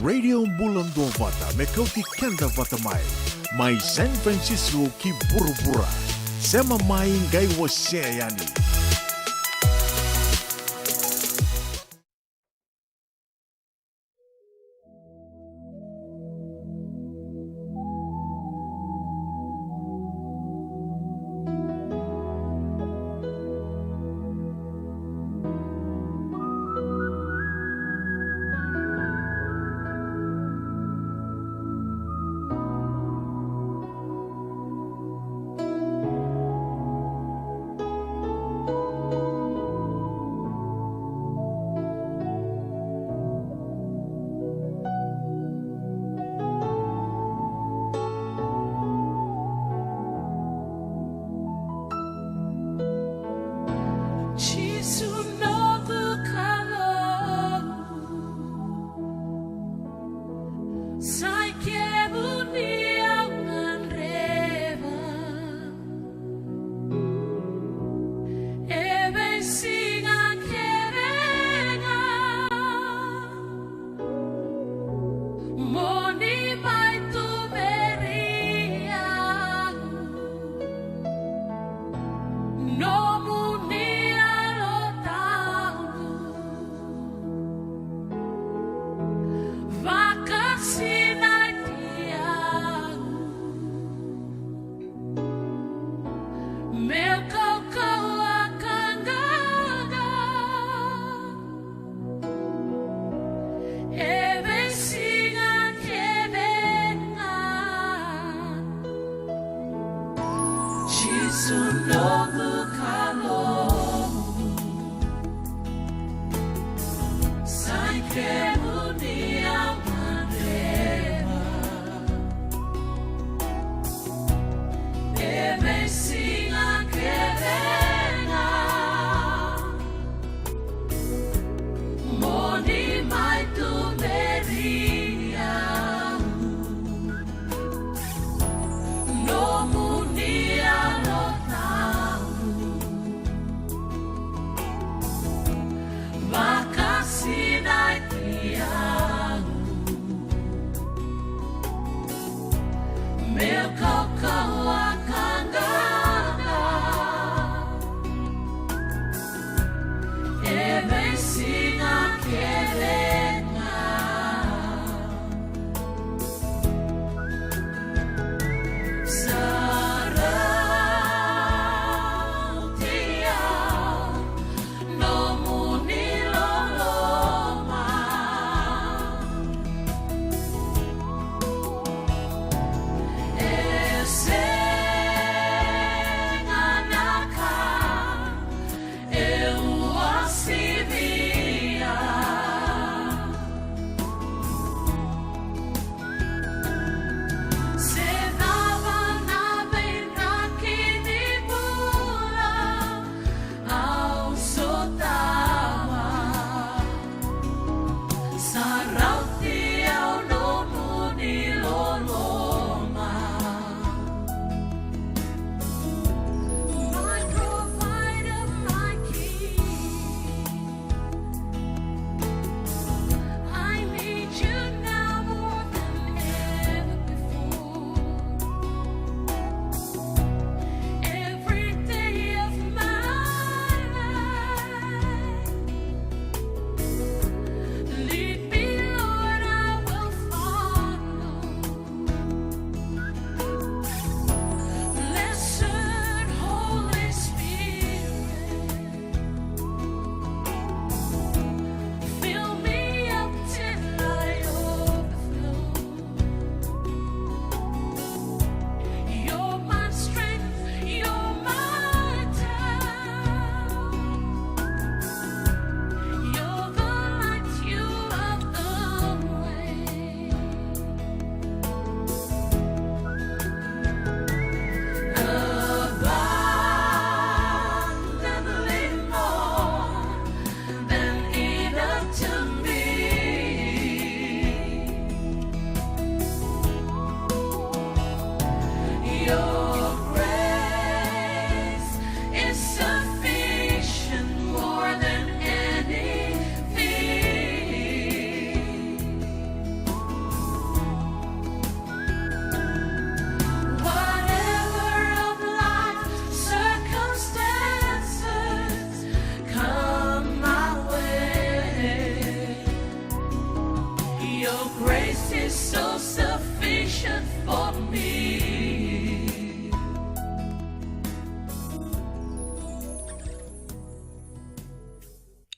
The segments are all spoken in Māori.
Radio Bulan Dua Vata, Mekauti Kenda Vata Mai, Mai San Francisco ki Burubura, Sema Mai Ngai Waseayani.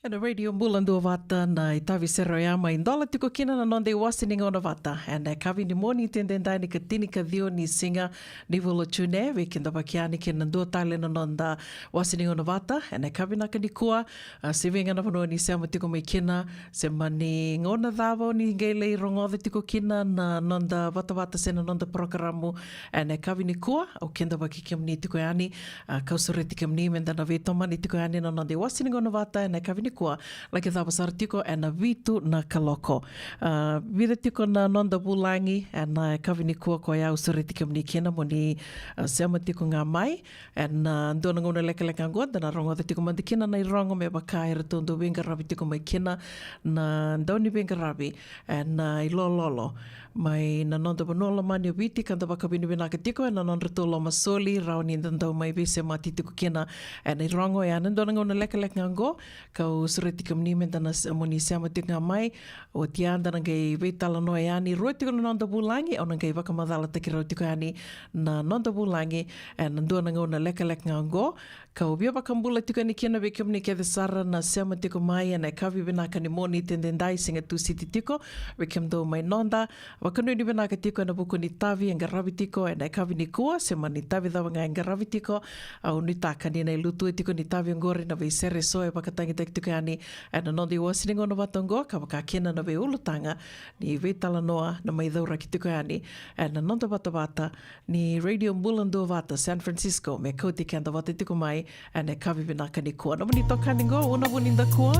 Ana radio bulan dua vata na itavi seroyama indola tiko kina na nonde wasininga ona vata. Ana kavi ni moni tendendai ni katini kadhio ni singa ni volo tune we kinda bakiani kina dua tale na nonda wasininga ona vata. Ana kavi na kanikua sivinga na vano ni sema tiko mai kina sema ni ngona dhavo ni ngele rongodhe tiko kina na nonda vata vata sena nonda programo. Ana kavi ni kua o kinda baki kimni tiko yani kausure tiko mni menda na vetoma ni tiko yani na nonde wasininga ona vata. Ana kavi ni kua like the pasar tiko and a vitu na kaloko vira tiko na nonda bulangi and kavini kua ko ya usuri tiko mni kena moni sema tiko ngā mai and ndona ngona leka leka ngonda na rongo the tiko mandi kena na rongo me baka e ratondo venga rabi tiko mai kena na ndoni venga rabi and ilololo mai na nonda banola mani o viti kanda baka bini vinaka tiko and na nonda tolo masoli rauni ndandau mai vise mati tiko kena and rongo ya ndona ngona leka leka ngo kau sureti kamni mentana moni sama tika mai o tianda ngai veitala no yani roti no nonda bulangi o ngai vaka madala te roti yani na nonda bulangi and ndo nga ona leka leka ngo kau bia vaka mbula tika ni kena ve kamni ke the sara na sama tika mai and kavi venaka ni moni tendendai singa tu siti tiko ve kemdo mai nonda vaka no ni venaka tiko na buku ni tavi nga ravi tiko and kavi ni kua sema ni tavi da nga ravi tiko au ni taka ni na lutu tiko ni tavi ngori na ve sere so e vaka tangi tiko yani and nonde wasininga ona vatongo ka waka kena na ve ulutanga ni veitala noa na mai dhaura ki tiko yani and nonda vata vata ni radio mbulando vata San Francisco me kouti kanda vata tiko mai and e kavi vinaka ni kua na mani toka ningo una wuninda kua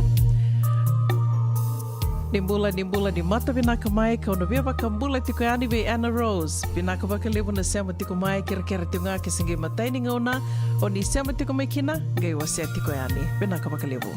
ni mbula ni mata vinaka mai ka ona via vaka mbula tiko yani ve Anna Rose vinaka vaka levu na sema tiko mai kera kera tiko ngā kisingi matai ninga ona o ni sema tiko mai kina ngai wasea tiko yani vinaka vaka levu.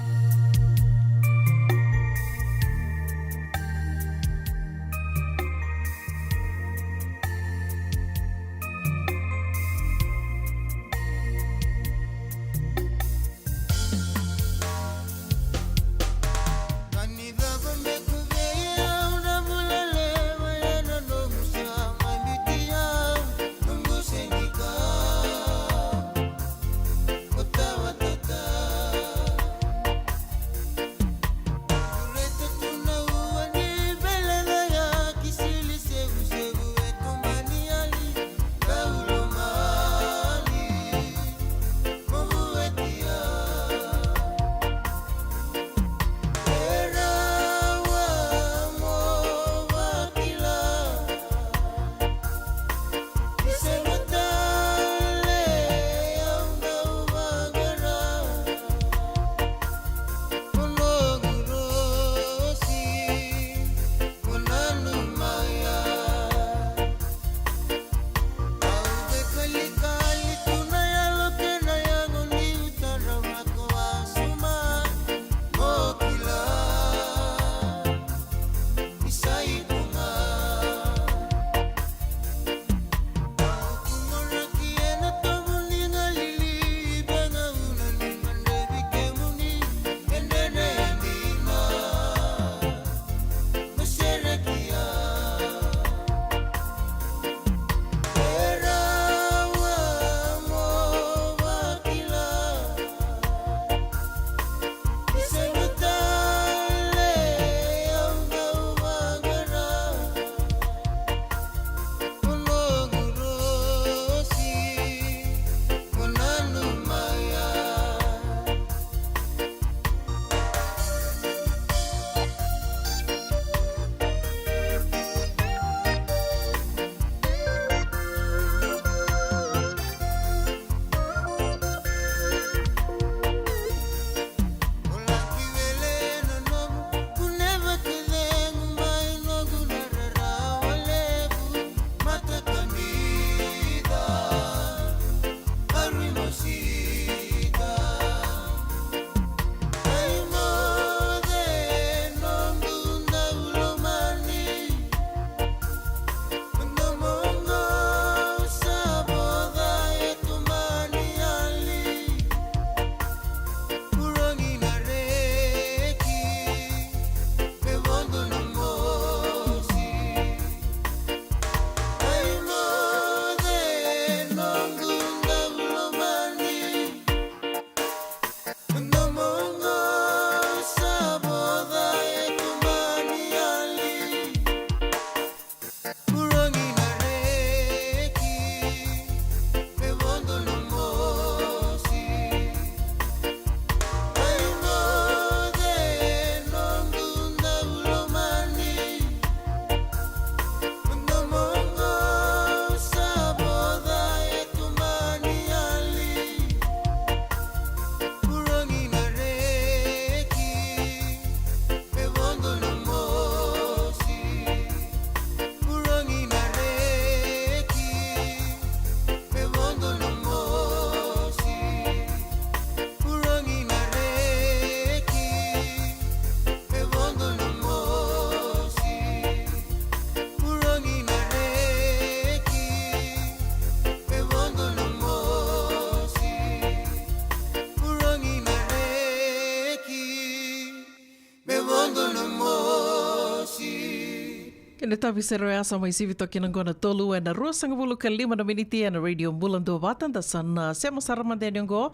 Ina tavisero e asa mai sivito ki nangona tolu e na ruasanga vulu ka 5 miniti e na radio Mulando Vatan da sana sema saramande niongo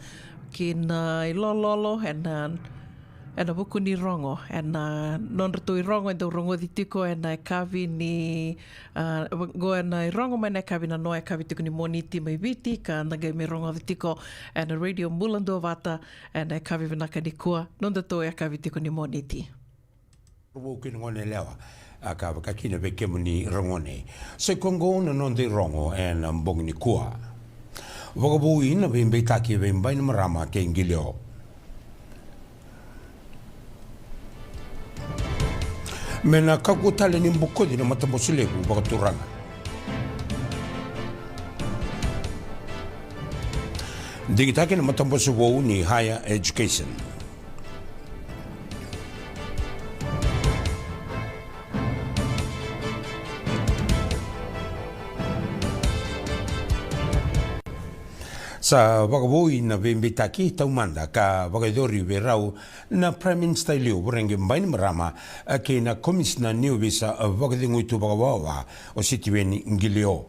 ki na ilololo e na buku ni rongo e na non ratu i rongo e do rongo di tiko e na kavi ni go e na i rongo mai na kavi na noa e kavi tiko ni moniti mai viti ka naga me rongo di tiko e na radio Mulando Vata e na kavi vinaka ni kua non ratu e kavi tiko ni moniti. Ruo ki ngone lewa ka kina ve kemuni rongone se kongo na non de rongo e na mbong ni kua vogabu ina ve mbetaki ve mbaina marama ke ngilio mena kakutale ni mbokodi na matambosilegu vagaturanga digitaki na matambosilegu ni higher education. Sa vagabui na vembitaki taumanda ka vagadori verau na Prime Minister Leo Burengi Mbaini Marama ke na Commissioner New Visa vagadinguitu vagawawa o sitiweni ngilio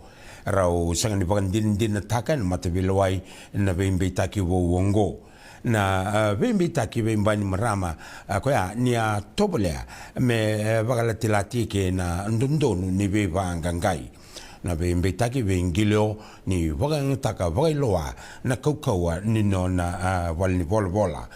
rau sangani vagandindin na takan matavilawai na vembitaki wongo na vembitaki Mbaini Marama koya ni a tobolea me vagalatilati ke na ndondonu ni vevangangai na vembetaki vengilio ni wagangataka wagailoa na kaukaua ni no na walni vola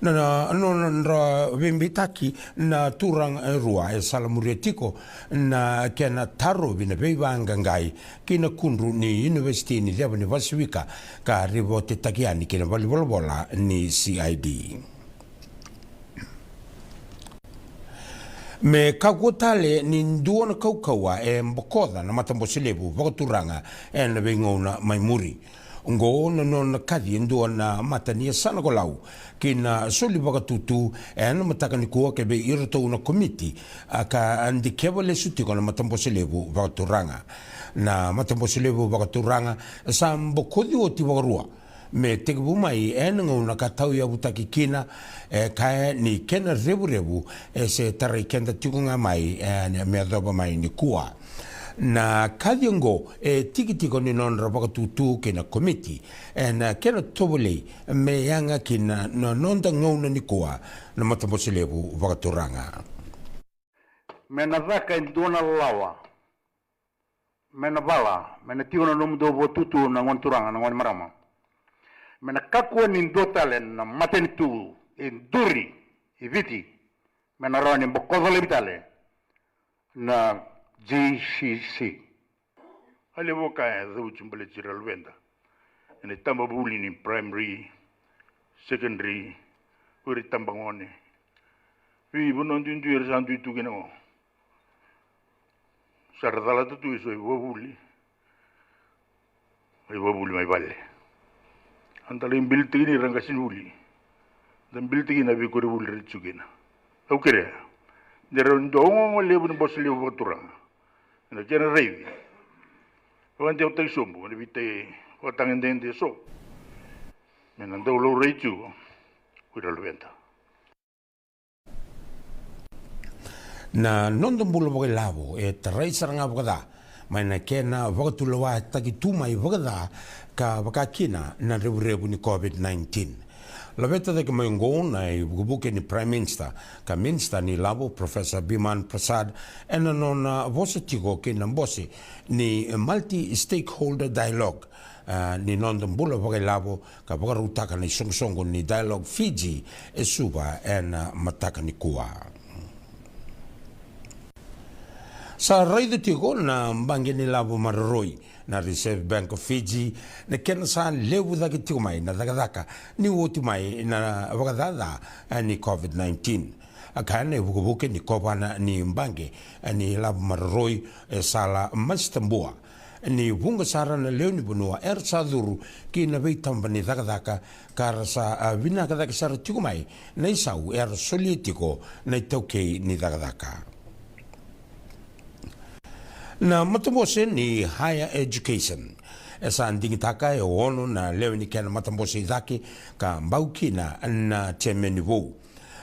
na vembetaki na turang rua e salamuretiko na kena taro vina vevangangai kina kunru ni university ni leva ni Vasivika ka rivo te takiani kina wali vola ni CID. Me kakotale ni nduona kaukaua e mbokoda na matambosilegu vagaturanga e na vengona mai muri. Ngo na kadi nduona matania sana kolau kina soli vagatutu e na matakani kua ke be irto una komiti ka andikewa le sutiko na matambosilegu vagaturanga. Na matambosilegu vagaturanga sa mbokodi o ti vagarua. Me te mai e ngona ka tau ia butaki kina e kai ni kena revu e se tarai kenda tikunga mai e me adoba mai ni kua na kadiongo e tiki ni non rabaka tutu kena komiti e na kena tobole me yanga kina no nonda ngona ni kua na matambosilegu vagaturanga me na raka in dona lawa me na bala me na tiuna nomdo votutu na ngonturanga na marama mena kakua ni ndotale na matenitu induri iviti mena rani mbokodole vitale na GCC ale boka e dhuchumbele chiralwenda ene tamba buli ni primary secondary uri tamba ngone vi bono ndindu yersandu itugena ngo saradala tu iso ibobuli mai vale antara imbilti ini rangasin uli dan bilti ina bi kori uli ritsugina au kere deron dongo lebu bos lebu turang na kena reivi wan teu tai sombu ni vite watang endende so menanda ulo reichu kuira leventa na nondombulo boge lavo e trai saranga bogada mai na kena vagatuloa taki tumai vagada ka vakakina na revu ni COVID-19. La veta de que mai ngona e buke ni Prime Minister ka Minister ni lavo Professor Biman Prasad ena nona voce tigo ke na bosi ni multi-stakeholder dialogue ni nondombulo boge lavo ka vagarutaka ni songsongo ni dialogue Fiji e suba ena mataka ni kua. Sa raidu tigo na mbange ni lavo mararoi na Reserve Bank of Fiji na kena sa lewu daki tigo mai na dagadaka ni woti mai na wagadada ni COVID-19. Akana e vukubuke ni kopana ni mbange ni lavo mararoi e sala mastambua. Ni vunga sara na leo ni bunua sa dhuru ki na veitamba ni dagadaka kara sa vina kadaki sara tigo mai na isau solietiko na itaukei ni dagadaka. Na matambose ni higher education. Esa andingi taka e ono na leo ni kena matambose idake ka mbaukina na temeni vou.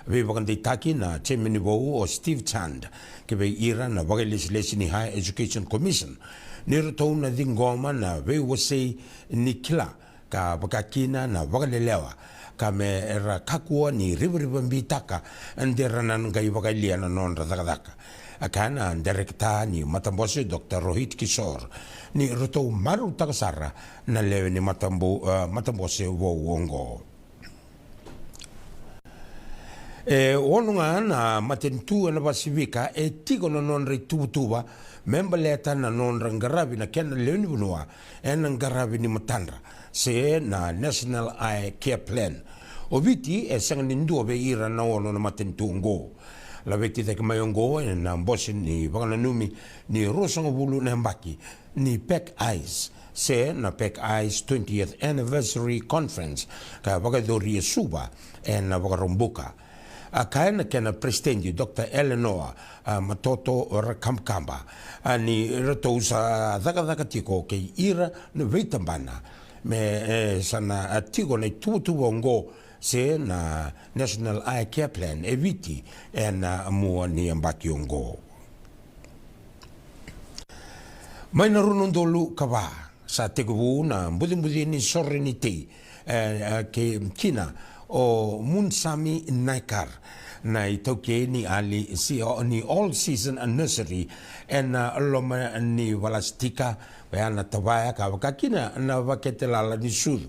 ve wakandei taki na chairman vou o Steve Chand ke ve ira na waka legislation ni Higher Education Commission ni rotou na dingoma na ve wasei ni kila ka wakakina na waka lelewa ka me era kakua ni riba mbitaka ndera na ngai waka liana non radakadaka akana direkta ni Matambose Dr. Rohit Kishore ni rotou maru takasara na lewe ni Matambose wongo. Onunga na matentu na Pasifika tiko na non tuba member leta na non rangarabi na kena leoni bunua ngarabi ni matandra se na National Eye Care Plan oviti sang nindu be ira na ono na matentu ngo la veti te kmayongo na mbosi ni wakana numi ni rosanga bulu na mbaki ni Pack Eyes se na Pack Eyes 20th Anniversary Conference ka wakadori suba na wakarombuka akaena kena presidenti Dr. Eleanor Matoto Rakamkamba ni retousa dhaka tiko ke ira no veitambana me sana tiko na tutu ngo se na National Eye Care Plan eviti na mua ni ambaki ngo maina runondolu kawa sa tegu na mbudi ni sovereignty ke kina o Munsami Naikar na itauke ni ali ni all season nursery loma ni walastika na tawaya ka wakakina na waketelala ni sudu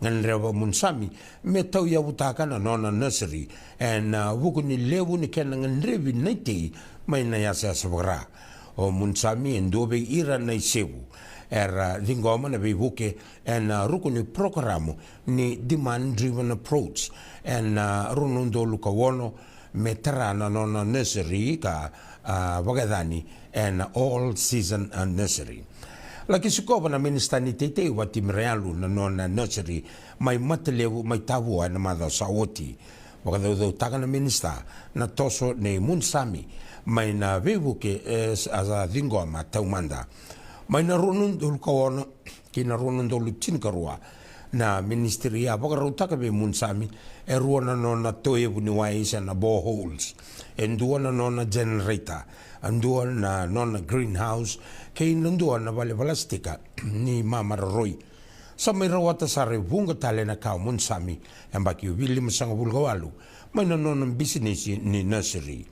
ngan rewa Munsami me tau ya utaka na nona nursery wuku ni lewu ni kena ngan revi naiti mai na yasa sabara o Munsami endobe ira na isewu era dingoma na bibuke rukuni programo ni demand driven approach runundo lukawono metra na nona nursery ka wagadani all season nursery laki sukoba na ministani tete wati mrealu na nona nursery mai matelewu mai tavu na madha saoti wakadau taka na minista na toso ne Munsami mai na bibuke as dingoma taumanda mai na runundul kawana kina runundul tinkarua na ministeria bakarutaka be Munsami ruana nona toe buni waisa na boreholes enduana nona generator anduana na nona greenhouse kei nanduana vale valastika ni mama roi samai rawata sare bunga tale na kau Munsami ambaki wili masanga bulgawalu mai na nona business ni nursery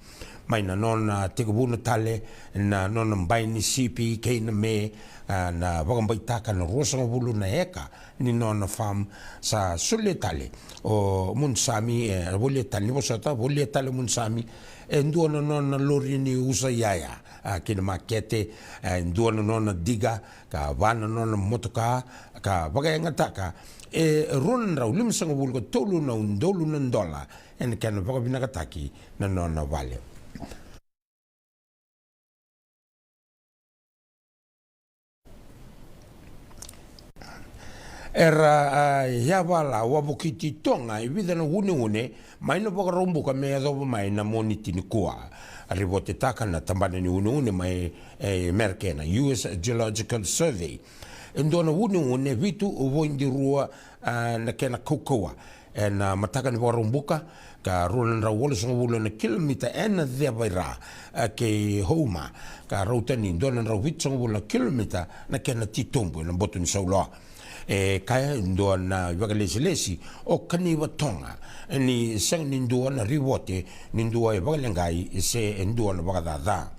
mai na nona tekubuna tale na nona mbai ni sipi kei na me na wakambaitaka na rosanga bulu na eka ni nona farm sa sule tale o Munsami volia tale ni wasata volia tale Munsami ndua na nona lori ni usa yaya kina makete ndua na nona diga ka wana nona motoka ka wakayangataka runan rau limsanga bulu ka tolu na undolu na ndola kana wakabinakataki na nona vale era yavala wabukiti tonga ibida na une mai na bakarombu ka me adoba mai na moniti ni kua ribote taka na tambana ni une mai Americana US Geological Survey ndona une vitu uvoindi rua na kena kokoa na mataka ni bakarombuka ka runan ra wole songo wole na kilomita the baira ke homa ka rauta ni ndona ra vitu songo wole kilomita na kena titombo na botu ni sauloa kaya ndoa na wakalesi o kaniwa tonga ni sang nindoa na riwote nindoa wakalengai se ndoa na wakadada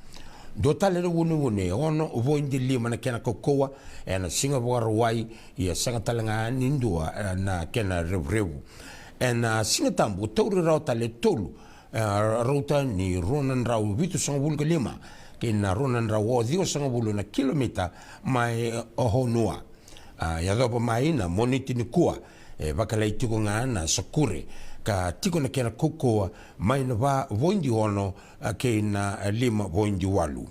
do tale wune ono voindi lima na kena kokoa na singa wakarawai ia sanga talanga nindoa na kena revu singa tambu tauri rau tale tolu rauta ni ronan rau vitu sanga wulka lima kena ronan rau o dio sanga wulu na kilomita mai ohonua ya dopo mai na moniti ni kua wakalai tiko ngā na sakure ka tiko na kena kokoa mai na wa voindi ono ke na lima voindi walu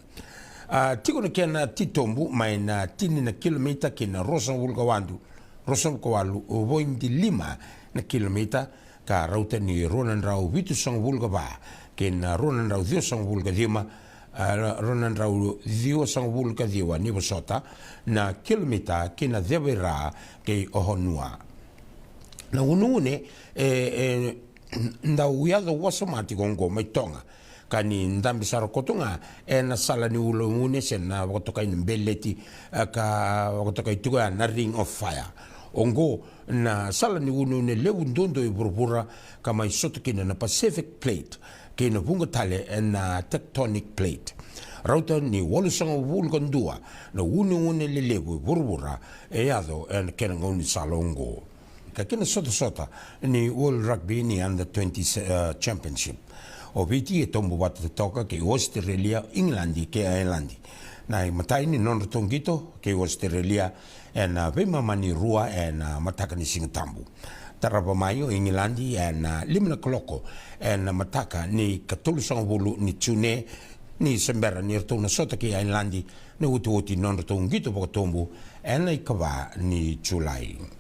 tiko na kena titombu mai na tini na kilomita ke na rosa walu voindi lima na kilomita ka rauta ni ronan rau vitu sang vulga ba ke na ronan rau dio sang vulga dima ronan rau dio sang vulga diwa ni wasota na kilomita kina dhevera ke ohonua na unune ndau iado wasa mati gongo mai tonga kani ndambi sara kotunga na sala ni ulo ngune sena wakotoka in beleti ka wakotoka ituga na ring of fire ongo na sala ni uno ne lewu ndondo i burubura kama isoto kina na Pacific plate kina bunga tale na tectonic plate rauta ni walusanga wulgandua na une le lewu burubura ado kena ngoni sala ongo ka kina sota ni World Rugby ni under 20 championship o viti e tombo wata te toka ke Australia, Englandi ke Ireland. Na i matai ni non tongito ke Australia na vema mani rua na mataka ni singatambu. Taraba mayo Englandi na limna koloko na mataka ni katulu sanga bulu ni tune ni sembera ni rtona sota ke Ireland na uti non tongito po tombo na ikawa ni July.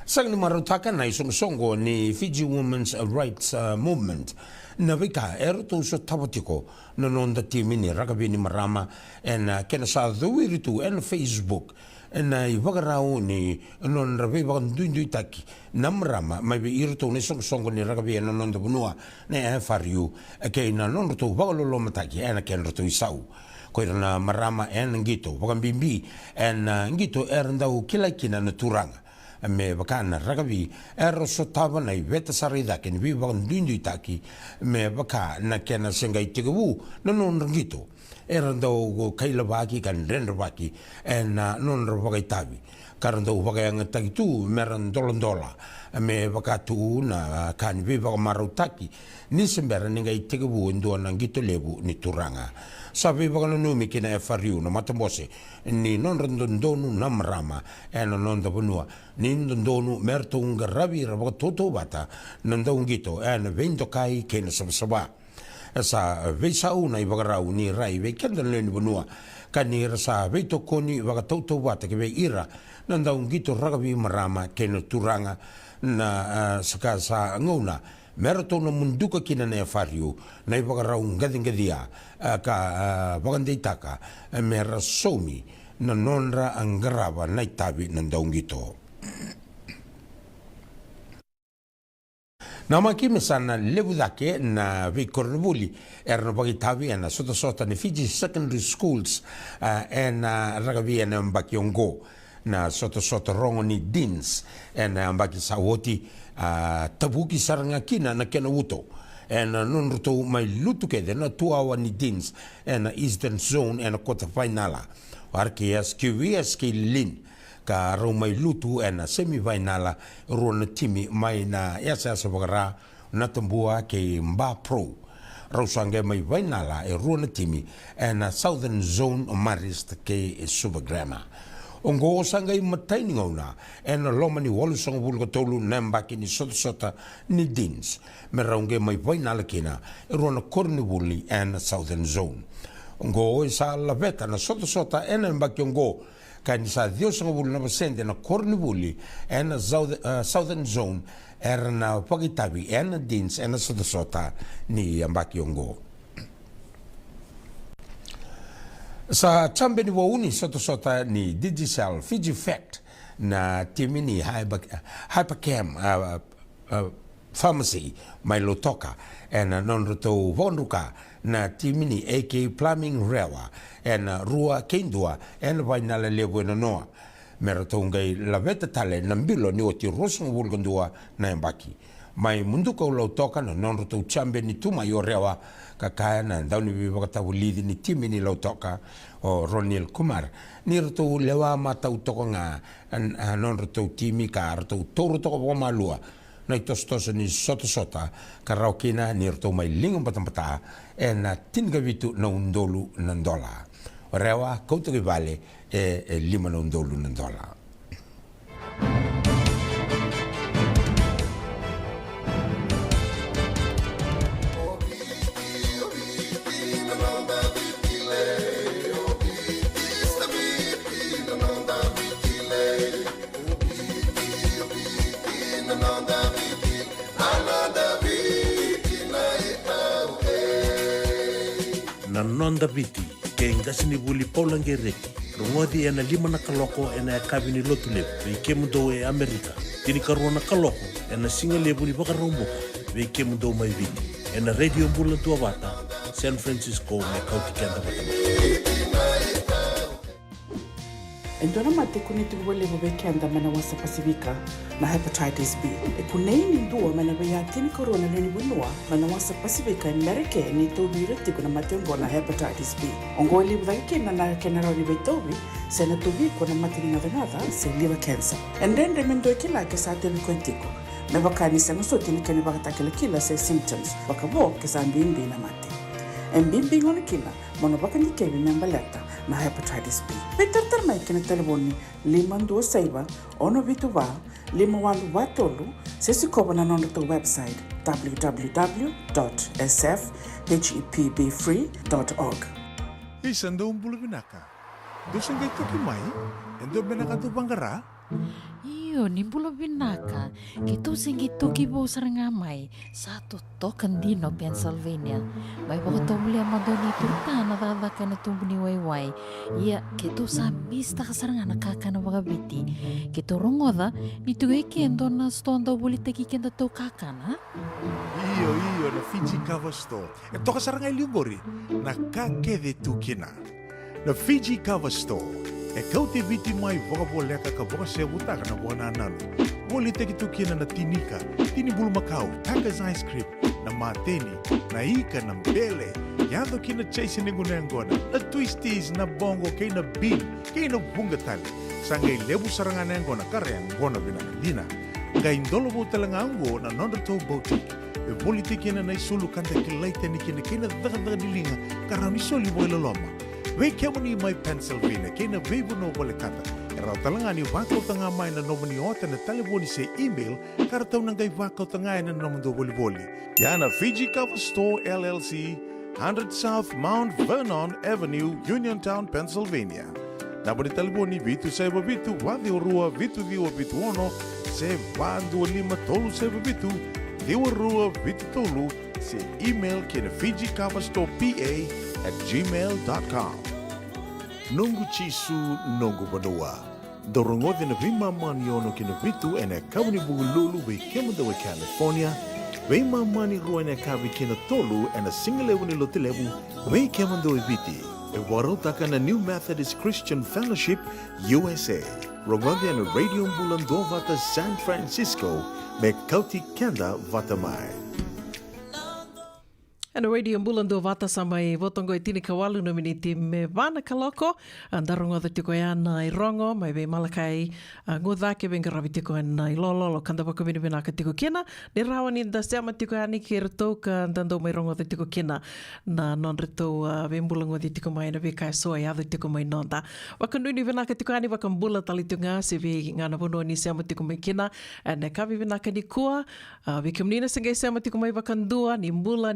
Sang ni marutaka na isong-songo ni Fiji Women's Rights Movement na vika to so tapotiko na nonda timi ni rugby ni marama kena sa dhuiritu Facebook na iwagarau ni non rabe baganduindu taki na marama mai irto ni isong-songo ni rugby na nonda bunua na FRU ke na nonda bagalolo mataki kena to isau ko na marama ngito bagambimbi ngito ndau kila kina na turanga me bakana ragabi so tava na veta sarida ken vi bagan dindu taki me baka na kena senga itigu no non ngito ndo go kaila baki kan render baki non roba tabi karando baga yang tagitu meran dolondola me baka tu na kan vi baga marutaki ni sembera ninga itigu ndo na ngito lebu ni turanga sabi baga no mi kina FRU no matambose ni non rondonu na marama non da bunua ni ndonu merto un rabi rabo toto bata nanda ungito vento kai ken sabsaba sa veisa una i bagarau ni rai ve kendal ni bunua kani rasa veito koni baga toto bata ke ve ira nanda ungito ragabi marama ken turanga na saka sa ngona merto no munduka kina na FRU na i bagarau ngadingadia ka bagandeitaka mera somi na nonra angrava na itabi nandaungito. Na maki mesana lebu dake na vikornbuli erno bagitabi na sota ni Fiji secondary schools na ragabi na mbakiongo na sota rongo ni Deans na mbaki sawoti tabuki saranga kina na kena uto non ruto mai lutu ke na tuawa ni Deans na Eastern Zone na quarter finala arkias QVS ki lin ka romai lutu na semifinala rona timi mai na yasa sabagara na tambua ke mba pro rosange mai finala rona timi na Southern Zone marist ke Supergrama ongo sanga matai ngona lomani wolusong bulga tolu namba kini sota ni Deans meronge mai finala kina rona Cornwall and Southern Zone ongo sa la veta na sota mbakiongo kan sa Dios ng bulu na pasende na Cornwall and Southern Zone na pagitabi na Deans na sota ni mbakiongo sa chambe ni wauni sota ni Digicel Fiji Fact na timi ni Hypercam pharmacy mai lotoka non roto vonruka na timini AK Plumbing Rewa rua kendua vainala levo na noa meratongai laveta tale nambilo ni oti rosong vulgandua na embaki mai munduka lotoka na non roto chambe ni tuma yo rewa kakaya na dauni bibakata ulidi ni timini lotoka o Ronil Kumar ni roto lewa mata utoko nga non roto timi ka roto toro toko malua na itos ni sota karaokina ni roto mai lingong patampata na tinga vitu na undolu nandola rewa kauto ke vale lima na undolu nandola na nonda viti ke ke ngasini buli paulange reki. Rungodi ena 5 na kaloko ena kabini lotu lebu. Veike mundo e Amerika. Tini karua na kaloko ena singa lebu ni baka romboka. Veike mundo mai viti. Ena radio mbula tua wata. San Francisco me kauti kenda wata. Endona mate kuniti wale weke anda mana wasa Pasifika na hepatitis B. E kunei ni ndua mana wea tini corona leni winua mana wasa Pasifika Amerika ni tobi reti kuna mate ngona hepatitis B. Ongo ili wake na kenara ni betobi sena tobi kuna mate ni ngadha se liver cancer. And then remendo kila ke sa tebi kwentiko. Me bakani sa ngusoti ni kene bakatakila kila se symptoms bakabo ke sa mbimbi na mate. Mbimbi ngona kila mono bakani kebi membaleta na hepatitis B. Peter mai kena telefoni 527 ono vitu wa 51 sesi koba na nonda to website www.sfhepbfree.org. Isando umbulu binaka. Dosen gay toki mai, endo binaka tu bangara. Iyo, nimbulo binaka. Kito singi toki bo sarangamay sa totokan dino Pennsylvania. May pagkatumuli ang madoni turta na dadaka na tumbuni wayway. Iya, kito sa mista kasaranga nakaka na wagabiti. Kito rongoda, nito gay kendo na stonda bulitagi kenda to kakana. Iyo, na Fiji Cover Store. Ito kasaranga iliyungori, nakakede tukina. Na Fiji Cover Store. E kau te viti mai wakaboleka ka waka sebuta ka na wana nanu. Woli te kitukina na tinika, tini bulu makau, takas ice cream, na mateni, na ika, na mbele. Yado kina chase ninguna ngona, na twisties, na bongo, kay na bean, kay na bungatali. Sangay lebu sarangana ngona, kare ngona binakadina. Ngay ndolo mo talanga ango na nondato boutique. E woli te kina na isulu kanta kilaita ni kina daga nilinga, karani soli mo ilaloma. Wei kemuni mai Pennsylvania, kena veibu no wale kata. Erau talangani wakau tanga mai na nomani ota na telefoni se email, karatau nangai wakau tanga na nomando wali. Yana Fiji Cover Store LLC, 100 South Mount Vernon Avenue, Uniontown, Pennsylvania. Nabani telefoni vitu seba vitu, wadi orua vitu diwa vitu ono, se wandu lima tolu seba vitu, diwa rua vitu tolu, se email kena Fiji Cover Store PA@gmail.com. Nungu chisu nungu badua. Dorongo de na vima mani ono kina vitu ene kawni bugululu we kemunda we California. Vima mani rua ene kawi kina tolu ene singalewu ni lotilewu we kemunda we viti. E warotaka na New Methodist Christian Fellowship USA. Rongo de na Radio Mbulando vata San Francisco me kauti kenda vata mai. Ana radio mbulando vata samai votongo e tini kawalu no miniti me vana kaloko andarongo da tiko yana i rongo mai be malakai ngoda ke benga ravitiko na i lolo kanda bako bini bina ka tiko kena ni rawani da sema tiko yani ki reto ka ndando mai rongo da tiko kena na non reto be mbulango di tiko mai na be kai so ya tiko mai nonda wakandu ni bina ka tiko yani wakambula talitunga se be ngana bono ni sema tiko mai kena na ka bina ka ni kua be kemnina senge sema tiko mai wakandua ni mbula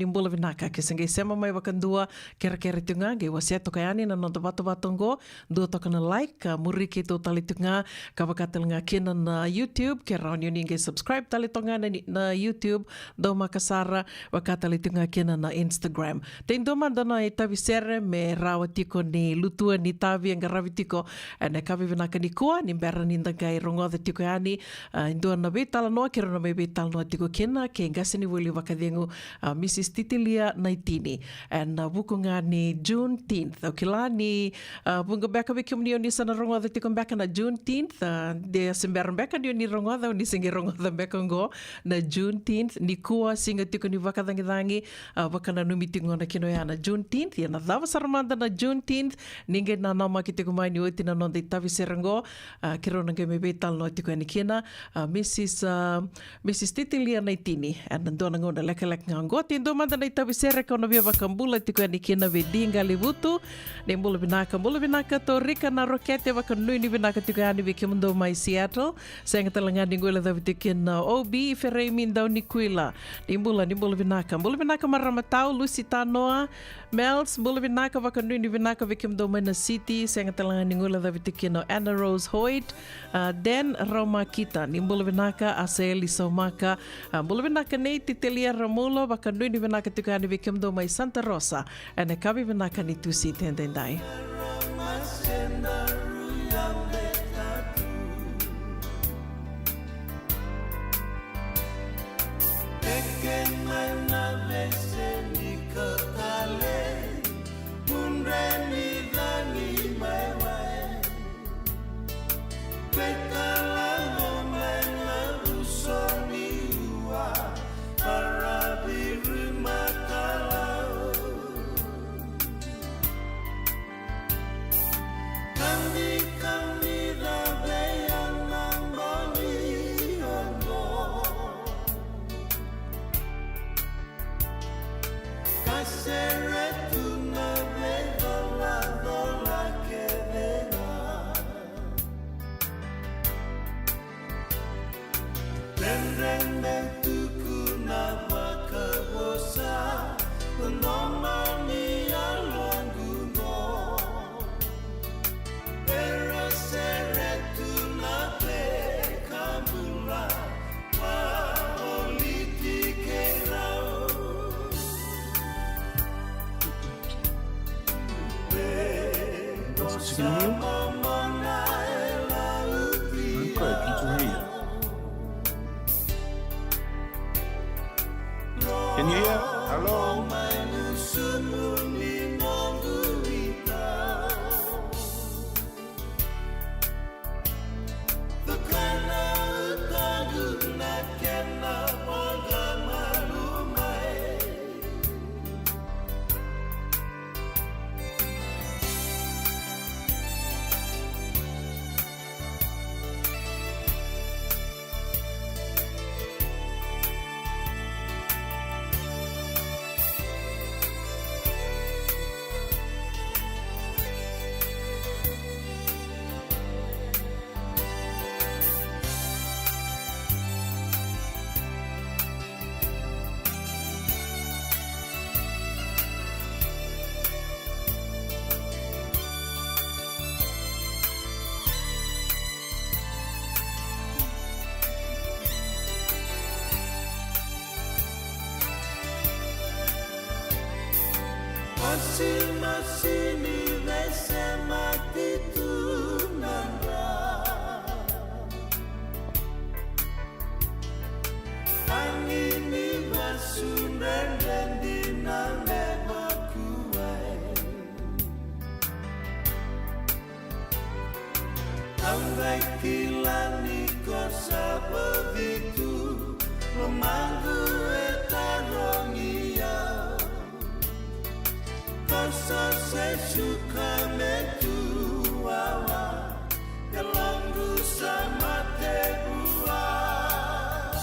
mbula vinaka ke sengai sema mai wakandua kera tunga ge wasia tokayani na nonto bato-batongo dua tokana like muri ke to tali tunga ka wakatelnga kena na YouTube ke raunio ninge subscribe tali tonga na YouTube do makasara wakatali tunga kena na Instagram ten do mandana e tavisere me rawatiko ni lutua ni tavi nga ravitiko ene kavi vinaka ni kua ni bera ni ndagai rongo de tikayani indua na betala no kera na betala no tiko kena ke ngasini wili wakadhengu Mrs. Titilia Naitini and bukunga ni Juneteenth. Okila ni bunga beka bikumnio ni sana rongo da tikon beka na Juneteenth de semberan beka ni rongo da ni singi rongo da beka ngo na Juneteenth ni kua singa tikon ni baka dangi baka na numitingo na kino ya na Juneteenth ya na dava saramanda na Juneteenth ninge na nama kitiko mai ni oti na nonda itavi serango kiro nge mebetal no tikon ni kina Mrs. Titilia Naitini and ndona ngona leka ngango tindo manda na itavisere kono via vakambula tiko ni kina vedinga livutu ne mbula binaka to rika na rokete vakanui ni binaka tiko yani vikimundo mai Seattle senga talanga ningola da vitikina OB feremi ndau ni kuila ne mbula binaka maramatau Lusitanoa Mels mbula binaka vakanui ni binaka vikimundo mai na City senga talanga ningola da vitikina Anna Rose Hoyt Den Roma Kita ne mbula binaka Aseli Somaka mbula binaka ne Titelia Ramulo vakanui ni binaka vinaka tukani vikimdo mai Santa Rosa ane kavi vinaka ni tusi tendendai. Can you hear? Hello? Masih-masih bersama itu nanda angin ini basuran dan dinamai bakuai sampai kilani kosa begitu memanggu etarongia Kosa saya suka menjuala dalam dosa mati buah.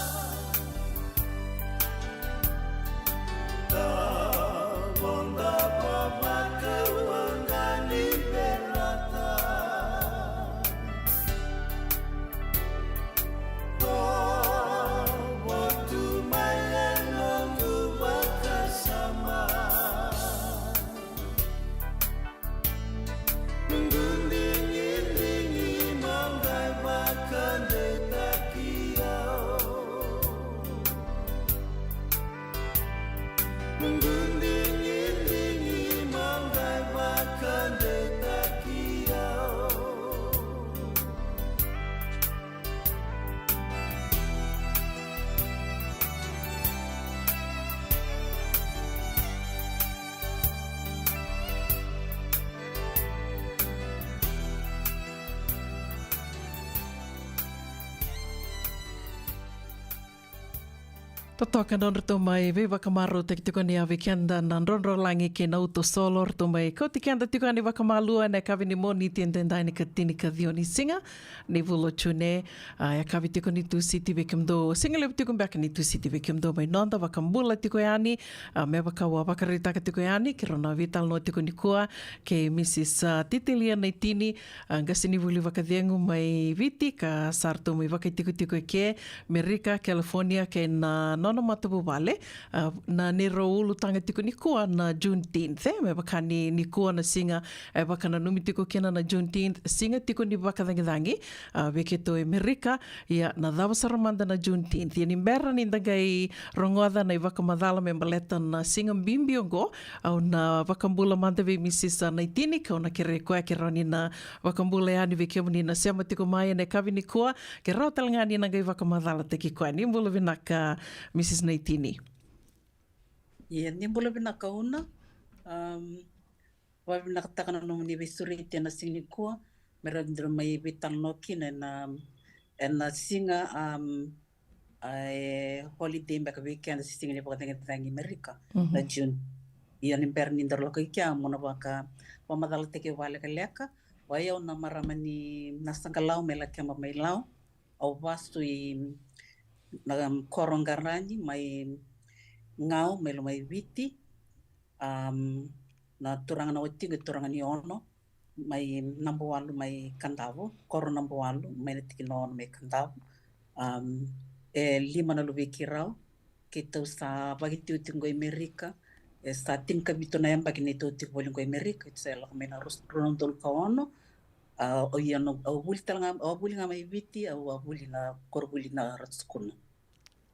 Tak bonda bawa kewangani berata. Oh, waktu mayan nunggu bersama. Dingin-dingin manggai makan dekat kiau Dingin-dingin manggai makan dekat kiau Totoka non rto mai viva kamaru te tukani ave kianda nan ronro langi ke na uto solo rto mai ko te kianda tukani wakamalua na kavi ni moni tiendendai ni katini ka dioni singa ni vulo chune ya kavi tukani tu siti bekimdo singa le tukun bak ni tu siti bekimdo mai nonda wakambula tikoyani me wakawa wakarita ka tikoyani ke rona vital no tukuni kua ke Mrs. Titilia nei tini ngasini vuli wakadiengu mai viti ka sarto mai wakaitiko tiko ke Amerika California ke na non ona matapu wale na nero ulu tanga tiko ni kua na Juneteenth me wakani ni kua na singa wakana numi tiko kena na Juneteenth singa tiko ni wakadhangi weke to Amerika ia na dhawasaramanda na Juneteenth ia ni mbera ni ndagai rongoada na wakamadhala me maleta na singa bimbiongo au na wakambula manda ve Mrs. Naitini ka ona kere koe ke rani na wakambula yani ve kemuni na sema tiko mai na kavi ni kua ke rao talangani na gai wakamadhala te ki koe ni mbula vinaka Mrs. Naitini. Ia, ni mbula vinaka una. Wa vinaka takana no ni visuri te na sini kua. Mera ndro mai vitan noki na singa holiday mbaka weekend singa ni pakatenga tangi Amerika na June. Ia ni mper ni ndro loka ikia mona waka wamadhala teke wale ka leka. Wa ia una marama ni nasangkalau mela kema mai lau. Au vastu i na korongarani mai ngau melo mai viti na turangan awati turangan ni ono mai number 1 mai Kandavo koro number 1 mai tiki no mai Kandavo lima na lubi kirau kita sa bagi tiu tingo Amerika sa tin kabito na yamba kini tiu tingo lingo Amerika itu saya lakukan na ronon dol kaono o iano o buli talanga o buli nga mai viti o buli na korbuli na ratskuna.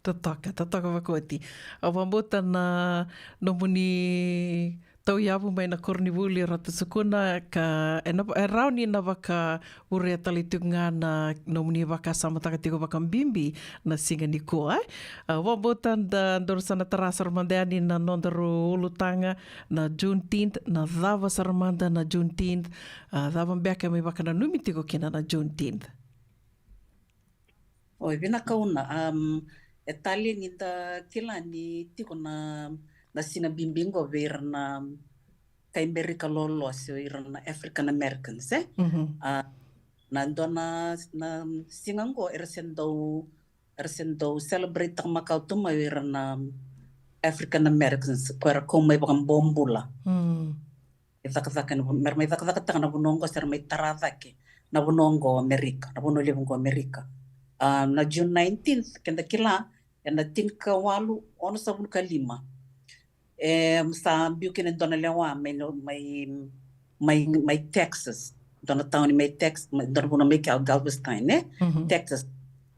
Tataka wakoti. Awambota na nomuni tau iapu mai na kornivuli ratasukuna ka e rauni na waka urea talitunga na nomuni waka samataka tiko waka mbimbi na singa ni koa. Awambota na ndoro sana tarasa ramandeani na nondaru ulutanga na Juneteenth na dhawa saramanda na Juneteenth. Dhawa mbeaka mai waka na numi tiko kina na Juneteenth. Oi, vina kauna. E tali ni da kila ni tiko na singa bimbingo ver na ka Amerika lolo asio na African Americans na ndona na singa ngo ersendo celebrate tak makau tu mai ver na African Americans para komai bakam bombula Ita mermai tak na bunongo ser mai taradake na bunongo Amerika na buno livongo Amerika na June 19th kenda kila na tinka walu ono sabun kalima sa biukin dona lewa mai Texas dona town mai Texas dona buno mai Galveston Texas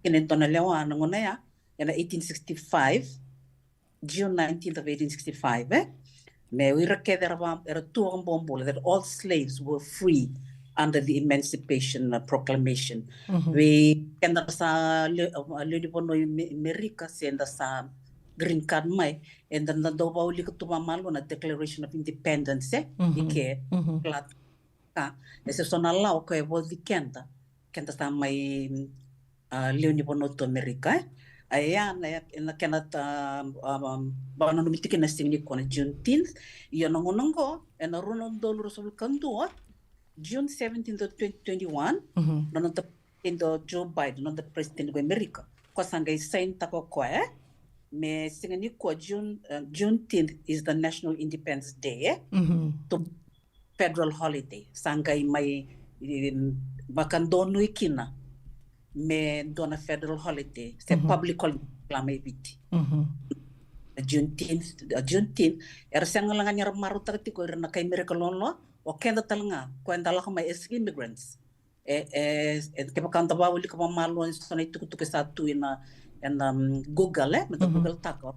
kinen dona lewa na ngona ya na 1865 June 19th of 1865 me we era tuang bombola that all slaves were free under the Emancipation Proclamation. We kenda sa lilipono Amerika senda sa green card mai and then the bauli ko tumamalo na Declaration of Independence ike plat ka ese sona lao ko e voldi kenda sa mai lilipono to Amerika aya na kena bana no mitike na singni ko na Juneteenth iyo nongonongo en runon dolo sul kanduot June 17th of 2021, nononta indo Joe Biden, nononta president of America. Ko sangay sign tako ko me singani ko Juneteenth is the National Independence Day to federal holiday. Sangay may bakandono ikina me dona federal holiday. Se public holiday may biti. Juneteenth era sangalangan yar maruta tiko era na kay America lonlo o kenda talanga kwenda la kama immigrants ke pakanta ba wali kama malo so na tuku sa tu ina Google meta Google tako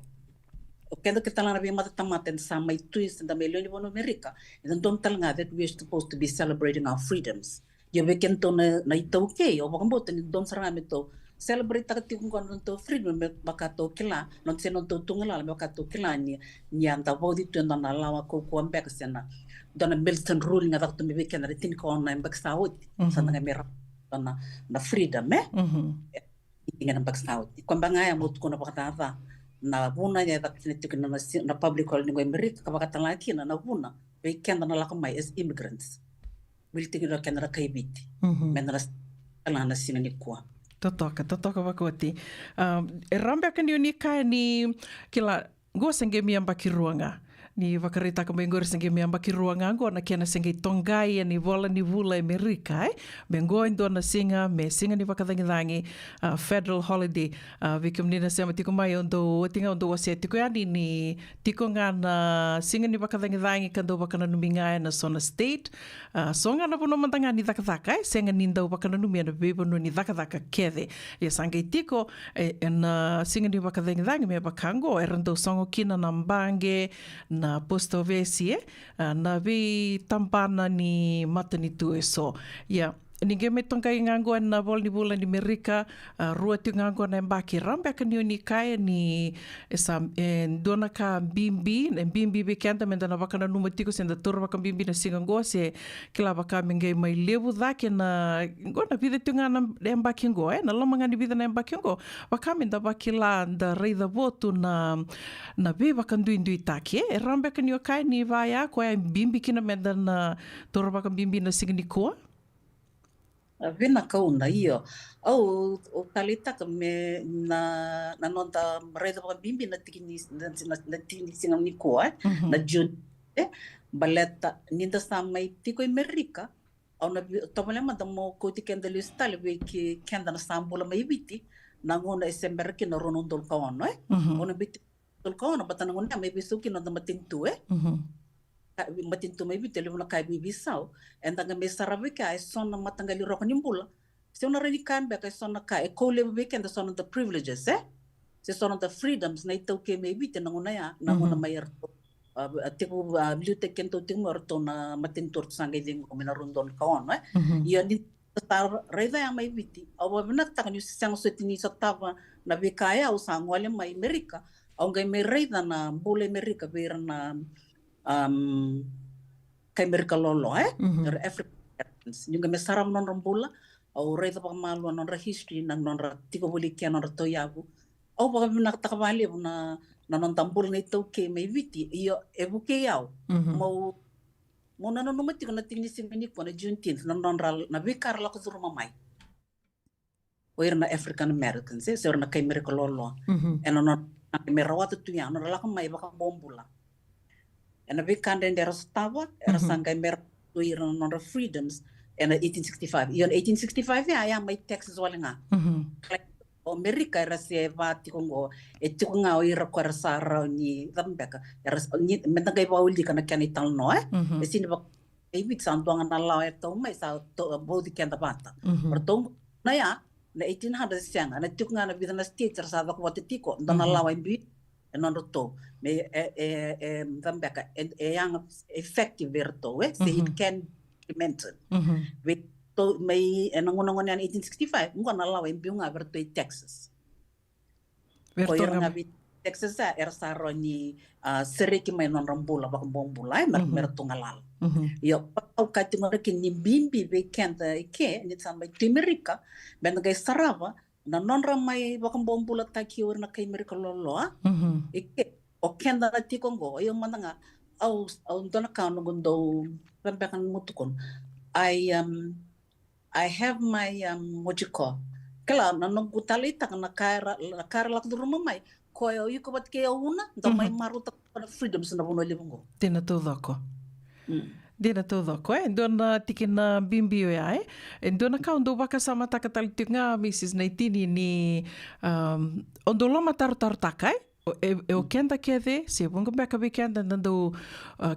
o kenda ke talanga bi mata tamaten sa mai tuis da melio ni bono America and don't talanga that we are supposed to be celebrating our freedoms yo weekend to na ito okay o bakambo ten don saranga meto celebrate takati kung kono to freedom bakato kila non se non to tungala bakato kila ni anda bodi to na lawa ko ko ambek sena dona Milton ruling adak to mi weekend na tin ko na ambek saut sa nga mera na freedom inga na ambek saut ko bangaya mot ko na bakata na buna ya dak tin na public holiday ng America kabakata laki na buna weekend na lakamay as immigrants will take na kanara kaibiti menara ala na sinani ko Totoka wakoti. E rambe akan ni kai ni kila go senge mi amba kiruanga. Ni wakarita ka mengor senge me ambaki ruangango na kena senge tongai ni vola ni vula Amerika mengo indo na singa me singa ni wakadangi federal holiday vikum ni na sema tiko mai ondo tinga ondo wase tiko yani ni tiko ngana singa ni wakadangi kando wakana numinga na sona state so ngana pono mantanga ni dakadaka senga ninda wakana numia na bebo no ni dakadaka kede ya sange tiko na singa ni wakadangi me bakango erando songo kina na mbange na posto vesi na vi tampana ni matani tu so ninge me tonga ngango na volni bola ni Amerika rua tu ngango na mbaki rambe kanio ni kai ni esa dona ka bimbi be kanta menda na wakana numa tiko senda toro waka bimbi na singango se kila waka menge mai levu dhake na ngona vida tu ngana na mbaki ngo na lama ngani vida na mbaki ngo waka menda wakila nda reida votu na be waka ndui taki rambe kanio kai ni vaya kwa bimbi kina menda na toro waka bimbi na singaniko Vina kauna iyo au o kalita ka me na nonta reda pa bimbi na tikini na tini singa ni ko na jun baleta ninda sa mai tiko Amerika au na tomalema da mo ko tikenda listale we ki kenda na sambula mai biti na ngona esember ki na ronon dol kawan ona biti dol kawan batana ngona mai bisuki na matintu matintu mai biti le na kai bibisau endanga me sarabe ka sona matangali roko nimbula se ona redi kan be ka sona ka e ko le weekend sona the privileges se sona the freedoms na ito ke me biti na ngona ya na ngona mai tiku blute kento timor to na matintur sangai ding ko na rondon kaon ya ni tar reda ya mai biti awa na ta ni sang setini sa tava na be kaya o sangwale mai Amerika au ngai me reda na bole Amerika be na kay Amerika lolo Africans yung may saram non rambula o reda pa malo non ra history nang non ra tiko buli kya non ra toyabu o pa naktakabali na non tambul na ito ke may viti iyo ebuke yaw mo na non numati ko na tingni simini ko na Juneteenth non ra na bikar la ko sa rumamay o na African Americans so na kay Amerika lolo eno non may rawat tu yan non la ko may baka bombula and a big candidate era stava era sangay mer to non the freedoms in 1865 yon 1865 ya may Texas wala nga Amerika era se vati kongo tiko nga o ira kwara sara ni zambeka era ni mentagay bauli kana kanital no e sini ba ibig santuang na law eto may sa to bodi kenda bata pertong na ya na 1800 siang na tiko nga na vida na state sa ba ko tiko na law imbi non roto me zambeka yang effective verto so it can implemented with to may nangonongon yan 1865 ngona lawa imbiung nga verto Texas ko yung nga Texas era saro ni seriki may non rambula bak bombula merto ngalal yo pau kati ngora kin ni bimbi be kenta ke ni sambay Amerika ben gay sarava na non ramay bakang bombula takior na kay Amerika lolo ikke o kenda na tikongo yung mana nga au dona ka no gundo pampekan mutukon I have my what you call kala na nung gutalita na kara lak du rumay ko yo ko bat ke una do may maruta freedom sa nabuno libongo tinatudo ko Dina todo ko ndona tikina bimbio ya ndona ka ndo baka sama takatal tinga Mrs. Naitini ni ondo loma tar takai o kenda kede se bunga baka bekenda ndando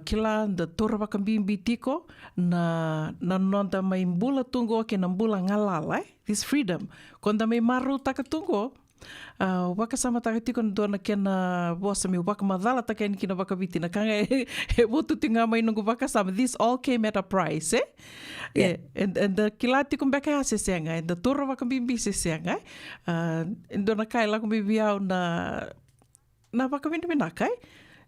kila nda tora baka bimbi tiko na nonda mai mbula tungo ke na mbula ngalala this freedom konda mai maru takatungo waka sama takatiko ndona kena bosa mi waka madala takeni kina waka viti na kanga wotu tinga mai nungu waka sama this all came at a price and the kilati kum beka se senga and the torra waka bimbi se senga ndona kai la kum bibi au na waka bimbi na kai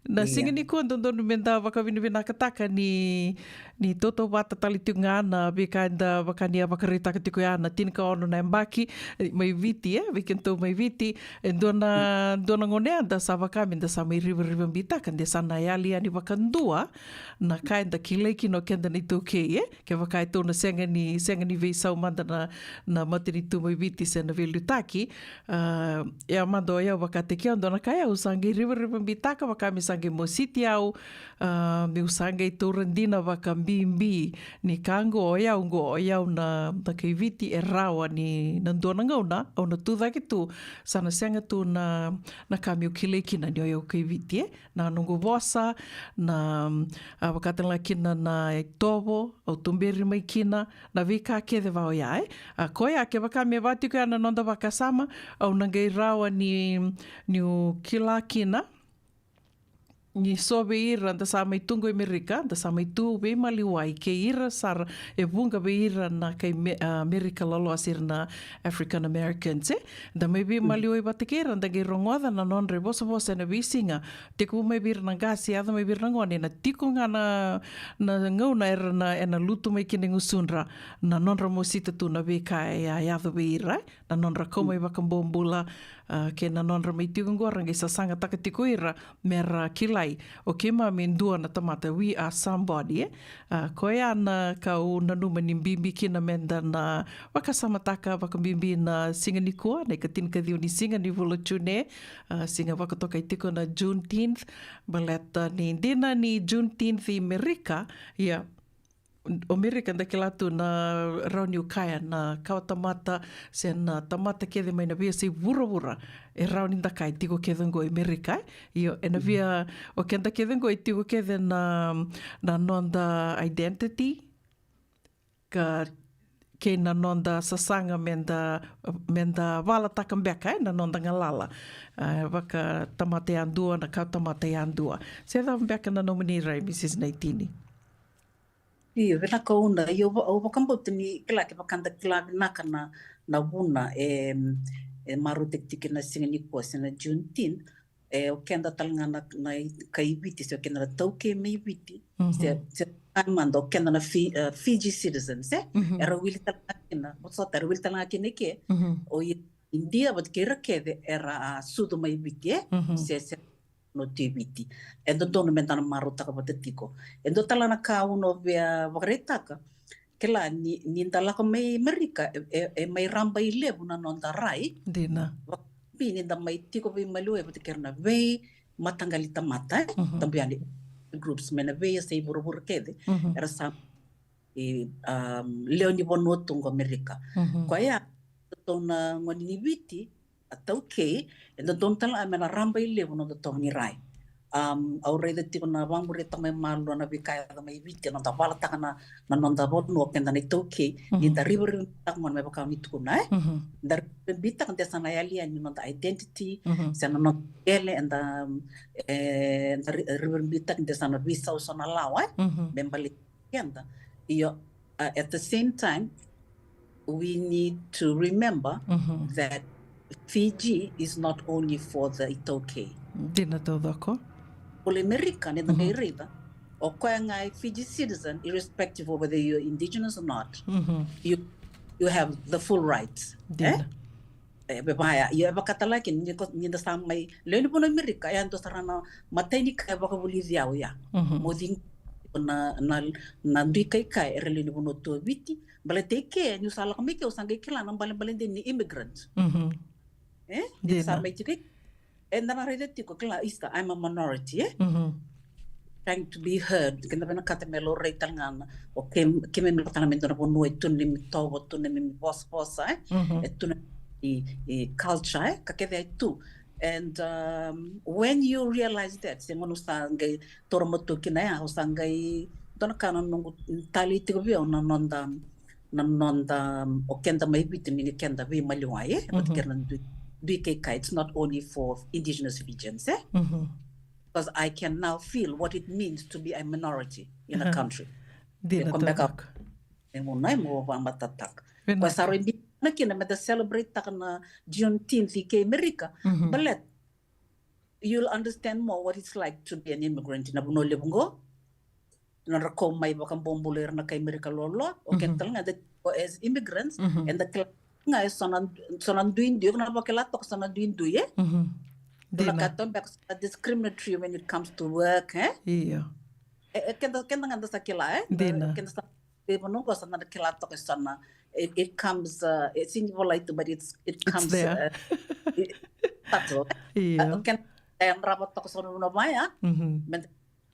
na singini ko ndon menda waka bimbi na kataka ni ni toto wata talitunga na bika da wakania wakarita katiko ya na tinka ono na mbaki mai viti vikinto mai viti dona ngone da sa wakami da sa mai river bita kan de sana yali ani wakandua na kai da kileki no kenda ni toke ke wakai to na senga ni ve sau manda na matini tu mai viti se na velutaki ya mando ya wakate kia dona kai au sangi river bita ka wakami sangi mo city au mi usanga i torandina wakambimbi ni kango o iau na kaiviti rawa ni nandona ngauna au na tu daki tu sana senga tu na kami o kilekina ni o iau kaiviti na nungu vosa na wakatala kina na tobo au tumberi mai kina na vika ke de vao ia koia ke wakami watiko ya na nonda wakasama au nangai rawa ni o kilakina ni sobe ira da sa mai tungo Amerika da sa mai tu be maliwai ke ira sar e bunga be ira na kai Amerika lalo asir na African Americans da mai be maliwai batekera da ge rongoda na non reboso bosa na visinga te ku mai bir na gasi ada mai bir na ngone na tikunga na ngau na era na lutu mai kine ngusunra na non ramosita tu na be kai ya be ira na non ra komai bakambombula ke na non ra mai tikunga rangi sa sanga takatiko ira mera kilai o ke ma mendua na tamata we are somebody koe ana kau na numa ni mbimbi kina menda na wakasamataka wakambimbi na singa ni kua na ikatin kadhiu ni singa ni volotune singa wakatoka itiko na Juneteenth baleta ni dina ni Juneteenth i Amerika Amerika daquela tu na rauni kaya na kawa tamata se na tamata kede mai na via se vura e rauni da kai tiko kede ngo Amerika io e na via o kenda kede ngo tiko kede na nonda identity ka ke na nonda sasanga menda wala takambeka na nonda ngalala waka tamate andua na kawa tamate andua se da mbeka na nomini rai Mrs. Naitini vela kauna yo o bakambotni kila ke bakanda kila naka na buna e marute tikina singani ko sina Juneteenth o kenda talanga na kaibiti so kenda tauke mai biti se amando kenda na Fiji citizens era wili talanga botso ter wili talanga ke o India bat kera kede era sudo mai biti se no tibiti endo dono mentana maruta ka batetiko endo talana ka uno via varetaka kela ni ndala ko mai Amerika e mai ramba ile buna nonda rai dina pini da mai tiko vi malu e butikerna ve matangalita mata tambiani groups mena ve sei burubur kede era sa leoni bonoto ngo Amerika kwa ya tona ngoni ni viti atau ke endo don tala amena ramba ile bono do toni rai au rede tiko na wangure tame malu na bikaya da mai viti na ta bala takana na nonda bono kenda ni toke ni da river takon me baka ni tukuna dar bita kan tesana yali ani nonda identity sana no ele and river bita kan tesana visa usona lawa bembali kenda iyo at the same time we need to remember that Fiji is not only for the Itoke. Dina todoko. All American in the Merida, or Kwangai Fiji citizen, irrespective of whether you're indigenous or not, you have the full rights. Dina. You have a Catalakin, you understand my learning on America, and to Sarana Matanika Bolivia, Modin Nandika Kai, Religion to Viti, but take care, you saw like make your Sangakila and Balin immigrants. And then I read it, I'm a minority, trying to be heard. Can the Catamelo Retangan or came in the Parliament of no to name Togo to name Boss, to culture, Kakeve too. And when you realize that, Semonusanga, Toromoto Kinea, Sangai, Donacano, Tali Tivio, Nonda, or Kenda maybe to Kenda V. Maluaye, but can do. BKK, it's not only for indigenous Fijians, because I can now feel what it means to be a minority in a country. Come back up. But celebrate Juneteenth in America, but you'll understand more what it's like to be an immigrant in Abuno Lebungo. narakom mai bakang bombuler na kay Amerika lolo o kental nga as immigrants and the nga sonan duin diyo na bakelatok sonan duin duye katon back discriminatory when it comes to work Iya. Kenda nga sa kila kenda sa manungko sa nakelatok sana it comes it's involved but it comes subtle. Iya. Ken rapat tok sono no maya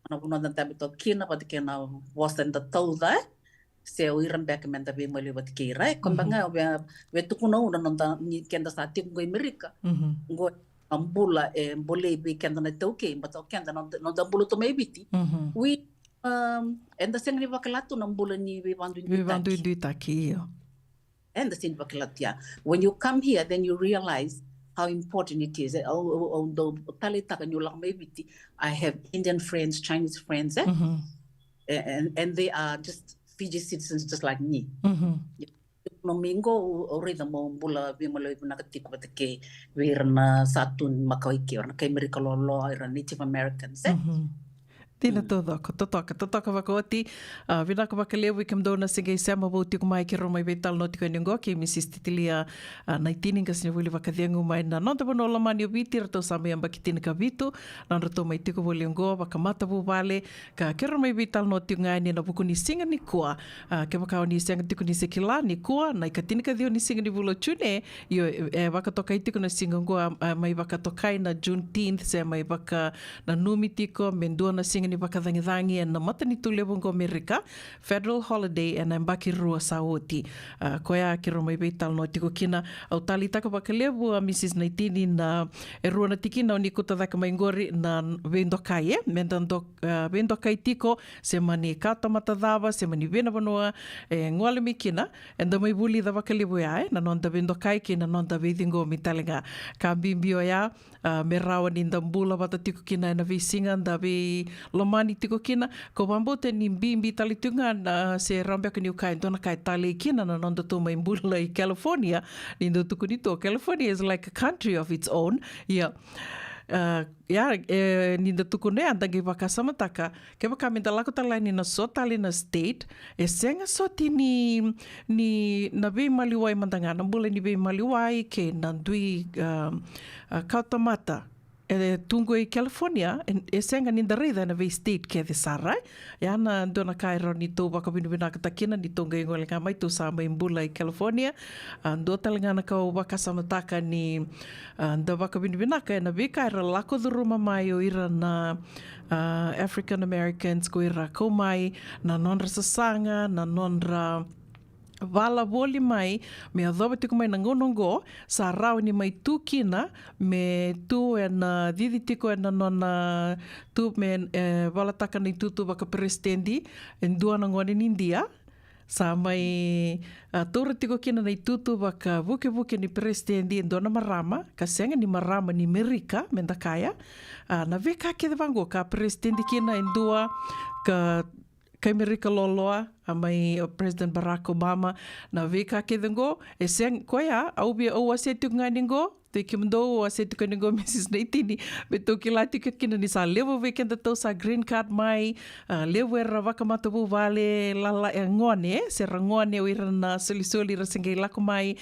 ano puno dan tabi to kina pati kena wasan da tauda se uiran back men tabi mali wat kira kombanga we tukuno una nonta ni kenda sa tim go Amerika go ambula bole bi kenda na toke but kenda no da bulu to maybe we and the same vakalato na bulu ni we vandu taki and the same vakalatia when you come here then you realize how important it is. Although I have Indian friends, Chinese friends, and they are just Fiji citizens just like me. Nomingo already mo bula bimalo nakatiko batake wirna satun makaiki or kay America lolo ira Native Americans. Tina totoka wakoti vinaka wakalevu ikamdona singa isema bauti kumai ki romai betal noti kwa nyongo ki Mrs. Titilia na itininga sinavuli wakadhiangu mai na nonta bono lamani obiti rato sama yamba ki tinika vitu na rato mai tiko boli ngo wakamata bubale ka ki romai betal noti ngai ni na buku ni singa ni kua ke wakao ni singa tiko ni sekila ni kua na ikatinika dhio ni singa ni vulo chune yo wakatoka itiko na singa ngoa mai wakatokai na Juneteenth se mai waka na numi tiko mendua na singa ni wakadhangi na matani tulevu ngo Amerika federal holiday and mbaki rua saoti koya ki romai beital no tiko kina au tali taka wakalevu Mrs. Naitini na rua na tikina o nikuta dhaka maingori na vendokai vendokai tiko se mani kata matadhava se mani vena vanua ngwale mikina and the mai buli dha wakalevu ya na nonda vendokai ki na nonda vedingo mitalenga ka bimbio ya me rawa ni ndambula wata tiko kina na visinga nda vi lomani tiko kina ko wambote ni bimbi talitunga na se rambia kani ukai dona kai tali kina na nonda to mai mbula i California ni ndo tuku nito California is like a country of its own ni ndo tuku ne andangi waka samataka ke waka minta lako talai ni na sotali na state senga soti ni na vei maliwai mandanga na mbula ni vei maliwai ke na ndui kautamata tungo i California senga ni ndarida na vei state ke the sarai na dona kai roni to waka binubina katakina ni tonga ingo lenga mai to sama imbula i California ndo talenga na kau waka samataka ni ndo waka binubina ka na vei kai lako dhuruma mai o ira na African Americans ko ira komai na nonra sasanga na nonra wala woli mai me adhoba tiko mai nangonongo sa rau ni mai tu kina me tu na didi tiko na nona tu me wala taka ni tu baka presidendi en dua nangoni ni India sa mai tora tiko kina na tutu baka vuke ni presidendi en dona marama ka senga ni marama ni Amerika mendakaya na veka ke vango ka presidendi kina en dua ka Amerika loloa mai President Barack Obama na veka ke dengo seng koya au bia o asetu nganingo te kimdo o asetu kaningo Mrs. Naitini beto kilati kina ni sa levo vekenda to sa green card mai levo era wakamata bu vale lala ngone se rangone o irana solisoli rasenge lako mai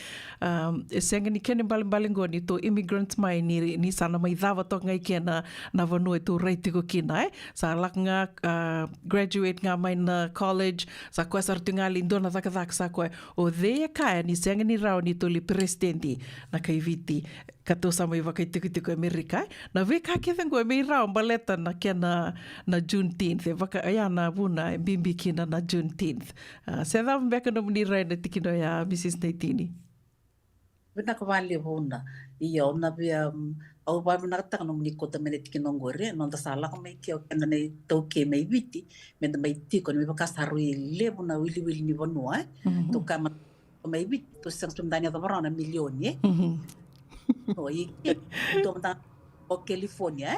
senga ni kene balingoni to immigrants mai ni sana mai dava to ngai kena na vanu to right ko kina sa laknga graduate nga mai na college sa kwa sartunga lindo na thaka sa kwa o de kaya ni senga ni rao ni to li presidenti na kaiviti kato sa mai wakai tiko Amerika na veka ke dengo me rao baleta na kena na Juneteenth waka ayana buna bimbi kina na Juneteenth se da mbeka no ni rai na tikino ya Mrs. Naitini bina ko vale buna iyo na bia au ba bina ta no ni ko tamene tikino ngore no da sala ko mai ke kena ne to ke mai viti me da mai tiko ni baka saru le buna wili ni bonua to kama mai viti to sang sumdania da barana milioni no i domta o California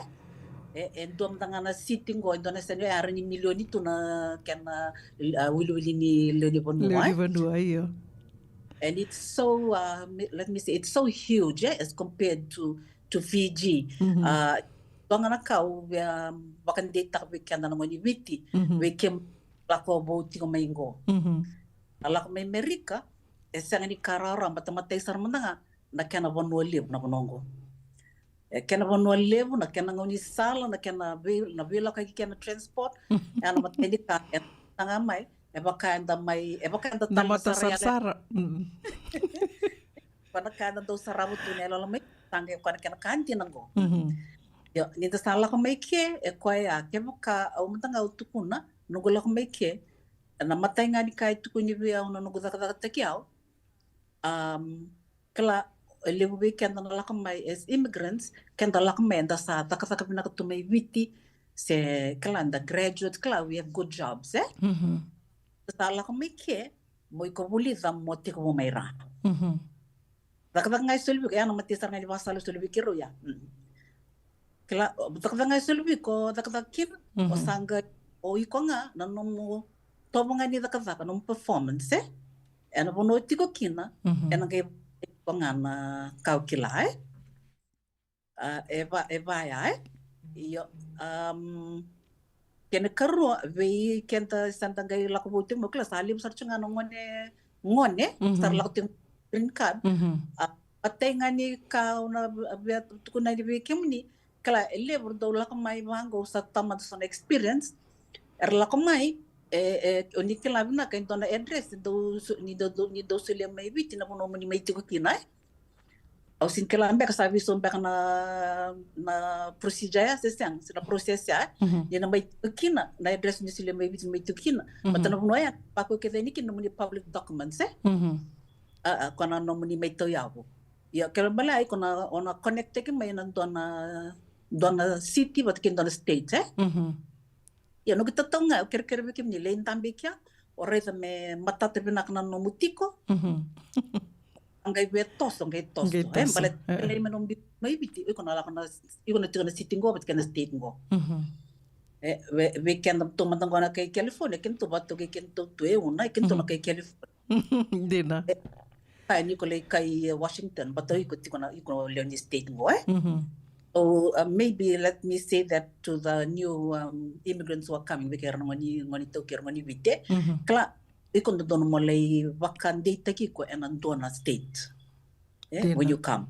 domta ngana sitting go indona sen ya ni milioni tu na kena wili ni le bonua iyo and it's so let me say it's so huge as compared to Fiji ngana kau bakan data we kanda ngoni viti we kem lako bo tiko maingo. Lako mai Amerika, sanga ni karara mata sar mandanga na kena vanua levu na vanongo. Kena vanua levu na kena ngoni sala na kena vela kai kena transport. Ana mateni ka tanga mai e baka anda mata sara. Pada kada do sarabu tunelo mai tanga kana kena kanti nango. Yo ni ta sala ko mai ke e koe a ke baka au matanga utukuna nugula ko mai ke na matai ngani kai tukuni via una nugu daka te kiao. Kala levu be kenda na laka mai as immigrants kenda laka mai anda sa taka pina ka tumai viti se kala anda graduate kala we have good jobs sa laka mai ke moi ko buli dam mo te ko mai ra daka ngai solvi ka ana mati sa ngai basalo solvi kiro ya kala daka ngai solvi ko daka kir o sanga o ikonga na no tobonga ni daka no performance ana bono tiko kina ana ngai pangana kau kilai eva ya yo kena karu ve kenta santa ngai lako bote mo kla salim sarchanga ngone sar lako ting green card atenga ni ka una bia tukuna ni ve kemni kala lever do lako mai mango sa tamat son experience lako mai oni kila vina ka intona address ni do sele mai viti na bono ni mai tiko kina au sin kila ambek service on na procedure ya sesang sina proses ya ni na mai tiko kina na address ni sele mai viti mai tiko kina matana bono ya pa ko ke ni kin ni public documents kona no ni mai to ya ya kala bala kona ona connect ke mai na dona city but kin dona state ya no kita tonga ker be kim ni len tambe kya ore me mata te bina kana no mutiko angai be tos bale le me no mai biti e kona la kana tina sitting go but kana state go we can to matang kona kai California kin to bato ke kin to e una kin to na kai California dina ai ni ko le kai Washington bato iko tikona iko le ni state go So maybe let me say that to the new immigrants who are coming, because ngoni tokir ngoni vite, kala ikon dono molai vakan data kiko and dona state. When you come.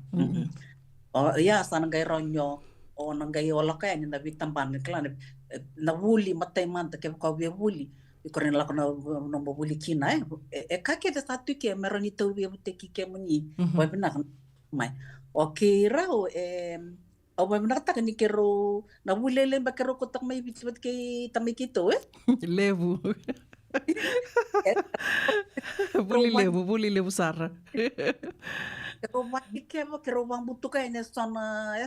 Ya sana ngai ronyo o ngai ola kaya ni na vitamban kala na wuli matai manta ke ko we wuli ikoren la kono no wuli kina e ka ke ta tu ke meroni to we te ki ke muni wa bina mai o ke rao au mai nata ni kero na bulele ba kero kotak mai bitbat ke tamai kito levu buli levu sara kero mai kero bang butu kai ne sana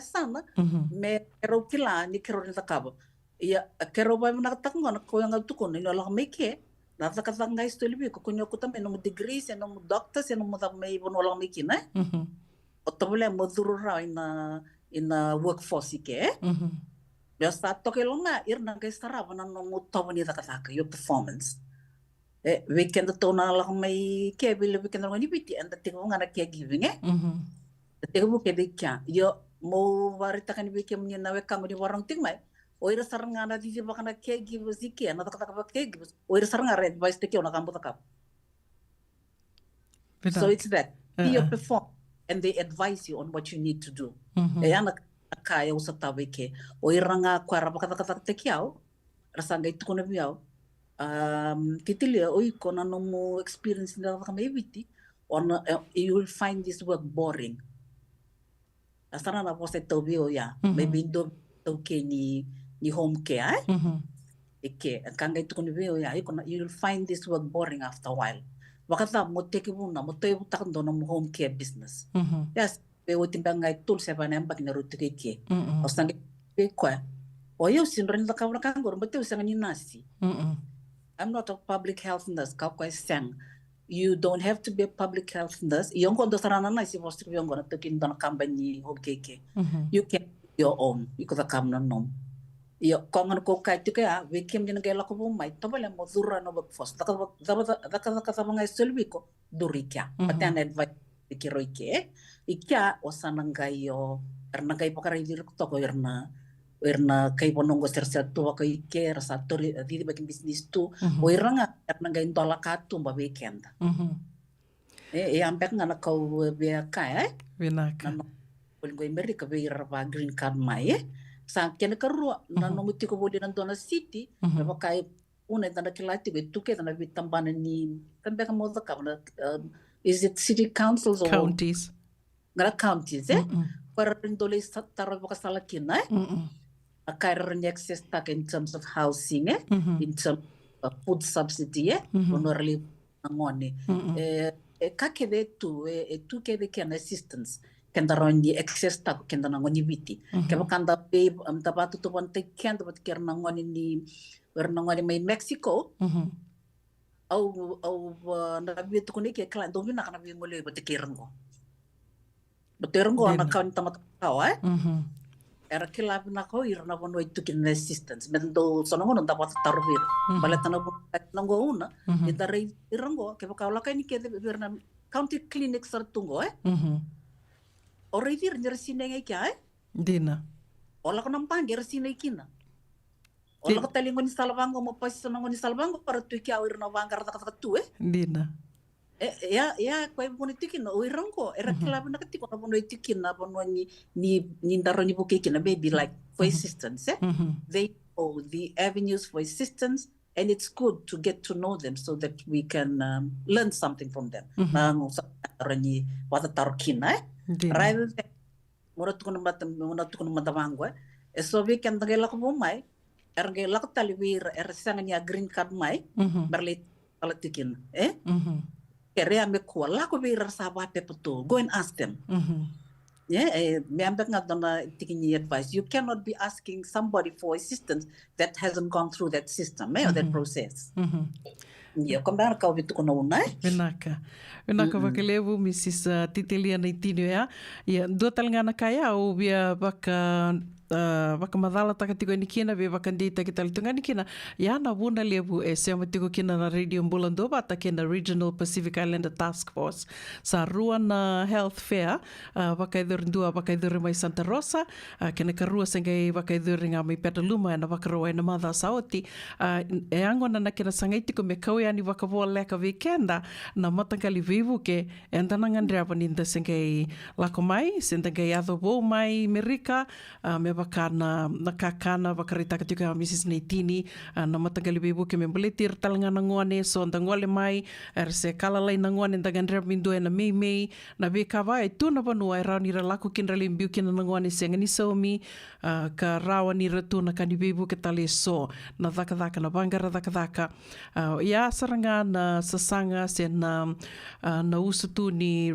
me kero kila ni kero ni takaba ya kero ba nata ngona ko yang tu kon ni la mai ke na taka ngai stoli ko konyo ko tamai no degrees no doctors no mai bon wala mai kina o tabule mo duru ra in the workforce ke biasa toke longa irna ke sarava na no mutawani taka your performance weekend to na la mai ke bile weekend ngani biti and the ngana ke giving the bu ke dikya yo mo warita kan bi ke mnya na we kango di warang ting mai oira sarangana di bakana ke give zike na taka ke give oira sarangara advice te ke ona kambo taka so it's that you perform and they advise you on what you need to do. Ana kaya usa tawe ke o iranga kwara baka te kiao rasanga itu kono biao titilia o ikona no mo experience na ka meviti on you will find this work boring. Asana na poste to bio ya maybe do to ke ni home care eke kanga itu kono bio ya ikona you will find this work boring after a while. Wakata mo teke muna mo tayo takando ng home care business. Yes, pero timbang ngai tool sa banang bag na ruto ke. O sang ko. O yo sinren la kawra kan gor mate usang ni nasi. I'm not a public health nurse ka ko sang. You don't have to be a public health nurse. Yung ko do sarana na si foster yung gona to kin don company home care. You can your own. You could come na nom. Yo kongan ko kay to kaya we kim din gela ko mai to bale mo dura no workforce daka mga selvi ko durikya patan advice kiroike ikya osanang gayo erna gay pakara dir to ko erna Irna kay ponongo sersa tu wa kay ke rasa tori di bakin business tu o iranga erna ga intola katu ba weekend e ambek ngana kau be kai Vinaka. na pol go America be ba green card mai sa kene karua na no muti ko bodi nan dona city be ba kai una tanda kilati go tuke tanda vitambana ni tambek mo da kamna is it city councils or Counties. ngara counties para indole taro ba sala kina a kairani access tak in terms of housing in terms of food subsidy honorably ngone kakede tu tu kede kan assistance kenda ronji access tak kenda ngoni biti keba kanda pe tabatu to bonte kenda bat kerna ngoni ni werna ngoni mai Mexico au na bitu kuni ke klan do bina kana bi ngole bat kerengo beterengo ana kan tamat kawa era kilab na ko irna bono itu kin assistance mendo sono ngono dapat tarbir balatana nango una itare irango ke bakawla kai ni ke berna county clinic sartungo already resine ngai kai Dina. ola ko nampang resine kina ola ko talingo ni salvango mo pas sono ni salvango para tu kia irna wangar ta tu Dina. ya ko bono tikin o irango era kilab na katiko na bono tikin na bono ni ndaro ni bukeki na baby like for assistance they know the avenues for assistance and it's good to get to know them so that we can learn something from them na ngusa ni wata tarkina rather than mura tukun mata bango so we can ngela ko mai ngela ko talwir sanga ni green card mai berlit palatikin kere ame ko la ko be rasaba pepeto go and ask them me ambek ngadona tikini advice you cannot be asking somebody for assistance that hasn't gone through that system or that process kambara ka vitu kono una Vinaka vakelevu Mrs. Titelia Naitino ya dua talngana kaya o bia baka madala takatiko ni kina be bakandita kita litunga ni kina ya na buna lebu se matiko kina na radio mbulando bata kina Regional Pacific Islander Task Force sa ruana health fair bakaidur ndua bakaidur mai Santa Rosa kina karua sengai bakaidur nga mai Petaluma na bakarua na madha saoti e angona na kina sangaitiko me kauya ni bakavoa leka weekenda na matangali vivu ke endana ngandrea paninda sengai lakomai sengai adho mai Amerika me bakana nakakana bakarita katika Mrs. Naitini na matagali bebu ke membeletir talanga ngone so ndangole mai erse kalalai ngone ndagandre mindo na mei na bekava itu na banua era ni laku kinrali mbiukin ngone sengani somi ka rawa ni retu na kani bebu ke tale so na daka na bangara daka ya saranga na sasanga sen na usutu ni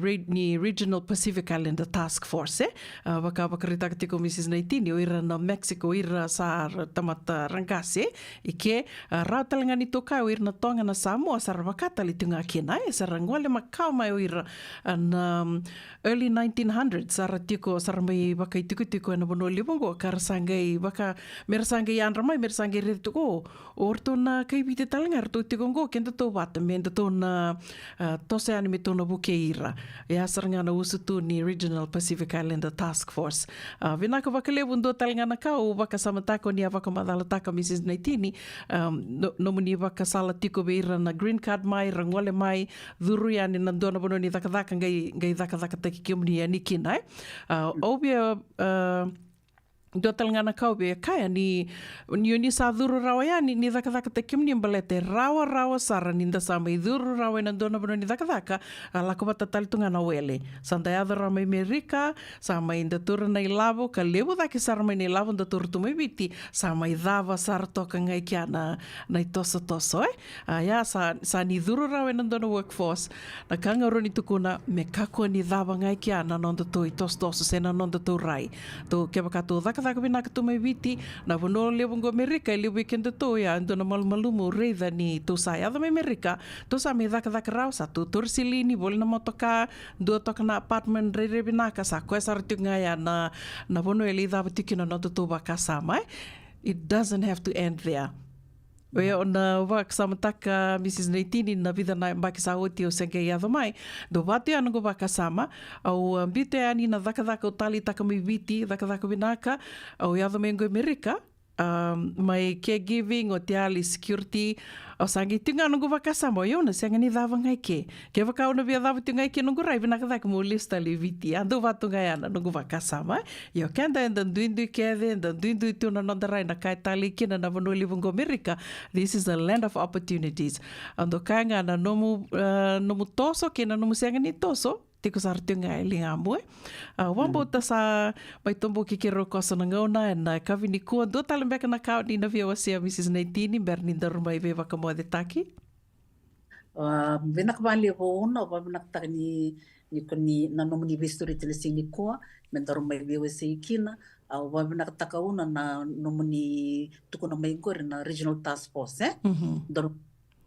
Regional Pacific Islander Task Force bakarita katika Mrs. Naitini ira na Mexico ira sa tamata rangase ike rautalanga ni toka ira na tonga na Samoa sa rakata litunga kina sa rangwale makau mai ira na early 1900s sa ratiko sa mai baka itiko na bono libongo karasangai baka mersangai andramai mersangai retiko orto na kai bite talanga orto tikongo kenda to bata menda to na tose anime to na buke ira ya saranga na usutu ni Regional Pacific Islander Task Force vinaka vakalebu ndo talanga na kau baka samatako ni avaka madalataka Mrs. Naitini no muni baka salatiko beira na green card mai rangwale mai dhuru yani nandona bono ni dhaka ngai dhaka taki kiumni ya nikina obia do talangana kau be kaya ni sa dhuru rawa ya ni dhaka tekim ni mbalete rawa sara ni ndasa mai dhuru rawa na dona bono ni dhaka lako bata talitunga na wele santa ya dhara mai Amerika sa mai ndatura na ilavo ka lebu dhaki sara mai na ilavo ndatura tumai biti sa mai dhava sara toka ngai kia na itoso ya sa ni dhuru rawa na dona workforce na kanga roni tukuna me kako ni dhava ngai kia na nonda to itoso sena nonda to rai to keba kato dhaka vinaka tu mai viti na vono levo ngo Amerika i levo ikenda to ya ando na malumalumu reitha ni to sa ya mai Amerika to sa me dhaka rau sa tu torsilini bol na motoka do toka na apartment re vinaka sa ko sa rtunga ya na vono eli dha tikina no to baka sa mai it doesn't have to end there Oia, ona wak samataka Mrs. Neitini na vida na mbaki sa oti o senge ia mai. Do wate anu go waka sama, au mbite ani na dhaka o tali taka mi viti, dhaka vinaka, au ia mai ngo Amerika, mai caregiving o te ali security, o sangi tunga anu go waka sama, o iona senga ni dhava ngai ke. Ke waka ona via dhava tunga ke nungu rai, vinaka dhaka mo lista li viti, ando watu ngai ana nungu waka sama. Ia kenda enda nduindu kede, enda nduindu tuna nonda rai na kai tali kina na vanu livungo Amerika. This is a land of opportunities. Ando kanga na nomu toso, kena nomu senga ni toso, tiko sa artunga e linga amue. Wambo ta sa mai tombo ki kero kosa na ngauna, na kavi ni kua, do tala mbeka na kao ni na via wasia Mrs. Neitini, ber ni darumai ve waka moa de taki. Venak bali ko una, o venak taka ni na nomu ni visturi tele sing ni kua, men darumai ve wasia ikina, au venak taka una na nomu ni tuku na mai gore na regional task force, Darum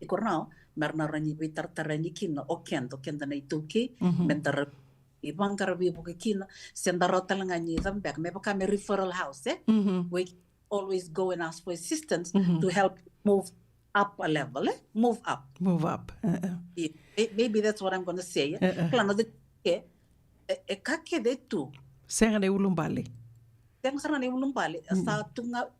ikornao, merna rani vitartarani kina o kenda na ituki mentar ibangara vibu kina sendara talangani zambek me bakame referral house we always go and ask for assistance to help move up a level move up maybe that's what I'm going to say plano de kake de tu senga ne ulumbali Teng sarang ni ulum balik sa tunga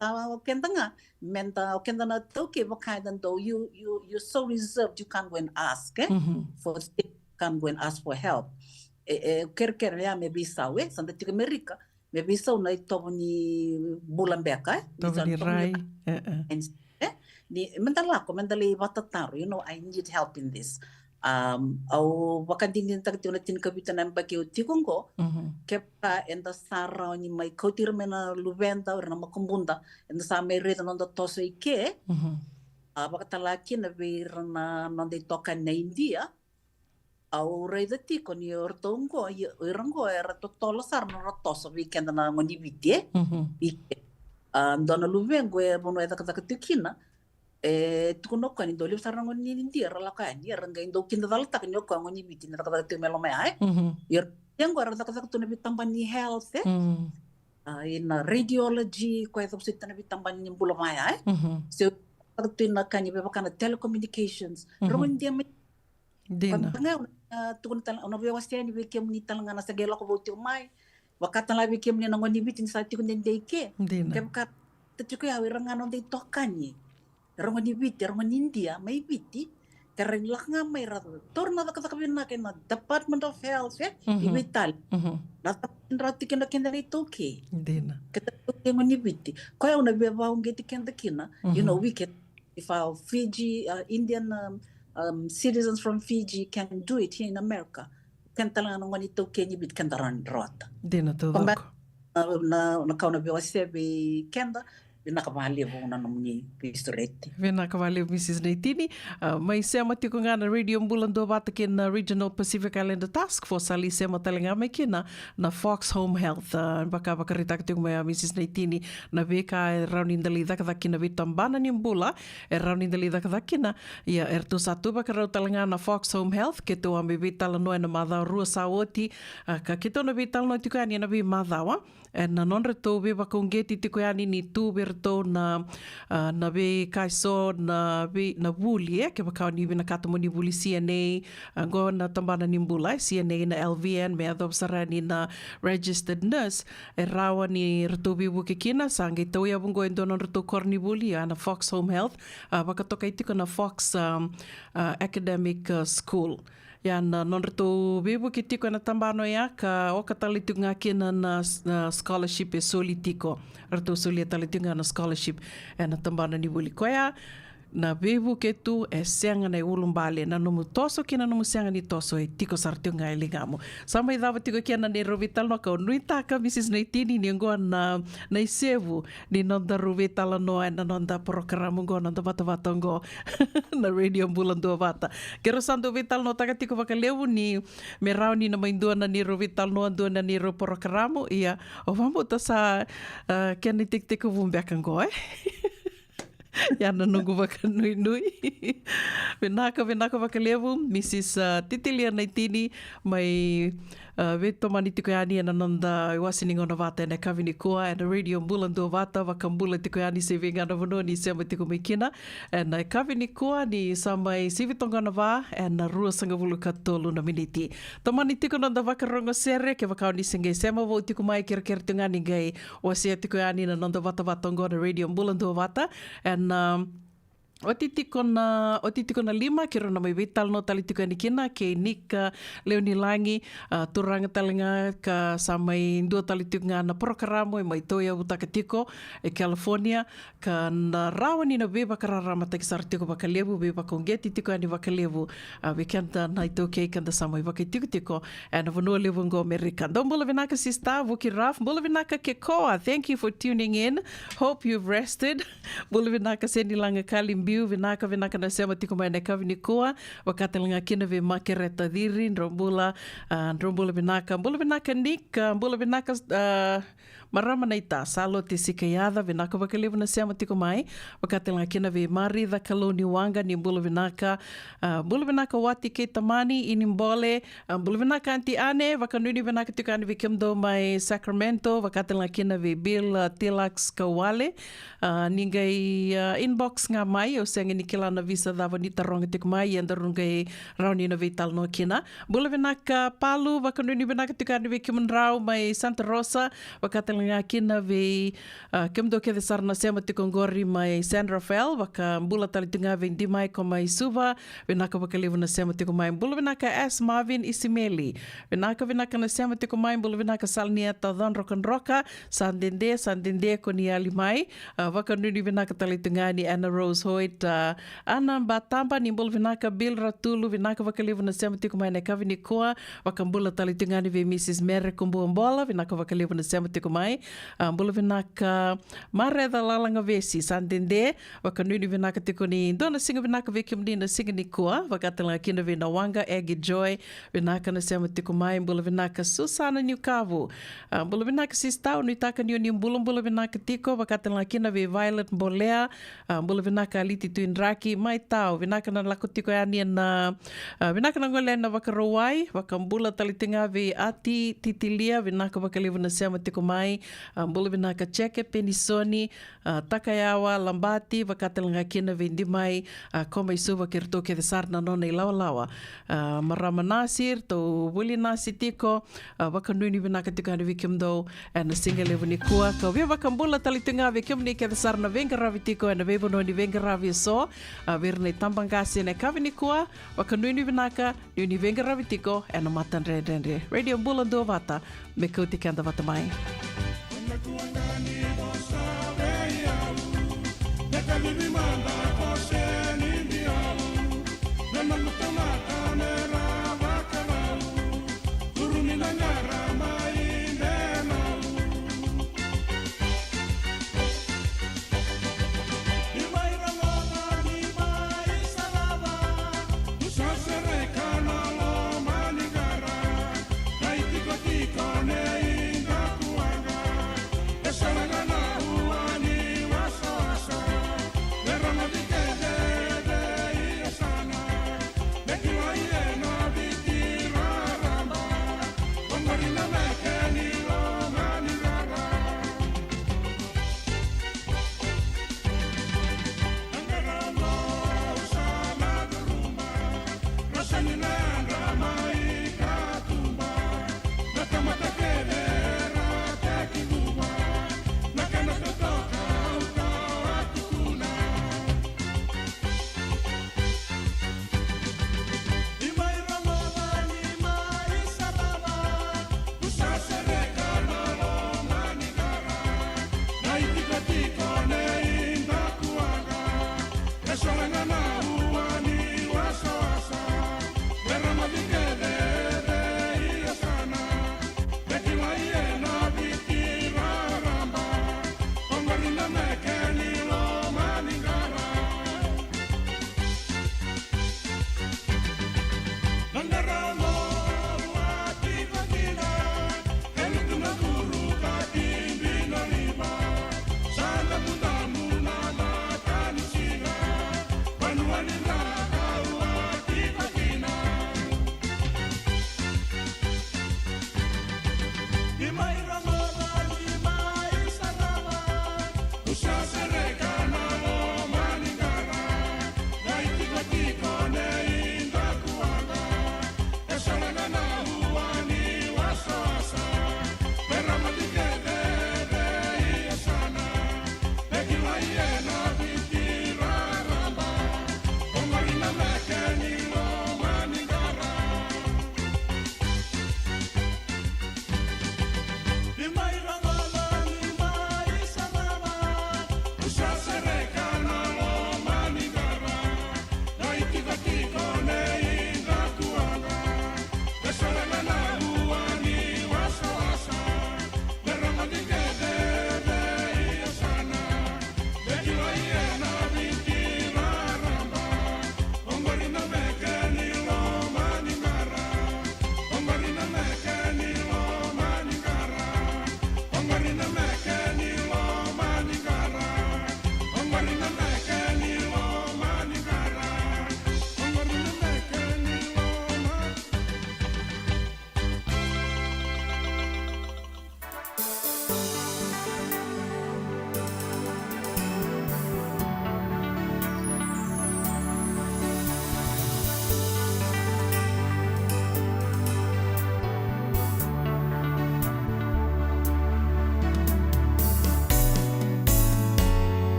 kendanga menta kendana toke bakaidan though you're so reserved you can't go and ask for can't go and ask for help ker ya me bisawe sanda tika Amerika me bisau na ito ni bulan beka ni rai ni mentala ko mentali batataro I need help in this au wakandinin taktiuna tin kapitan ng bagyo tikungo kepa enda sara ni mai kotir mena luventa or na makumbunda enda sa may rita nonda toso ike bakatalaki na vir na nonda toka na India au reda tiko ni ortongo irango era totolo sar no toso weekend na ngoni vitie ike dona luvengo e bono eda katakina tukuno kan indo liu sarang ngoni India ralakan ya rangga indo kinda dalta kan yoko ngoni bitin na kata melo mai yer yang gua rata kata tuna bitamban ni health in radiology ko ito sit na bitamban ni bulo mai so kata na kan ibe bakana telecommunications rongon dia dina tukun tal ono be wastia ni be kem ni talangana sa gelo ko boti mai wakata la be kem ni ngoni bitin sa tikun den deke kem ka tuku ya wirangano de tokani Rongo ni biti, rongo ni India, may biti, karang nga may rato. Torna na katakabin na kina Department of Health, ibital. Natapin rati kina kina ito okay. Hindi na. Katakabin mo ni biti. Kaya una biyabawang giti kina, we can, if our Fiji, Indian citizens from Fiji can do it here in America, kan talang nung ito okay ni biti kandaran rota. Hindi na to dako. Nakaw na biyawa sebe kenda, Vinakavali na namni pistoretti. Vinakavali Mrs. Neitini. May sema tiko nga na radio mbulan do bata kin Regional Pacific Islander Task Force ali sema talinga may kina na Fox Home Health. Baka rita tiko may Mrs. Neitini na beka raunin dalida kada kina vitambana ni mbula raunin dalida kada kina ya ertu satu baka rau talinga na Fox Home Health keto ambe vitala no na madha rua sawoti ka keto na vitala no tiko ani na bi madhawa na non reto be baka ungeti tiko ani ni tu berto na be kaiso na buli ke baka ni na kata mo ni buli CNA go na tambana ni mbula CNA na LVN me adob sarani na registered nurse rawa ni reto be buke kina sangi to ya bungo endo non reto korni buli na Fox Home Health baka toka itiko na Fox Academic School yan non reto bebo kitiko na tambano ya ka o katalitu nga kina na scholarship e solitiko reto soli talitu nga na scholarship na tambano ni buli koya na bebo ketu e senga na ulumbale na nomu toso kina nomu senga ni toso e tiko sartio nga ilingamo sama idava tiko kina ni rovital no ka nuita ka Mrs. Neitini ni ngo na isevu ni nonda rovital no na nonda programa ngo nonda bata ngo na radio bulan do bata kero santo vital no taka tiko vakaleu ni merau ni na maindo na ni rovital no ando na ni ro programa ia o vamos ta sa keni tik tik vumbekan go Yana nungu waka nui nui. Venaka waka levu, Mrs. Titilia Naitini, mai veto mani tiko yani ana nanda iwasininga ona vata ena kawini koa ena radio mbulandu vata waka mbula tiko yani se venga na vano ni sema tiko mikina ena kawini koa ni samai sivitonga na va ena rua sanga vulu katolu na miniti. Tamani tiko nanda waka rongo sere ke wakao ni singe sema vo tiko mai kira tungani gai wasia tiko yani na nanda vata vatongo na radio mbulandu vata ena O titiko na lima, kero na mai vital no tali tiko anikina, ke Nika Leonilangi, turanga talinga ka samai ndua tali tiko ngā na prokaramo e mai toia utaka tiko e California, ka na rawani na beba kararama taki sara tiko wakalevu, beba kongeti tiko ani wakalevu, we kanta na ito kei kanta samai waka tiko, and vanua levu ngo Amerika. Ndo mbula vinaka sista, vuki raf, mbula vinaka ke koa, thank you for tuning in, hope you've rested, mbula vinaka seni langa kalimbi, vinaka na sema tiko mai na kawini koa wakatelanga kina ve makereta diri ndrombula vinaka nik mbula vinaka marama na ita salo te sikayada vinaka wakalevu na sema tiko mai wakatelanga kina ve marida kaloni wanga ni mbula vinaka wati ke tamani inimbole mbula vinaka anti ane wakanuni vinaka tiko ane vikimdo mai Sacramento wakatelanga kina ve Bill Tilax Kawale ningai inbox nga mai o senga ni kila na visa da vanita ronga tiko mai anda runga e rauni na vital no kina bula vinaka Palu wakanuni vinaka tiko ane ve kimunrau mai Santa Rosa wakatelanga kina ve kimdo ke de sarna sema tiko ngori mai San Rafael waka bula tali tunga ve ndi mai ko mai Suva vinaka wakalevu na sema tiko mai bula vinaka S Marvin Isimeli vinaka na sema tiko mai bula vinaka Salnieta Don Roka Sandende ko ni ali mai wakanuni vinaka tali tunga ni Anna Rose Hoyt Ana Batamba ni bula vinaka Bill Ratulu vinaka wakalevu na sema tiko mai na kawini koa wakambula tali tunga ni ve Mrs. Mary Kumbuambola vinaka wakalevu na sema tiko mai bula vinaka Mareda Lalanga Vesi Sandende wakanuni vinaka tiko ni dona singa vinaka ve kimni na singa ni koa wakatelanga kina ve Nawanga Aggie Joy vinaka na sema tiko mai bula vinaka Susana Nyukavu bula vinaka Sistau nitaka ni bula vinaka tiko wakatelanga kina ve Violet Mbolea bula vinaka Aliti Tuinraki mai tau vinaka na lako tiko yani na vinaka na ngole na wakarowai wakambula talitinga ve Ati Titilia vinaka wakalevu na sema tiko mai bula vinaka Cheke Penisoni Takayawa Lambati wakatelanga kina ve ndi mai koma isuva kirto ke sarna nona i lawa marama Nasir to Willi Nasi tiko wakanuni vinaka tiko ane vikimdo na singa levu ni kua ka via wakambula talitinga ve kimni ke sarna venga ravi tiko na vebo ni venga ravi so virne tambangasi na kavini kua wakanuni vinaka ni venga ravi tiko na matan rende radio Mbulandu vata me kauti kanda vata mai Esa la gana uani wasa wasa, derrama di que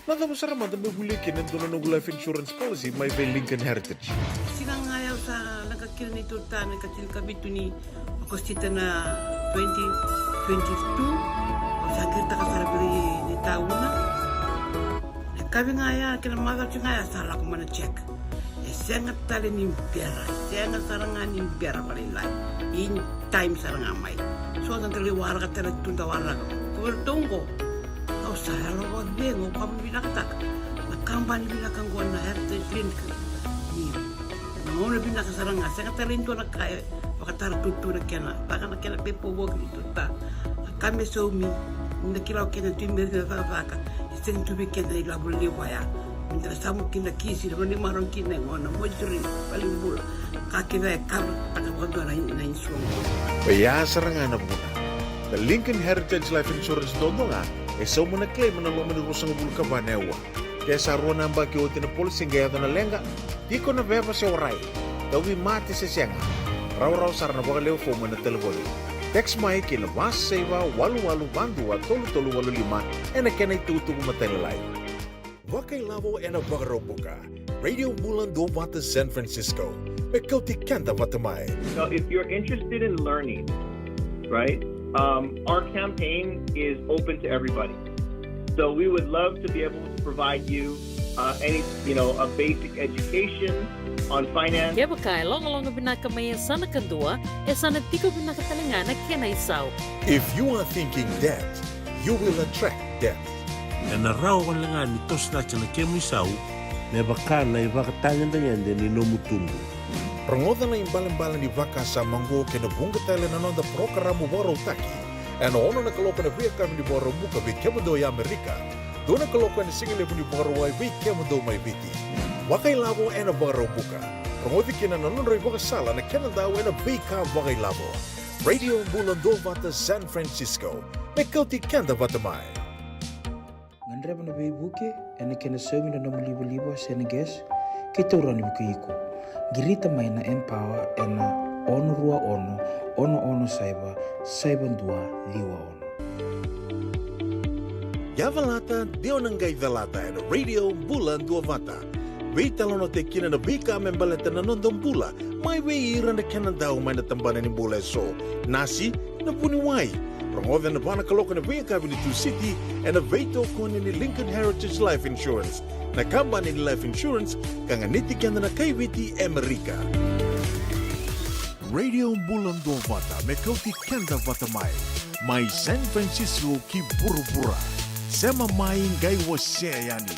Nakamasara madame hulikin ang doon ng life insurance policy may by Lincoln Heritage. Silang ngayaw sa nagkakil ni Turta, nagkatil kabito ni Akostita na 2022. O sa kirta ka sarabiri ni Tauna. Kami ngaya kena mata ngaya salah aku mana cek. Sangat tali ni biara, sangat sarangan ni biara paling lain. In time sarangan mai. So kan terli warga terli tunda warga. Kau bertunggu. Kau saya lawan bengo kau bilang tak. Nak kampanye bilang kau na heritage link. Ni, mau na bilang sarangan. Sangat tali itu nak kaya. Wakatar tutu nak kena. Takkan nak kena pepo bog itu tak. Kami sumi. Nak kira kena timber kena faka. Isteri tu bikin dari labul liwaya. Minta samu kina kisi, roni marong kina ngona mojuri paling bula. Kaki saya kabel tak bodoh na insuang. Baya serangan na muna. The Lincoln Heritage Life Insurance dondonga so muna claim na lo muna kusang bulu ka banewa. Kaya sa ruwa namba ki otin na polisi gaya na lenga, di ko na beba sa oray. Dawi mati sa siyanga. Raw-raw sar na baka leo fo muna telefoni. Text mai kina mas seva walu-walu bandu at tolu-tolu walu lima na kena itutugo matalalay. Wakai lavo na bagaropoka. Radio Bulan Dovata San Francisco. Mekauti kanta vatamai. So if you're interested in learning, right, our campaign is open to everybody. So we would love to be able to provide you a basic education on finance. Kaya bakay, long-long binakamayan sana kadua, sana tiko binakatalingana kena isaw. If you are thinking that, you will attract that. Na rao kan langa ni tos na chana kemu isau, me bakana i vakatangan danyan de ni nomutungu. Prangoda na imbalan-balan ni vaka sa manggo kena bunga tele na nonda programa boro taki. Ano ono na kaloko na via kami ni boro buka vi kemu do ya Amerika. Do na kaloko na singile ni boro wai vi kemu do mai viti. Wakai lavo na boro buka. Prangodi kina na nonro i vaka sala na kena daw na vika wakai lavo. Radio Bulan Dovata San Francisco. Mekauti kanda vatamai. Ngandre bana bei buke ene kena semi na libo Senegas kita urani buke iko girita mai na empower ena ono rua ono saiba dua liwa ono Yavalata dionangai velata ena Radio Bulan Dovata Veitalono te kina na vika membaleta na nondong bula mai veira na kena dau mai na tambana ni bula so nasi na puniwai Prangoda na bana kaloko na vika vini tu city and a veito kone ni Lincoln Heritage Life Insurance na company ni Life Insurance kanga niti kanda na kaiviti Amerika. Radio Bulan Dovata me kauti kanda vatamai mai San Francisco ki burubura sema mai ngai wase yani.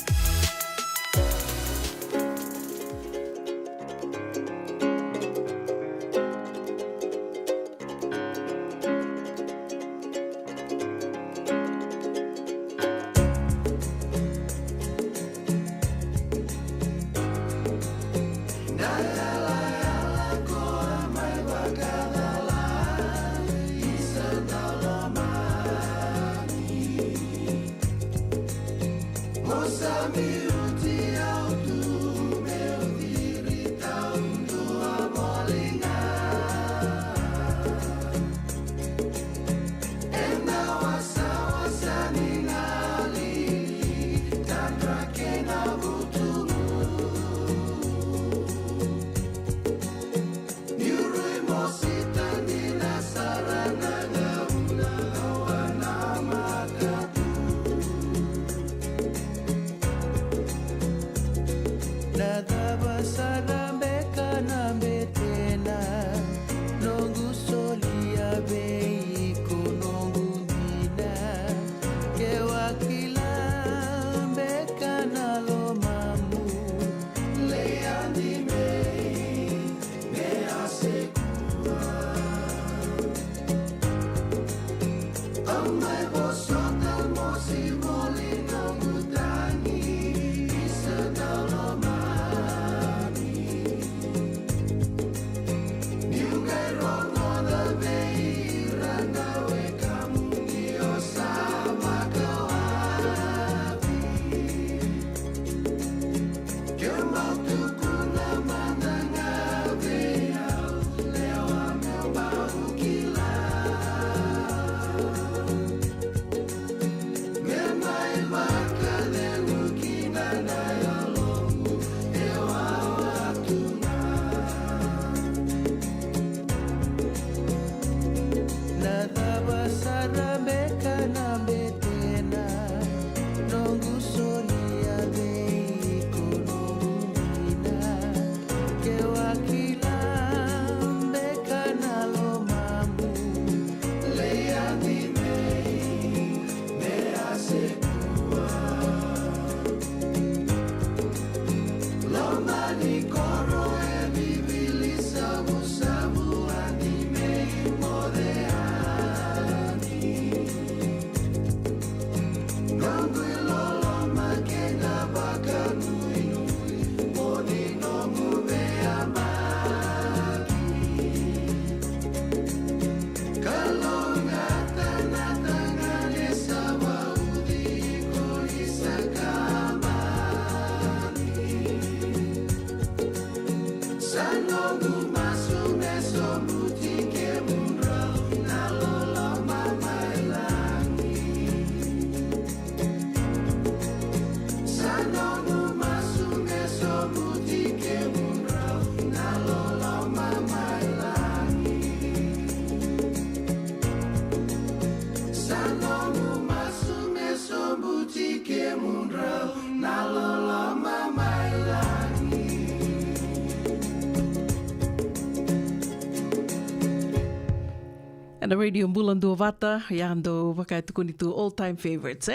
tike mundra nalola mamailani. And the radio Mbulando Vata, Yando Vakaitukuni to all time favorites,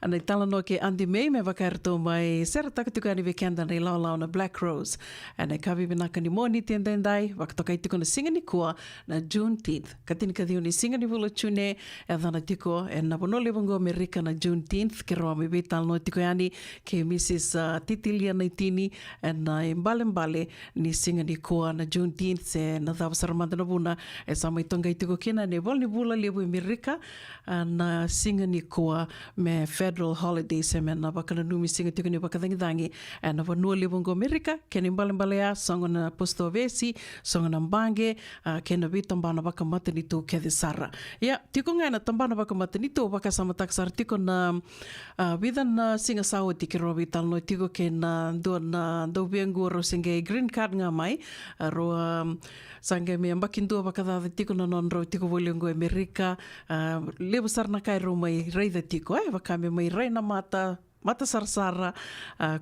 And I tell no ke Andy May, me Vakarto, my Seratakani Vikanda, and Laula on a Black Rose. And I kavi binakani moni tendai, Vakatokaitukuna singani kua, na Juneteenth. Katinka diuni singani vulachune, and Tiko, and Nabonole Vongo America na Juneteenth, Keroami Vital no Tikoyani, ke Mrs. Titilia Naitini, and Mbalimbale, ni singani kua na Juneteenth, and Navasaramandanabuna, as Samaitonga Tikokina. Ne volni bula lebu Amerika na singa ni koa me federal holidays me na bakana numi singa tiko ni bakadangi na vanua lebu ngo Amerika keni mbalembalea songo na posto vesi songo na mbange kena vitambana bakamata ni to kede sara ya tiko ngai na tambana bakamata ni to bakasama taksar tiko na vidan na singa sawo tikiro vital no tiko kena do bengu ro singa green card nga mai ro sange me ambakindu bakada tiko na non ro tiko voliongo Amerika lebu sarna kai ro mai reida tiko vakame mai reina mata sarsara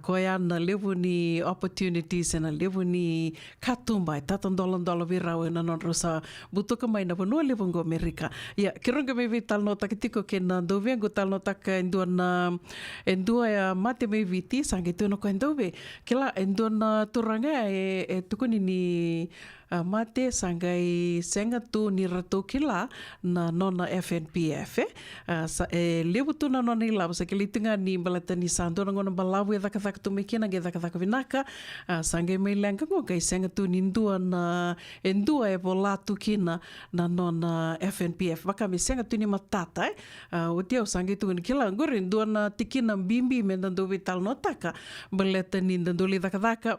koia na lebu ni opportunities na lebu ni katumbai $1 virau na non rosa butuka mai na vanua lebu ngo Amerika ya kironga me vital no takitiko ke na do vengo tal no tak endua ya mate me viti sange tu no koendobe kila endua turanga e tukuni ni mate sangai senga tu ni rato kila na nona FNPF lebu tu na nona ila sa kilitinga ni balata ni sando ngona balawu e daka tu mekina ge daka vinaka sangai mai lenga ngo kai senga tu ni ndua na endua e volatu kina na nona FNPF baka mi senga tu ni matata o tio sangai tu ni kila ngore ndua na tikina bimbi mendando vital notaka balata ni ndoli daka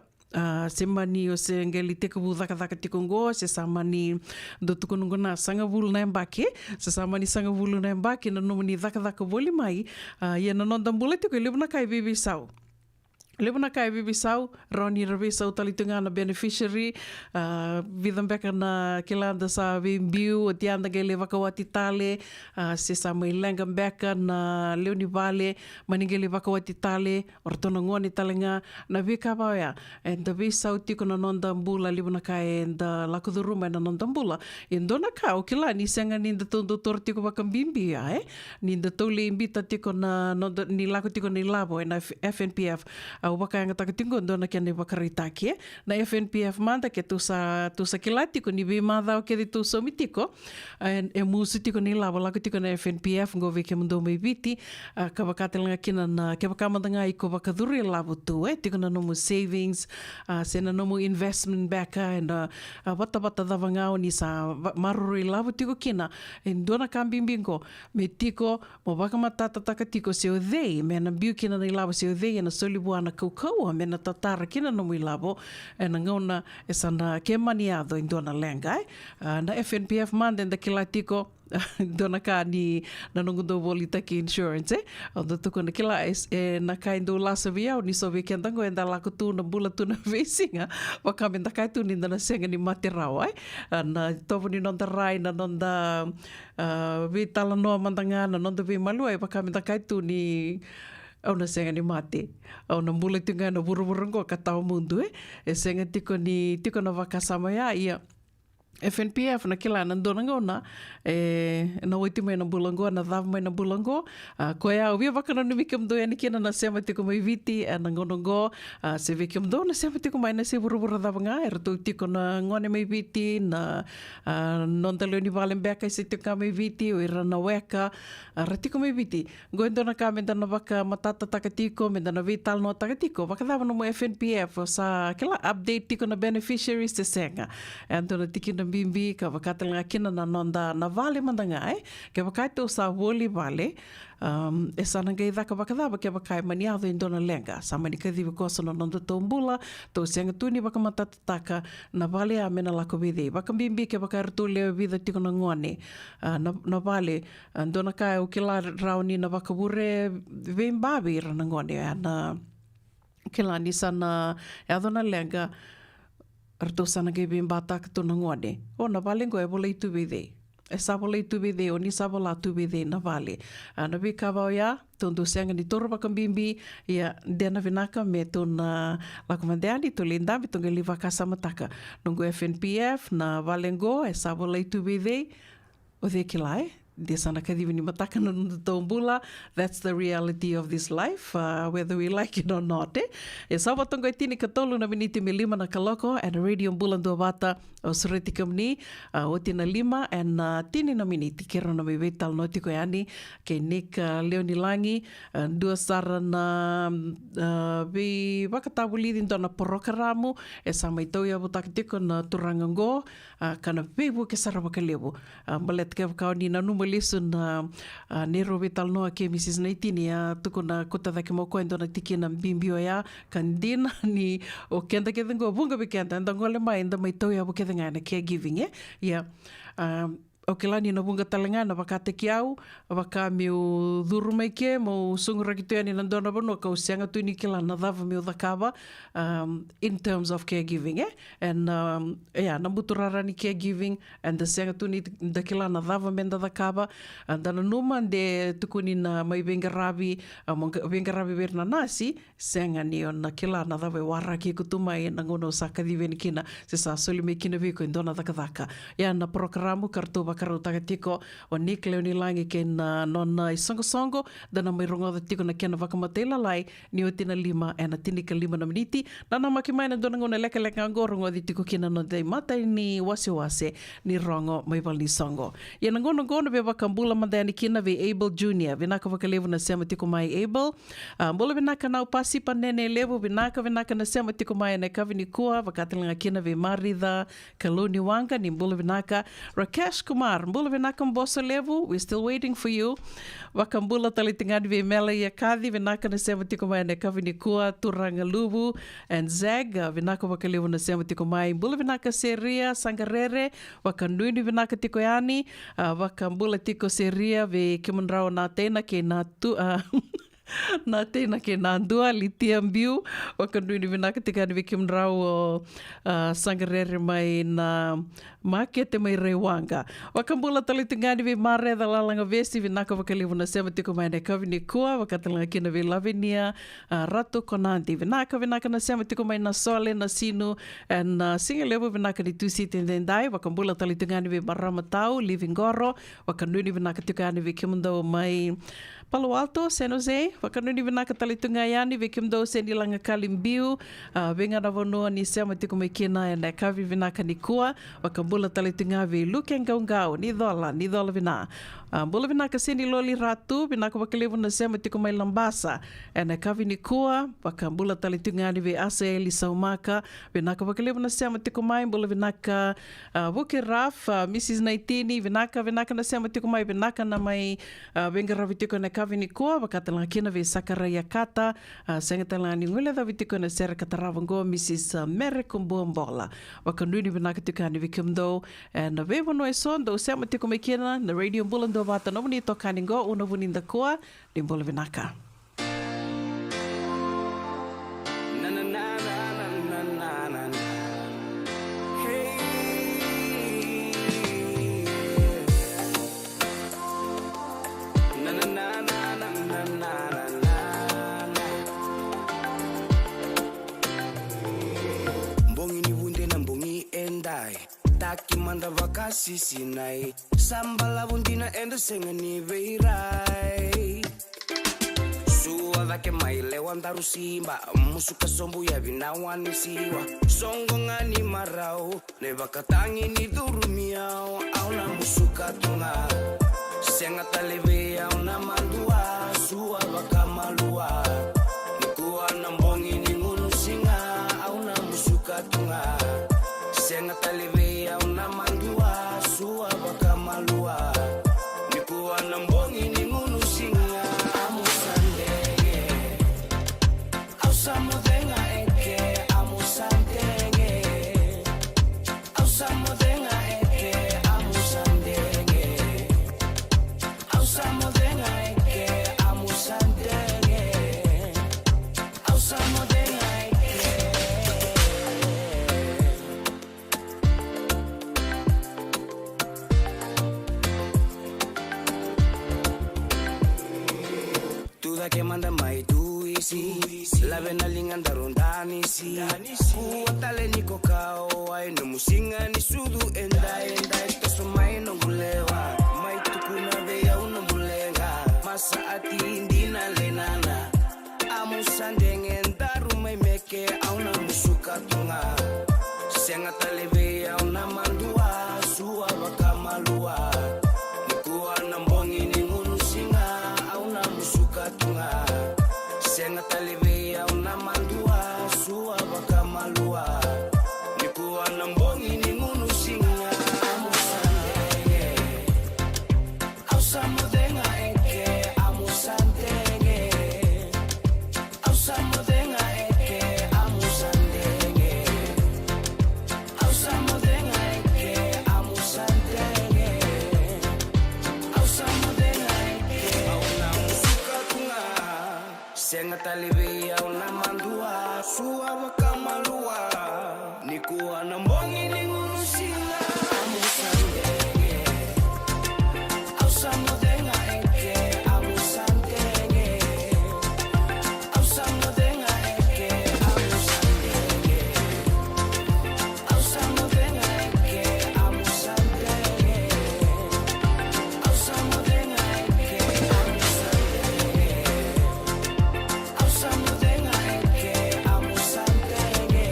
semani o se ngeli te kubu daka tikongo se samani do tukunungo na sanga vulu na mbake se samani sanga vulu na mbake na nomani daka voli mai ia na non dambule te ko lebu na kai bibi sau lebu na kai bibi sau Roni Ravisa utalitunga na beneficiary vidam beka na kilanda sa bimbiu o tianda ge leva kawati tale se sama ilenga beka na leoni vale maninge leva kawati tale ortona ngoni talenga na vika baya and the visau tiko na nonda mbula lebu na kai and lakuduruma na nonda mbula indona ka o kila ni senga ni da tondo tortiko baka bimbi ni da tole imbita tiko na nonda ni lako tiko ni labo na FNPF au baka nga takatingo ndona kene bakaritaki na FNPF manda ke tu sa kilatiko ni be manda o ke tu somitiko e musu tiko ni labo lako tiko na FNPF ngo ve ke mundo mai viti ka bakatelanga kina na ke bakamanda nga iko bakaduri labo tu tiko na nomu savings sena nomu investment backa and bata davanga ni sa maruri labo tiko kina ndona kambimbingo me tiko mo bakamatata takatiko se o dei me na biu kina ni labo se o dei na solibuana kaukau me na tatara kina no mui labo e na ngauna e sana ke maniado in dona lenga na FNPF manden da kilatiko dona ka ni na nungundo volita ki insurance o do tuko na kila na ka indo lasa via ni so we kendango enda la tu na bula tu na vesinga wakame da kai tu ni na senga ni materau na tovo ni non da rai na non da vitala no mandanga na non da vi malu wakame da kai tu ni au na senga ni mate au na mule tunga na buru-burungo katau mundu e senga tiko na wakasama ia FNPF na kila na ndonango na na oiti mai na bulango na dhav mai na bulango ko ia via vakana no mikem do yani kina na sema tiko mai viti na ngonongo se vikem do na sema tiko mai na se burubura davanga erto tiko na ngone mai viti na non talo ni valen beka se tiko mai viti o ira na weka ratiko mai viti goendo na ka menda na vaka matata takatiko menda na vital no takatiko vaka dava no mo FNPF sa kila update tiko na beneficiaries te senga ando na tiki na bimbi ka vakatanga kina na nonda na vale mandanga ke vakaito sa voli vale e sana ngai daka vakadava ke vakai maniado in dona lenga sa mani ka divi kosa no nonda tombula to senga tuni vakamatata taka na vale a mena lako vide vakambimbi ke vakartu leo vida tiko na ngone na vale dona kai o kila rauni na vakabure vembabi na ngone na kila ni sana e dona lenga Arto sana ke bim batak to nangone. O na valengo e bola itu vide. e sabola i tubide o ni sabola tubide na vale. Na vi kava ya tondu senga ni toro bakambimbi ia dena vinaka me tona lakomandeani to lindami tonga liva kasa mataka. Nungu FNPF na valengo e sabola i tubide o de kilai. Desana kadivini mataka no tombula. That's the reality of this life, whether we like it or not. E sawa tonga itini katolu na miniti me lima na kaloko and radio bulan dua bata o sureti kamni o tina lima and tini na miniti kera na me vetal noti ko yani ke Nick Leonilangi dua sara na vi wakatabu lidin dona porokaramu e sama itau ya butakitiko na turangango kana bebu ke sara wakalebu malet ke wakaoni na numu lisun nero vital noa ke Mrs. Naitini tuko na kota dake moko endo na tiki na bimbio ya kandina ni o kenda kedengo bunga bikenda enda ngole mai enda mai tau ya bukedenga na caregiving o ke lani na bunga talenga na wakate ki au waka miu dhuru mai ke mo sungura ki tuani na ndona bono ka usianga tuini ki la na dhava miu dhakava in terms of caregiving and na muturara ni caregiving and the sianga tuini da ki la na dhava menda dhakava and dana numa de tukuni na mai bengarabi verna nasi sianga ni on na ki la na dhava wara ki kutumai na ngono sa kadiveni kina se sa soli me kina viko indona dhaka na programo kartuba karau tagatiko o Nick Leonilangi ke na nona i songo dana mai rongo da tiko na kena wakamatela lai ni o tina lima e na tinika lima na miniti na maki mai na dona ngona leka ngo rongo di tiko kena no dei matai ni wase ni rongo mai wali songo ia na ngono be wakambula mandani kina ve Abel Junior vinaka wakalevu na sema tiko mai Abel mbola vinaka na upasi panene levu vinaka na sema tiko mai na kavini kua wakatelanga kina ve Maritha Kaluni Wanga ni mbola vinaka Rakesh Kumar mbula vinaka mboso levu, we're still waiting for you. Wakambula talitingani ve mela ia kadhi, vinaka na sema tiko mai na kavini kua, Turanga Lubu, and Zeg, vinaka wakalevu na sema tiko mai. Mbula vinaka Seria, Sangarere, wakanduini vinaka tiko yani, wakambula tiko Seria ve kimunrao na tena ke na tu... na tena ke na andua litia mbiu wakanduini vinaka tikani vikim rau o Sangarere mai na makete mai rewanga wakambula talitingani vi mare da lalanga vesi vinaka wakalivu na sema tiko mai na kavini kua wakatalanga kina vi Lavinia Rato Konanti vinaka na sema tiko mai na Sole na Sinu and singa levu vinaka ni tusi tendendai wakambula talitingani vi Maramatau Livingoro wakanduini vinaka tikani vi kimundau mai Palo Alto, San Jose, wakanuni vinaka talitunga yani vikimdo sendi langa kalimbiu, venga na vonoa ni sema tiko mekina e na kavi vinaka ni kua, wakambula talitunga vi lukengau ni dola vina. Mbula vinaka sendi loli ratu, vinaka wakalevu na sema tiko mai Lambasa, e na kavi ni kua, wakambula talitunga ni vi asa Elisa Umaka, vinaka wakalevu na sema tiko mai, mbula vinaka Wuki Raf, Mrs. Naitini, vinaka na sema tiko mai, vinaka na mai venga ravi tiko na kavini kua wakatalanga kina ve Sakaraya Kata sengatalanga ni ngule da vitiko na sera kataravango Mrs. Mary Kumbuambola wakanduni vinaka tikani vikimdo na ve vono esondo sema tiko mekina na radio bulando bata no ni tokani go una vuninda kua ni bola vinaka Taki manda vakasi sinai Sambala bundina endo sengani veirai Sua vake maile wandaru simba Musuka sombu ya vinawani siwa Songo ngani marau Nevakatangi ni durumiao Auna musuka tunga Senga taleve auna mandua Sua vaka malua Nikuwa nambongi ni ngunu singa Auna musuka tunga Senga taleve una mandua sua baka malua nikuwa na mbongi ni ngunu singa amusandege au samudenga eke amusandege au samudenga eke amusandege au samudenga eke amusandege au samudenga eke manda mai tuisi lave na linga ndarondani si kuatale niko kao ai no musinga ni sudu endai toso mai no mulewa mai tukuna veya uno mulenga masa ati indina lenana amusandenge ndaru mai meke auna musuka tunga senga taleve auna mandua suwa bakamalua nikuwa nambongi ni ngunusinga auna musuka tunga senga taleve auna mandua suwa bakamalua nikuwa nambongi ni ngunusinga amusandenge ausamudenga eke amusandenge ausamudenga eke amusandenge ausamudenga eke amusandenge ausamudenga eke auna musuka tunga senga taleve auna mandua suwa bakamalua nikuwa na mbongi ni ngurusinga amusandenge ausamudenga eke amusandenge ausamudenga eke amusandenge ausamudenga eke amusandenge ausamudenga eke amusandenge ausamudenga eke amusandenge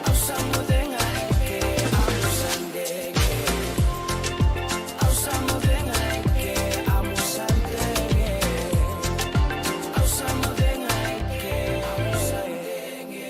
ausamudenga eke amusandenge ausamudenga eke amusandenge ausamudenga eke amusandenge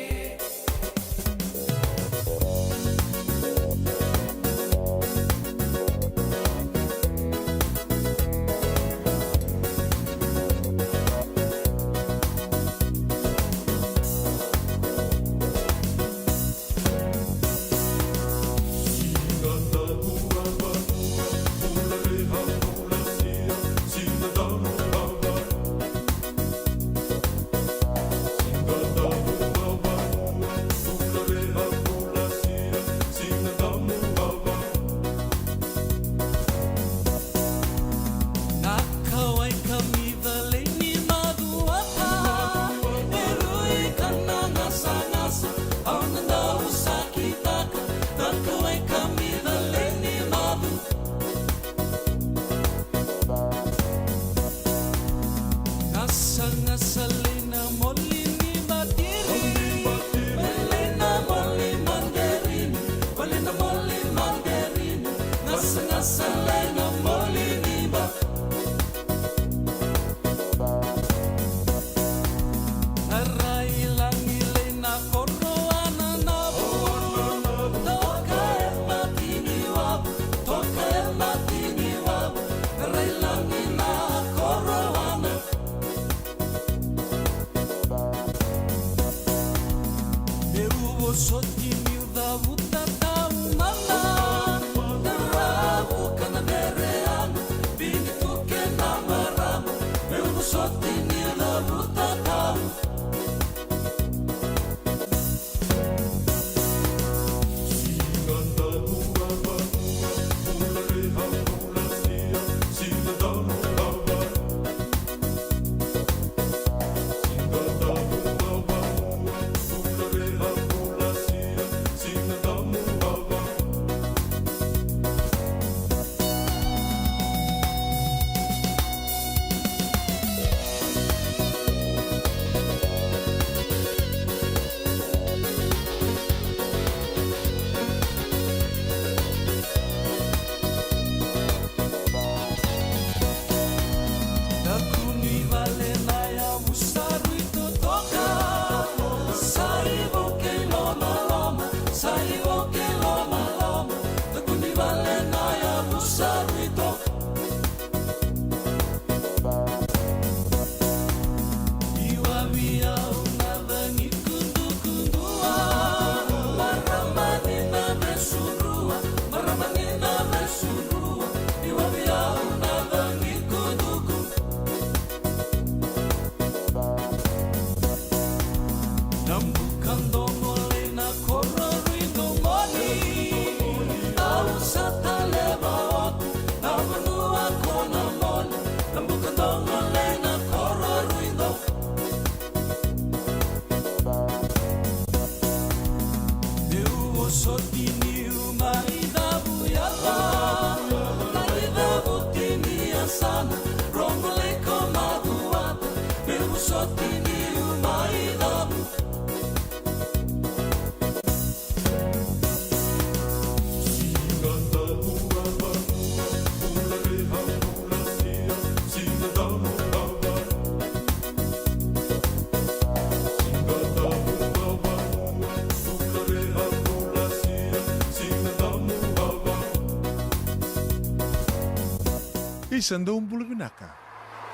Kay sanda umbula binaka.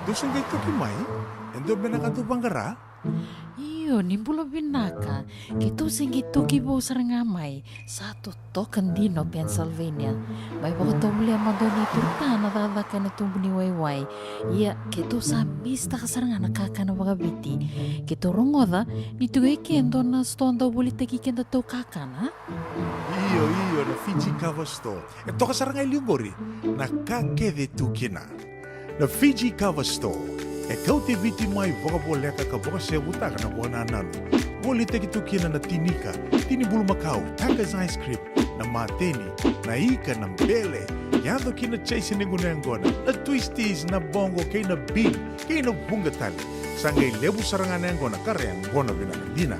Dosan kay toki mai, endo binaka tu banggara. Iyo, nimbula binaka. Kito singi toki bo sarangamay. Satu token dino Pennsylvania. May baka tumuli ang madoni turta na dadakan na tumbuni wayway. Iya, kito sabis ta kasaranga nakaka na wakabiti. Kito rongoda, nitugay kendo na stonda ulit kenda to kakana. Iyo, na Fiji Cover Store. Toka saranga iliyugori, nakakede tu kina. Na Fiji Cover Store. Kau te viti mai wakaboleka ka waka se butaka na wana nanu. Woli te kitu kina na tinika, tini bulu makau, Taka's Ice Cream, na mateni, na ika, na mbele. Yado kina chase ningu na ngona, na twisties, na bongo, kay na bean, kay na bungatali. Sangay lebu saranga na ngona, kare ang ngona binakadina.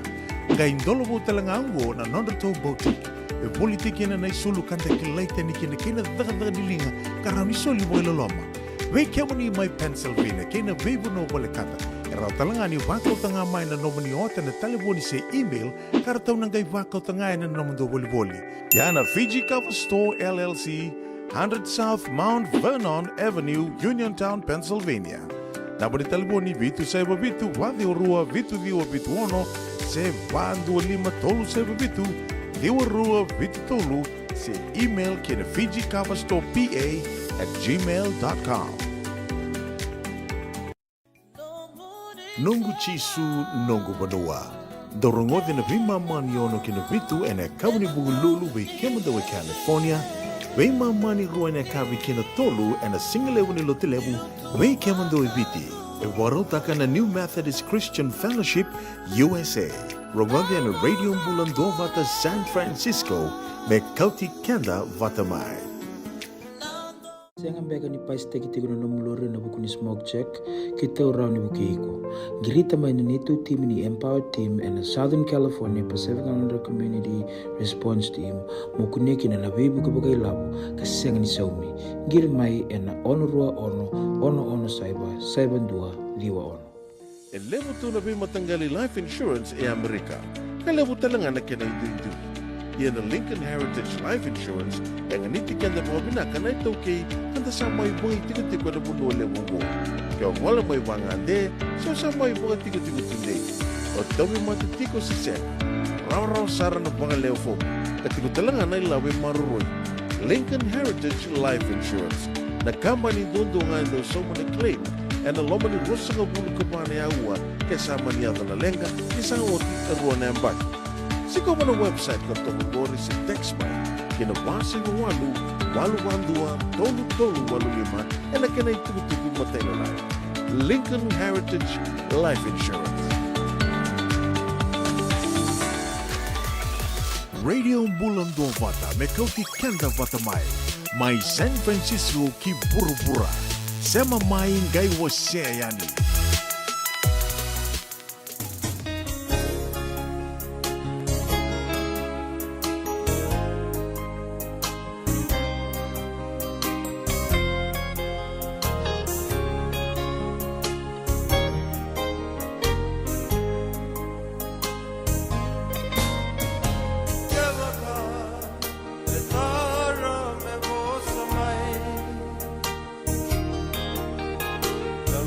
Ngay indolo mo talanga ango na nondato boutique. Woli te kina na isulu kanta kilaita ni kina daga nilinga, karami soli mo ilaloma. Wei kemani mai Pennsylvania, kena weibu no wale kata. Erau talangani wakau tanga mai na nomani ota na taliboni se email, karatau nangai wakau tanga na nomando wali. Yana Fiji Cover Store LLC, 100 South Mount Vernon Avenue, Uniontown, Pennsylvania. Nabari taliboni vitu saiba vitu, wadi orua vitu diwa vitu ono, se vandu lima tolu saiba vitu, diwa rua vitu tolu, se email kena Fiji Cover Store PA@gmail.com. Nungu chisu nungu banua. Dorongo de na vima mani ono kina vitu ene kawni bugululu we kemadawe California. We mani rua ene kawi kina tolu ene singalewu ni lotilewu we kemadawe viti. E warotaka na New Methodist Christian Fellowship USA. Rongo ene radio mbulando vata San Francisco me kauti kenda vatamai. Saya ngambeka ni pais teki tigo na nomulore na buku ni smoke check kita urau ni buku iko. Girita main nitu tim ni Empower Team and Southern California Pacific Islander Community Response Team mukuneki na labi buku bagai labu kaseng ni saumi. Gir mai ena ono rua ono saiba dua liwa ono. Lebu tu na bima tanggali life insurance e Amerika. Kalebu talanga na kena itu. Yan ang Lincoln Heritage Life Insurance yang nitikan na mga binaka na ito kay kanda sa may mga tigo-tigo na bunole mo. Kaya wala may bangande, so sa may mga tigo-tigo tunde. O dawi matitiko si Sen. Raw sara na mga leofo. Katigo talaga na ilawi maruroy. Lincoln Heritage Life Insurance. Nakamba ni dondo nga ito sa mga claim. And aloma ni rosa nga bulu ka pa na yawa kasama niya na lenga isang oti karuan na yambag. Sigaw mo na website na tungkol si Textby. Kinabasa yung walu-wandua, tolu-walu-lima, e na kinay tugu-tugu matay na lang. Lincoln Heritage Life Insurance. Radio Bulando Vata, me kauti kenda vata mai San Francisco ki burubura. Sema mai ngai wase yani.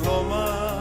Loma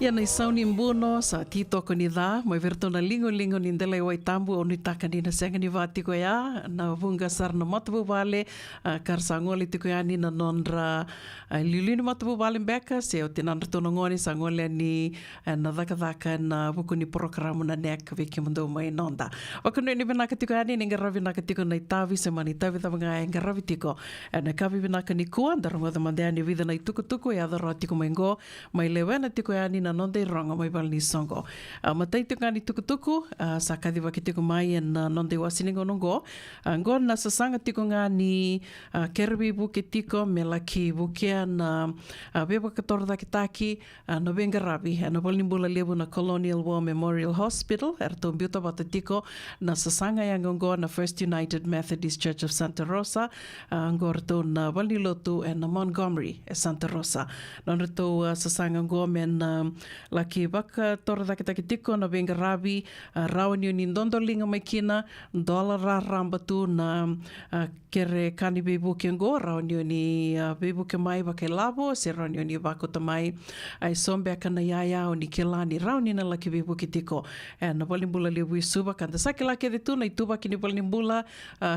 Ia nei sauni mbuno sa titoko ni dha, mai vertona lingo ni ndela i waitambu o nitaka ni na senga ni vātiko ia, na vunga sarna matabu vale, karsa ngoli tiko ia ni na nondra liulini matabu vale mbeka, se o te nandra tono ngoni sa ngoli ni na dhaka na vuku ni programu na nek veki mundo mai nonda. Wakanu ni vinaka tiko ia ni ngaravi naka tiko na itavi, se mani itavi thamanga ngaravi tiko, na kavi vinaka ni kua, ndarongo the mandea ni vida na itukutuku, ia dhara tiko mai ngo, mai lewena tiko ia ni na nonde ronga mai balni songo. Matai tuka ni tukutuku, sa kadhi waki tiko mai na nonde wasiningo nongo. Ngo na sasanga tiko ngā ni kerbi buke tiko me laki bukea na beba katora taki na Bengarabi, na balni mbula lebu na Colonial War Memorial Hospital, erto mbiuta bata tiko na sasanga yang ngo na First United Methodist Church of Santa Rosa, ngo rato na balni lotu na Montgomery, Santa Rosa. Non rato sasanga ngo men laki waka tora taki tiko na Bengarabi, rauni ni ndondolinga mai kina, dola rambatu na kere kani bebuke ngo, rauni ni bebuke mai wake labo, se rauni ni wakota mai, ai sombe kana yaya o ni kelani, rauni na laki bebuke tiko, na balimbula lebu i suba, kanda saki laki de tu, na i tuba kini balimbula,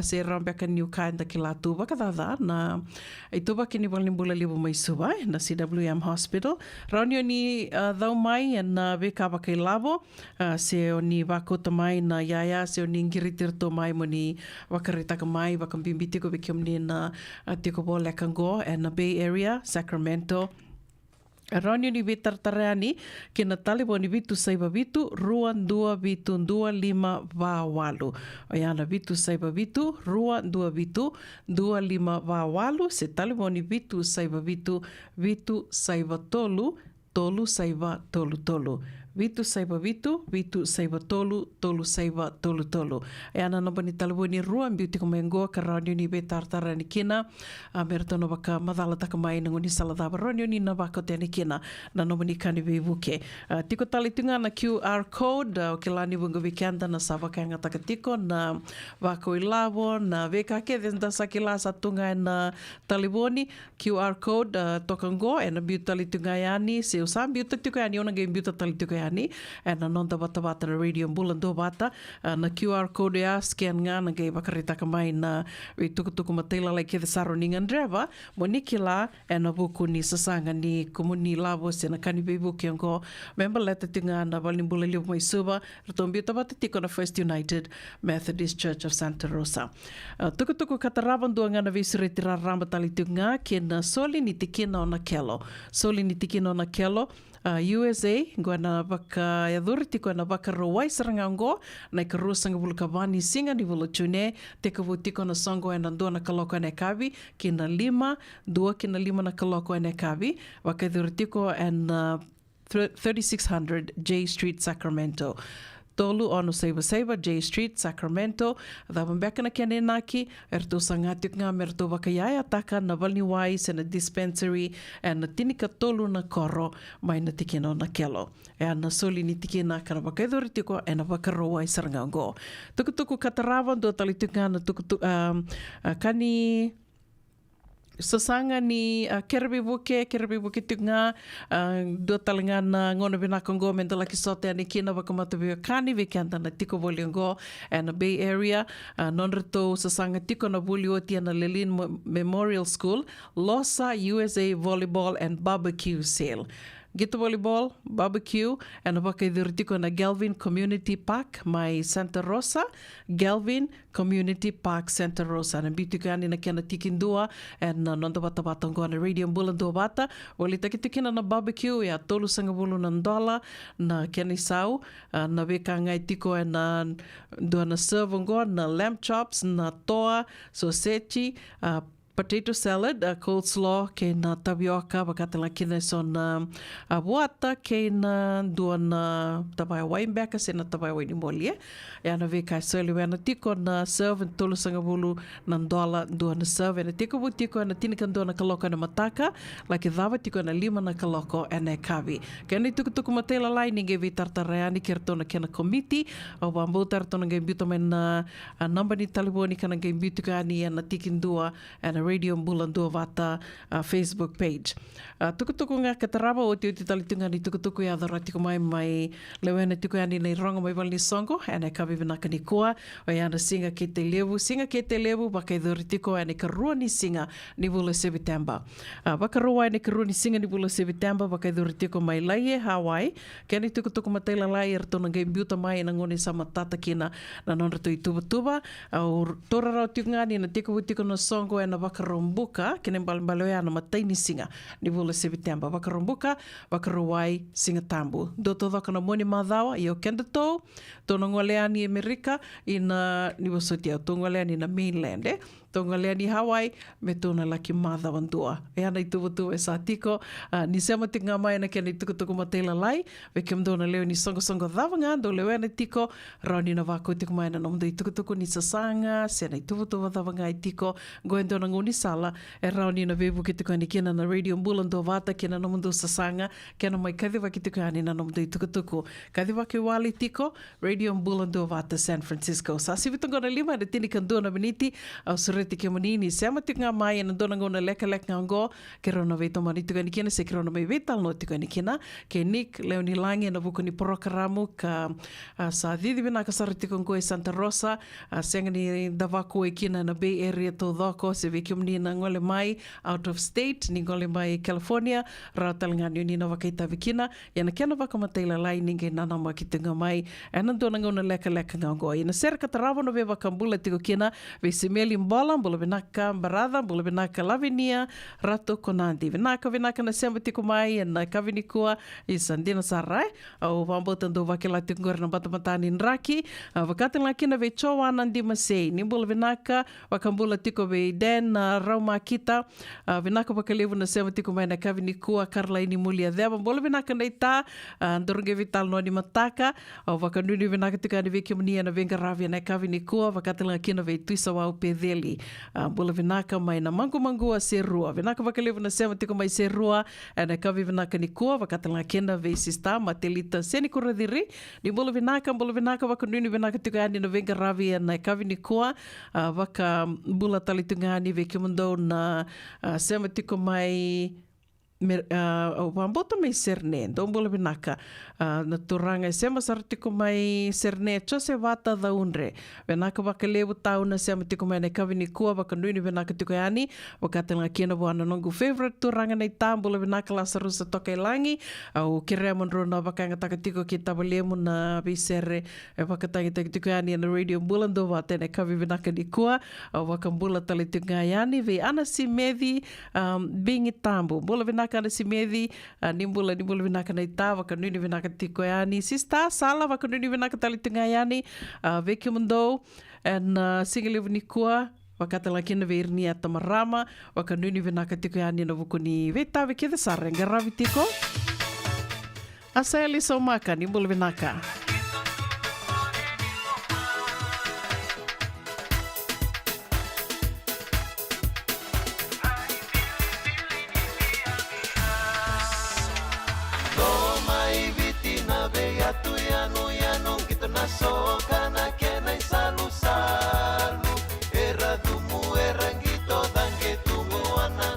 se rambe kani ukaenda ki la tuba, kadada, na i tuba kini balimbula lebu mai suba, na CWM Hospital, rauni ni dhau mai na weka wakai labo, se o ni wakota mai na yaya, se o ni ngiritirto mai mo ni wakaritaka mai, wakambimbi tiko wikiomni na tiko po lekango, na Bay Area, Sacramento, Roni ni vitartareani kina talibo ni vitu saiba vitu rua ndua vitu ndua lima vawalu. Oyana vitu saiba vitu rua ndua vitu ndua lima vawalu. Se talibo ni vitu saiba vitu vitu saiba tolu tolu saiba tolu tolu. Vitu saiba vitu, vitu saiba tolu, tolu saiba tolu tolu. E ana noba ni talibo ni rua mbiuti ko mengo ka radio ni be tartara ni kina. Merto no baka madala taka mai nango ni saladaba radio ni na baka te ni kina na noba ni kani be vuke. Tiko talitunga na QR code o ke lani bunga vikenda na sa wakanga taka tiko na wako i lavo na veka ke denda sakila sa tunga na taliboni QR code tokango e na mbiuta talitunga yani se usa mbiuta tiko yani ona ge mbiuta talitunga yani na nonda bata bata na radio mbula ndo bata na QR code ya scan nga na gai bakarita kamai na tukutuku matela lai ke saro ni ngandreva monikila na buku ni sasanga ni komuni lavo se na kani bebu ke ngo member leta tinga na balimbula liu mai suba rtombi tabata tiko na First United Methodist Church of Santa Rosa tukutuku kataravan duanga na visiretira ramba talitunga ke na soli ni tikina ona kelo USA, ngua na baka yadhuriti ko na baka rawai sarangango na ikarusanga buluka vani singa ni volo tune te kavutiko na songo na ndua na kaloko na kavi kina 5 na kaloko na kavi waka yadhuritiko na 3600 J Street, Sacramento. Tolu ono saiba J Street, Sacramento. Dhavan beka na kene naki, erto sangatik nga merto wakayaya taka na valniwai sa na dispensary na tinika tolu na koro may na tikino na kelo. Na soli ni tikina ka na wakaidoritiko na wakarawai sarangango. Tukutuku kataravan do talituk nga na kani sasanga ni kerebe buke tukunga dua talangana ngona binakongo mendala kisote ani kina wakamata kani vekanta na tiko voliongo and the Bay Area nonreto sasanga tiko na bulioti na Lelin Memorial School Losa USA Volleyball and Barbecue Sale. Gito volleyball, barbecue, and wakaidirtiko na Galvin Community Park, my Santa Rosa, Galvin Community Park, Santa Rosa. Na bitukani na kiana tikindua, and nonda bata batongo na radio bulan do bata, wali takitikina na barbecue, ya tolu sanga bulu na $1 na kiani sau, na weka ngai tiko na dua na serve na lamb chops, na toa, sausage, potato salad, coleslaw, kay na tapioca, bakatala kina son buata, kay na duan tabay Weinbecker, sen na tabay Wayne Molia. Ya na veka soli na tiko na serve tolo sanga bulu na $1 duan na serve na tiko bu tiko na tinikan duan na kaloko na mataka, laki dava tiko na 5 na kaloko na kavi. Kaya ni tuku matela lai ninge vi tartarayani kerto na kena komiti, o bambu tarto na gambuto men na namba ni taliboni kana gambuto kani na tikin dua na Radio Bulan Dua Vata Facebook page. Tukutuku nga kataraba o tiuti talitunga ni tukutuku ya dharati kumai mai lewena tuku yani na ironga mai wali songo ane kavi vinaka ni kua o yana singa kete levu baka idhoriti ko ane karua ni singa ni vula September. Baka rua ane karua ni singa ni vula September baka idhoriti ko mai laie Hawaii kani tukutuku mataila lai ertona ngai biuta mai na ngone sama tata kina na nonrato i tuba o torarau tuku ngani na tiko butiko no songo ena Bakarombuka, kene balbaloya na mataini singa ni vula September. Bakarombuka, bakaruwai singa tambu. Doto waka na moni madhawa, iyo kenda tau, tono ngoleani Amerika, ina ni wasotia, tono ngoleani na mainland, Tongalea ni Hawaii, me tōna laki māthawandua. E ana i tuwatu e sa tiko, ni sema te ngā mai na kia ni tukutuku matela lai, we ke mdona leo ni songo dhawanga, do leo ane tiko, rau ni na wako tiko mai na nomdo i tukutuku ni sasanga, sena i tuwatu wa dhawanga i tiko, goen tōna ngoni sala, e rau ni na webu ki tiko ni kena na radio mbulan do vata, kena nomdo sasanga, kena mai kadhiwa ki tiko ani na nomdo i tukutuku. Kadhiwa ke wali tiko, radio mbulan do vata San Francisco. Sa siwitongona lima, na tini kandua na beniti, au sureti ke manini, sema tiko ngā mai, na dona ngona leka ngo, ke rona vei tomani tiko ni kena, se ke rona mai vetal no tiko ni kena, ke Nick, leo ni langi, na vuko ni porokaramu, ka sa dhidi vina ka sara tiko ngoe Santa Rosa, senga ni davako e kina na Bay Area to dhoko, se veki umni na ngole mai, out of state, ni ngole mai California, rao talangani ni na wakaita vikina, ya na kena waka mataila lai ninge nana ma ki tunga mai, ena dona ngona leka ngo. Ina sera katarawa no ve wakambula tiko kena, ve semeli mbola, mbula vinaka Barada, mbula vinaka Lavinia, rato konandi. Vinaka na sema tiko mai, na kavinikua, isandina sarai, au wambotando wakila tiko ngore na batamatani nraki, wakatila kina ve chowa nandi masei, ni mbula vinaka, wakambula tiko ve den, rauma kita, vinaka wakalivu na sema tiko mai na kavinikua, Karla ini mulia dheba, mbula vinaka na ita, ndorunge vital no ni mataka, wakanuni vinaka tiko ani veki mnia na venga ravia na kavinikua, wakatila kina ve tuisa wau pedeli, mbula vinaka mai na mangu a serua, vinaka wakalivu na sema tiko mai serua, na kavi vinaka nikua, wakatila kina ve sista, matelita seni kuradiri, ni mbula vinaka wakanuni vinaka tiko ani na venga ravia na kavinikua, waka mbula talitungani veki mundo na sema tiko mai wamboto mai serne, dombula vinaka na turanga sema sartiko mai serne chose vata da unre vinaka wakalevu tau na sema tiko mai na kavinikua wakanduini vinaka tiko yani wakatanga kina wana nongu favorite turanga na itambula vinaka la sarusa toka ilangi au kireamon rona wakanga taka tiko ki tabalemu na bisere wakatangi tiko yani na radio mbulando vata na kavi vinaka nikua wakambula talitunga yani vi anasi methi bingi tambu mbula vinaka na si methi nimbula vinaka na ita wakanuni vinaka tiko yani sista sala wakanuni vinaka talitunga yani veki mundo en singalevu nikua wakatala kina veirni ata marama wakanuni vinaka tiko yani na vukuni veta veki the sarenga ravi tiko asali somaka nimbula vinaka Soka na kena isalu salu era dumu erangito dange tumo ana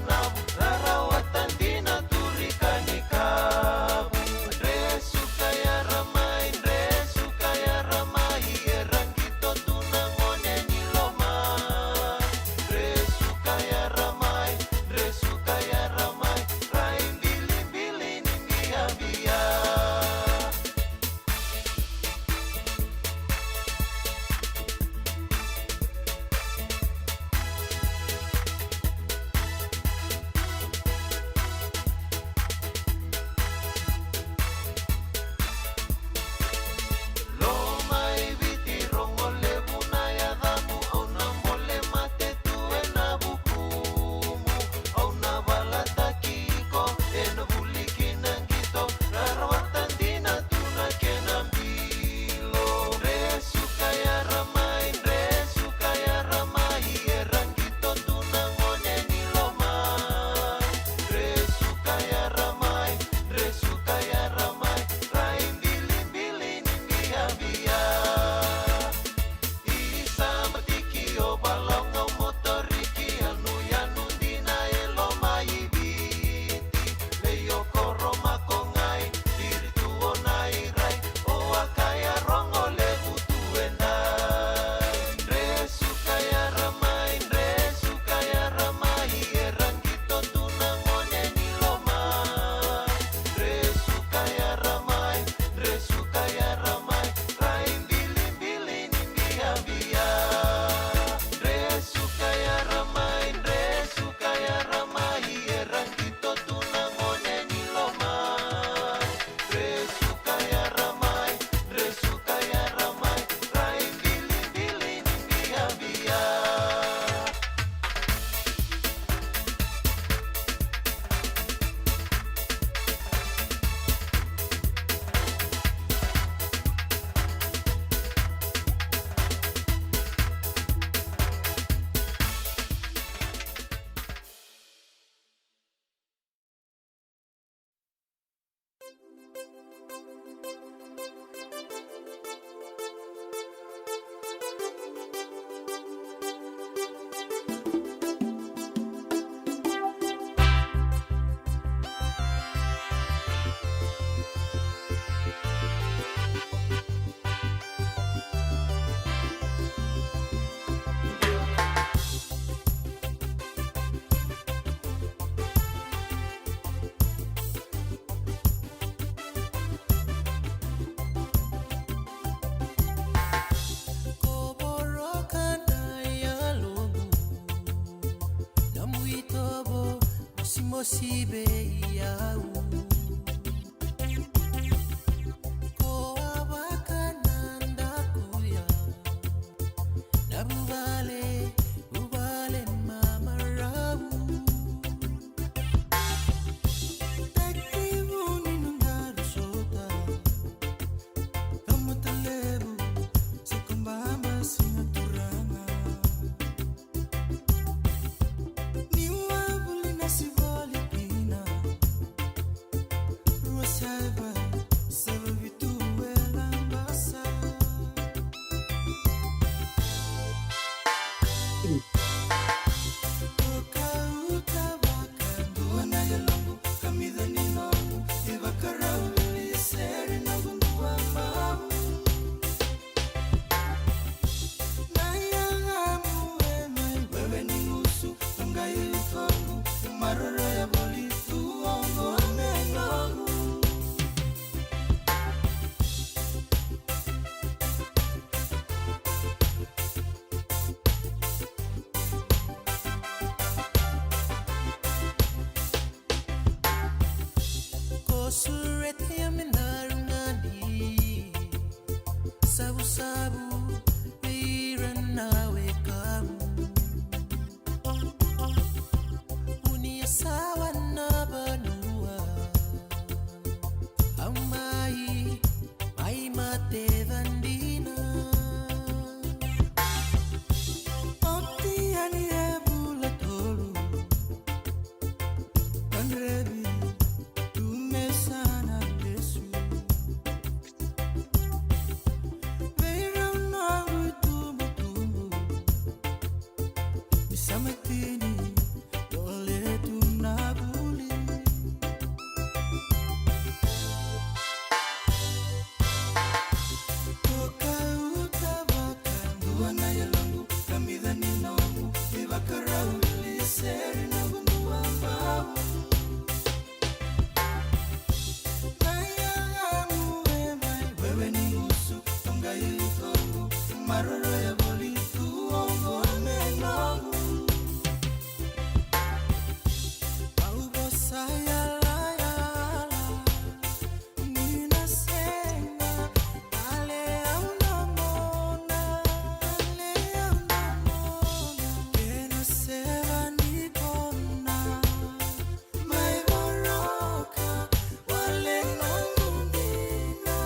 sibe yau ko abakananda kuya nabuvale ubale mamarau takibuni nungaru sota kamatalebu sekembama singaturanga niwa bulina sivali pina ruasaiba sava vitu elambasa toka utabaka duana yalongo kamida ninongo ibakarau liseri nabundua mamu nayangamu emai wewe ni ngusu ngai utongo maroro ya bolitu ongo amenongo kosurete ya menarungani sabu-sabu iran nawe kamu unia sawa na banua amai mai mate vandina oti ani ebula tolu kanrebi tumesana Yesu veira nangu tumbu bisamatini dole tunabuli toka utabaka duana yalongu kamida ninongu ibakarau liseri nabundua mbau nayangamu emai wewe ni ngusu tongai utongo maroro ya bolitu ongo amenongo aubosayala ninasenga ale aunamona kena seva nikona mai boroka wale nongundina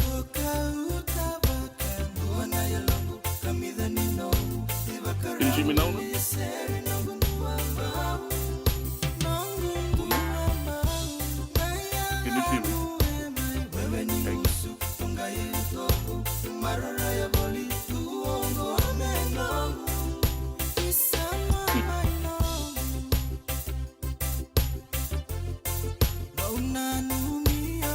toka utabaka duana yalongo kamida ninongo Can you see me now? iseri nongundua mbau nongundua mbau Can you see me? wewe ni ngusu tongai utongo maroro ya bolitu ongo amenongo isama mainongo maunanumia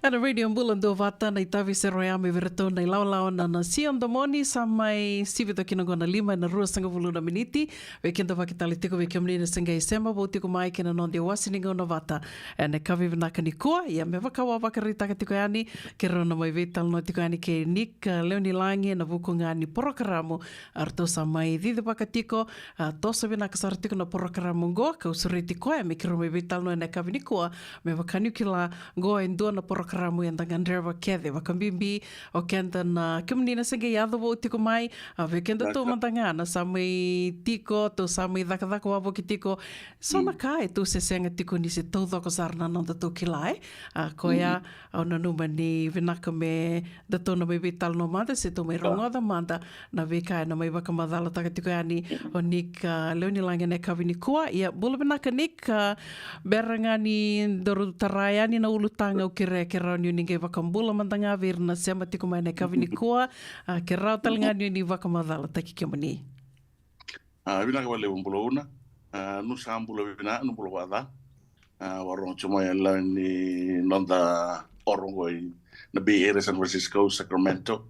Ana radio mbulan do vata na itavi se roya me virato na laulau na Sion Domoni sa mai sivito kina gona 5 na 2 miniti wekenda vakitali tiko vekemni na senga isema bo tiko mai kina non de wasini gona vata ene kavi vinaka ni kua ia me vakawa vakarita ka tiko yani ke rona mai vetal no tiko yani ke Nick Leoni Lange na vukunga ni programo arto sa mai dide vakatiko tosa vinaka sa tiko na programo go ka usuriti ko me ke rona mai vetal no ene kavi ni kua me vakani kila go endo na programo yang tangan driver kede vakambimbi o kenda na kemenina senge yado bo tiko mai vekenda to mantangana samai tiko to samai dakadako avo ki tiko sona kai tu se senga tiko ni se todo ko sarna nanda to kilai koya ona numa ni vinaka me da tona mai vital no manda se to mai rongoda manda na veka na mai vakamadala taka tiko yani o Nick Leoni Lange ne kavini kua ia bula vinaka Nick berangani doru tarayani na ulutanga o kire rauni ninge vakambula mantanga virna sema tiko mai ne kavini kua ke rau talangani ni vakamadala taki ke mani Vina ka wale umbulo una nu sambulo vina nu bulo wada warong cuma la ni nonda orongo na Bay Area, San Francisco, Sacramento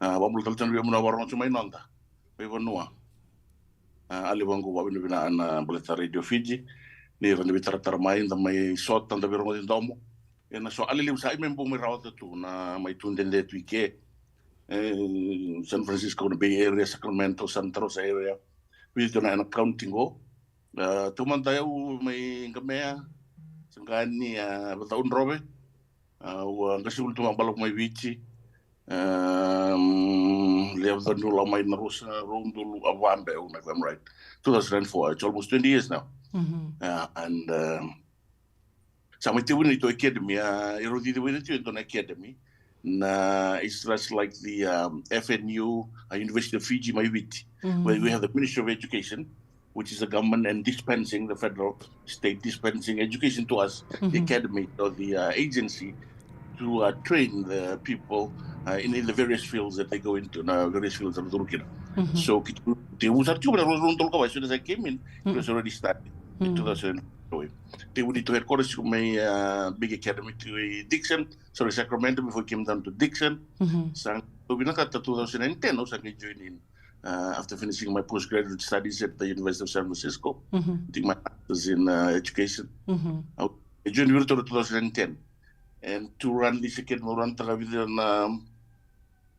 wabul taltan wi muna warong cuma nonda we wanua ali wangu wa vina na boleta radio Fiji ni rani bitara tarmai ndamai shot tanda virongo domo na so ale le usai membo me rawata tu na mai tundende tu ke San Francisco na Bay Area, Sacramento, Santa Rosa area. We do na accounting go. Tumanda eu may ngamea sangani bataun robe. Wa ngasul tu balok may bichi. Live the new may narusa room dulu awambe if I'm right. 2004. It's almost 20 years now. And sa may tiwin ito academy. Irodi tiwin ito ito na academy. It's just like the FNU, University of Fiji, Maiviti, where we have the Ministry of Education, which is the government and dispensing, the federal state dispensing education to us, the academy or the agency to train the people in the various fields that they go into, various fields of Turkey. So, as soon as I came in, it was already started in 2000. They would need to headquarters to my big academy to Sacramento before I came down to Dixon. So we not at 2010, I was joining after finishing my postgraduate studies at the University of San Francisco, doing my master's in education. I joined in 2010, and to run this academy, run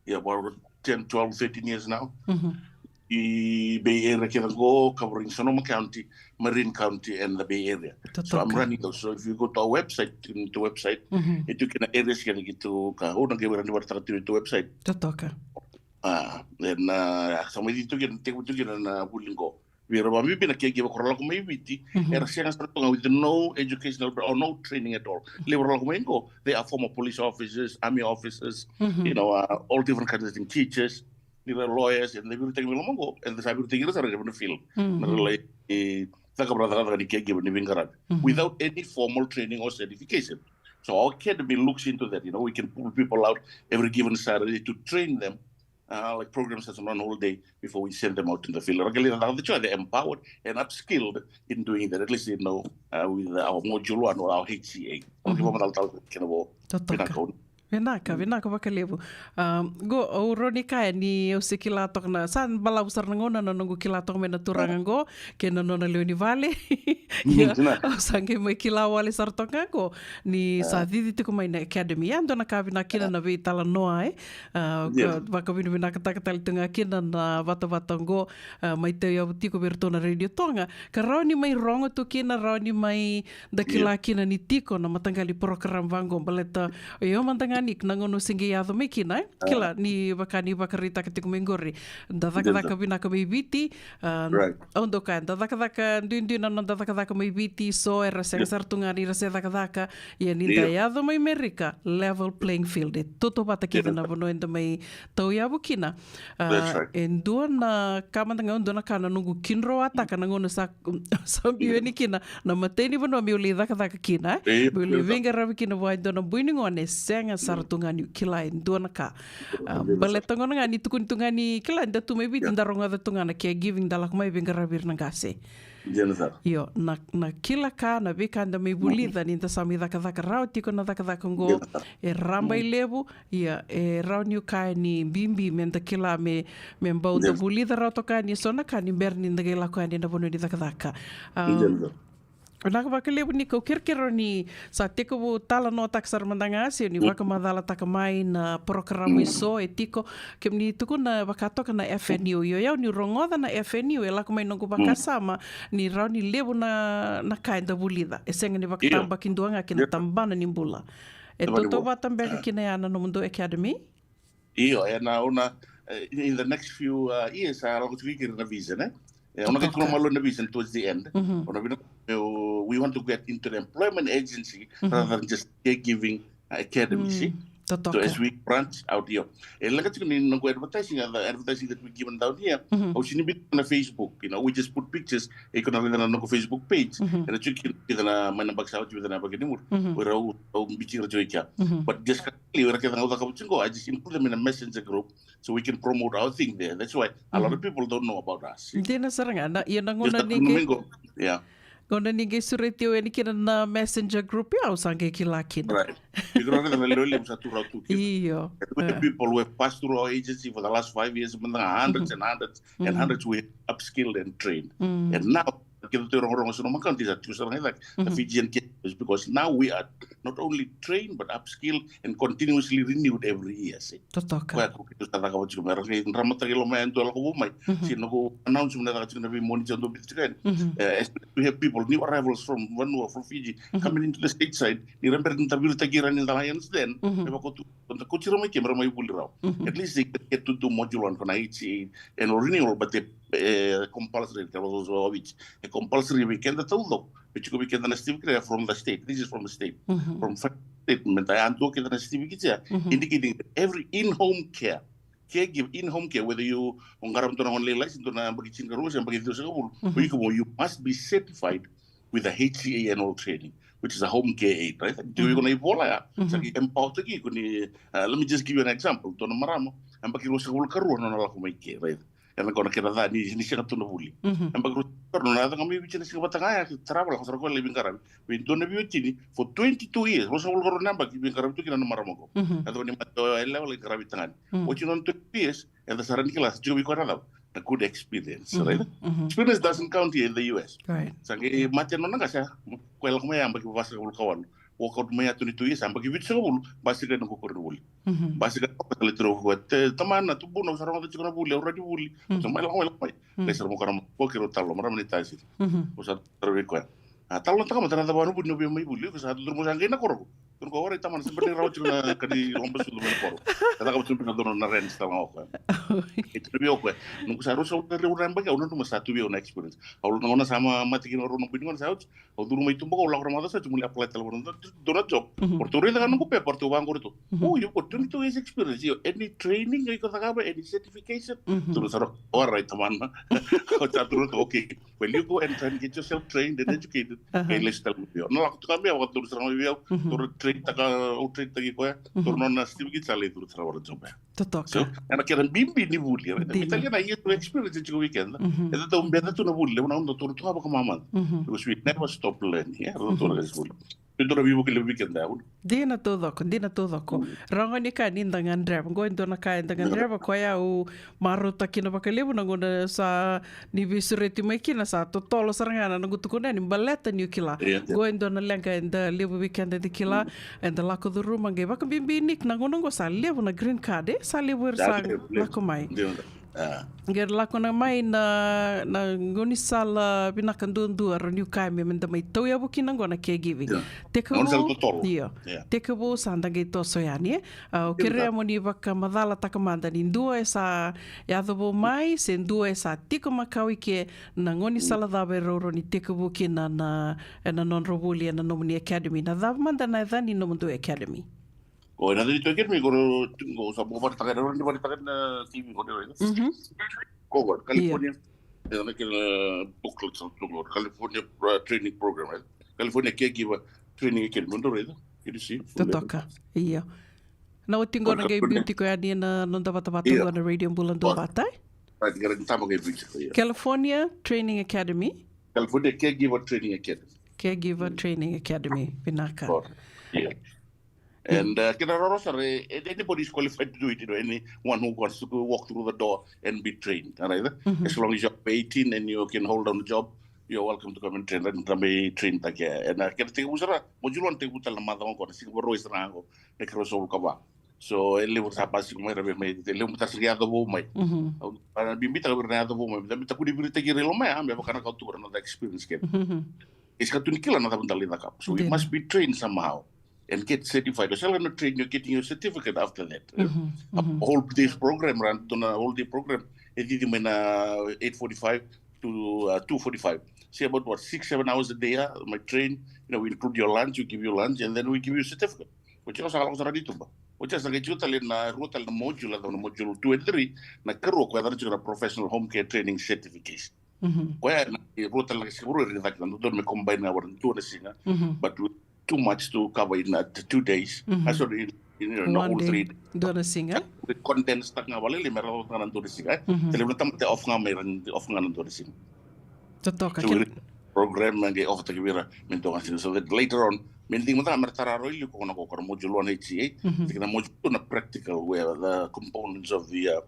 about 10, 12, 13 years now. The Bay Area can go covering Sonoma County, Marin County, and the Bay Area. So I'm running those. So if you go to our website, you can areas can get to Kahuna give a website. Then somebody to get an pulling go. We are a caregiver for Maybe, with no educational or no training at all. They are former police officers, army officers, all different kinds of things, teachers. They were lawyers and they will take Milamongo and the cyber thing is already in the field. Without any formal training or certification. So our academy looks into that. We can pull people out every given Saturday to train them, like programs that's on whole day before we send them out in the field. They're empowered and upskilled in doing that, at least with our module 1 or our HCA. Venaka bakalevu. Go uroni kaya ni usikilatok na san bala usar nangona na nungu kilatok me naturangan go kena nona leoni vale. Ya sange mai kilawale sartonga go ni sa didi tiko mai na academy ando na kavina kina na ve tala noa baka vinu vina kata tunga kina na vata go mai te ya tiko bertona radio tonga ka rauni mai rongo tu kina rauni mai dakila kina ni tiko na matangali program vango baleta yo mantanga nik nangono singe yado me kina kila ni bakani bakarita katiku mengori dadaka binaka may biti ondo kan dadaka dundi na dadaka may biti so era sartunga ni rase dadaka ya ninda yado may America level playing field toto bata kina na bono enda may tauya bukina en na kamantanga ondo na kana nungu kinro ataka nangono sa biweni kina na mateni bono mi uli dadaka kina buli venga rabi kina wa ndo na buiningone senga sartungani kila ndona ka baletongona ngani tukuntungani kila ndatu maybe ndaronga datungana caregiving dalak may bengarabir nangase yo na kila ka na bekanda may bulida ni tasami daka raw tiko na daka ngo ramba ilebu ya raw new ka ni bimbi menta kila me mbau da bulida raw to ka ni sona ka ni berni ndagela ka ni na bono ni daka Naka bakalebu ni kirkiro ni sa tiko tala no taksar mandanga si ni waka madala takamai na programa iso etiko kem ni tuku na bakatoka na FNU yo ni rongoda na FNU ela kumai nongo bakasama ni rau ni lebu na kainda bulida esenga ni bakatamba kinduanga kina tambana ni bula toto batambeka kina yana no mundo academy na una in the next few years I'll go to figure na vision towards the end. We want to get into the employment agency rather than just caregiving academy. So as we branch out here, advertising that we're given down here, on Facebook, we just put pictures, on a Facebook page, and you can get a man box out with an abaganimur, we're all but just I just include them in a messenger group so we can promote our thing there. That's why a lot of people don't know about us. Yeah. Gona ninguém suretio any kina na messenger group ya usange kilakin. Right. Because people who have passed through our agency for the last 5 years, hundreds and hundreds and hundreds we upskilled and trained. And now kita tu orang-orang sudah makan tidak sekarang ini the Fijian is because now we are not only trained but upskilled and continuously renewed every year. Totoka. Kaya aku kita tak kawan juga mereka ini ramai lagi lumayan tu aku bumai. Sini aku announcement nak cakap nabi monitor untuk itu kan. We have people new arrivals from Vanuatu, from Fiji coming into the stateside. Ni ramai interview tagiran yang Alliance then. Aku tu untuk kau ciri macam ramai bulirau. At least they get to do module one kena HCA and renewal, but they compulsory. Kalau which a compulsory weekend that all which could be can from the state. This is from the state. From statement I am talking the certificate indicating that every in-home caregiver in-home care, whether you ongaram to only license to na bagichin rules and bagito sa you must be certified with the HCA annual training, which is a home care aid, right? Do you gonna evolve? Let me just give you an example. To maramo, ang bagiro sa karuan na nala kumay right? Yang kau nak kira dah ni siapa tu nak buli. Yang bagus kalau nak kami bicara siapa tengah ya travel kalau sekarang lebih karam. Winter nabi bicara for 22 years. Masa kalau orang nampak lebih karam tu kira nama ramako. Atau ni macam level karam tangan. Watching on 2 years and the saran kelas juga bicara dah. A good experience, right? Experience doesn't count here in the US. Right. Sangat macam mana kasih. Kalau kau yang bagi bahasa kawan. Walkout maya tu ni tu sampai kibit sekali basi kan aku korang buli basi kan apa kali terus buat teman tu pun orang orang tu cakap buli orang tu buli sampai lama leser mau karam kau kira tahu maram ni tahu sih usah terwekkan tahu tak kamu ternyata baru pun nyoba mai buli kesat terus mau sangkai nak korang terus kau orang teman sebenarnya rawat juga kadi rombas tu mana korang kata kamu cuma pernah dorong naren setelah aku itu lebih aku nunggu seharusnya orang bagi orang tu masa satu dia on experience kalau nongona sama matikin orang nunggu dengan saya kalau dulu itu bawa orang mata saya cuma apply telepon donat job portugal kan nunggu paper tu bang tu oh you got 22 years experience you any training you kata apa any certification terus orang teman kau catur okay when you go and try and get yourself trained and educated let's tell you no aku kami awak terus terang dia terus train train lagi kau terus nona sedikit salah terus terang orang job Totoka. So, anak kira bimbi ni buli. Kita lihat lagi tu experience juga weekend. Itu tu benda tu na buli. Una tu apa kemaman. Because we never stop learning. Ya, tu lagi buli. Itu lebih bukan weekend dah. Dina todo ko. Rango ni kan indangan drive. Go into na kan indangan drive ko ya u maruta kina bakalibu na ngona sa ni visureti makina sa totolo sarangana na gutukuna ni baleta ni kila. Go into na lenga inda libu weekend di kila and the lako the room ngai bakam bimbinik na ngona go sa libu na green card sa libu sa lako mai. Ger lako na mai na ngoni sala binakandu araniu kai me menda mai tau ya bukina ngona caregiving. Tekabo sandangai toso yani o kere moni baka madala takamanda ni dua esa yadabo mai sen dua esa tiko makawi ke na ngoni sala dabe roro ni tekabo kina na non robuli na nomuni academy na dab manda na dani nomundu academy. Oh, nanti itu academy kalau usah bawa takat orang di takat TV kau itu. Kau California, nak kira booklet satu California training program, right? California caregiver training academy itu, itu sih. Totoka, iya. Na utinggo na gay beauty ko yan na nung dapat na radio bulan do batay. California Training Academy. California Caregiver Training Academy. Caregiver Training Academy, pinaka. Yeah. And anybody is qualified to do it. You know, anyone who wants to walk through the door and be trained, right? As long as you're 18 and you can hold on the job, you're welcome to come and train. And be trained again. And I can take usara. Mojulan take utal na mata ko. Siguro is na ako. Nekroso ka ba? So ele sa pasi ko may rabi may ele mo tasigi ato bo may. Para bimbita ko na ato bo may. Dami ta ko di birita gire lo may. Ambe ba kana ka tu na experience ken. Is ka tunikila na ta bandalita ka. So you must be trained somehow. And get certified. So you're not trained, you're getting your certificate after that. A whole day's program, run to a whole day program. It did in 8:45 to 2:45. See about 6-7 hours a day. My train, we include your lunch, we give you lunch, and then we give you a certificate. Which is also ready to buy. Which is like you tell in rutal module 2 and 3. Na karo ko a professional home care training certification. Kaya rutal like siguro rin tak na doon me combine na waran to na singa. But too much to cover in 2 days. Sorry, in whole 3 days. Dona singa? With condensed tak nga wala lima raw nga nando singa. Telegram tamte off nga mayroon off nga nando singa. Totoka. Program nga off ta kibira minto nga singa. So that later on, minting mo ta martararo ili ko na ko module 1 HCA. Tignan module na practical where the components of the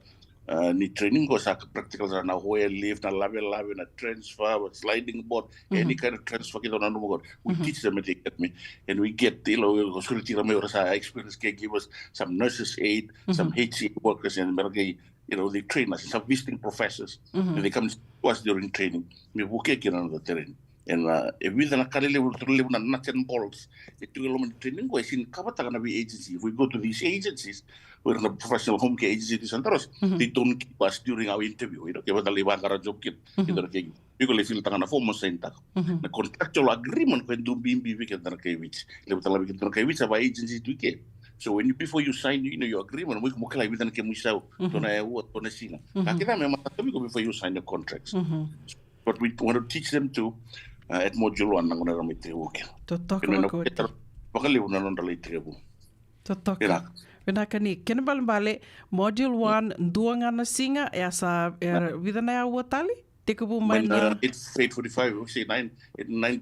ni training ko sa practical sa na wheel lift, na lave, na transfer, sliding board, any kind of transfer kita na numugod. We teach them at me, and we get, security rame sa experience caregivers, some nurses aid, some HC workers, and they train us, some visiting professors, and they come to us during training. We work on the terrain. And if we don't live na nuts and bolts, it will only training ko in Kabatanga agency. If we go to these agencies, we're in a professional home care agency, they don't keep us during our interview. Kaya liban kara job kit. You can feel tanga na form center. The contractual agreement when do bimbi we can kay which. Lebatala we can kay which our agencies do get. So before you sign, your agreement, we can kala bitan kay musaw to na what to na sila. Kita may matatabi ko before you sign the contracts. But we want to teach them to at module 1 nang na may tribuke. Totok ko. Pakaliw na non dalay tribu. Totok. Vinakani kinabale module 1 duwa nga na singa sa vida na watali. Teko bu man it's 8:45 we say 9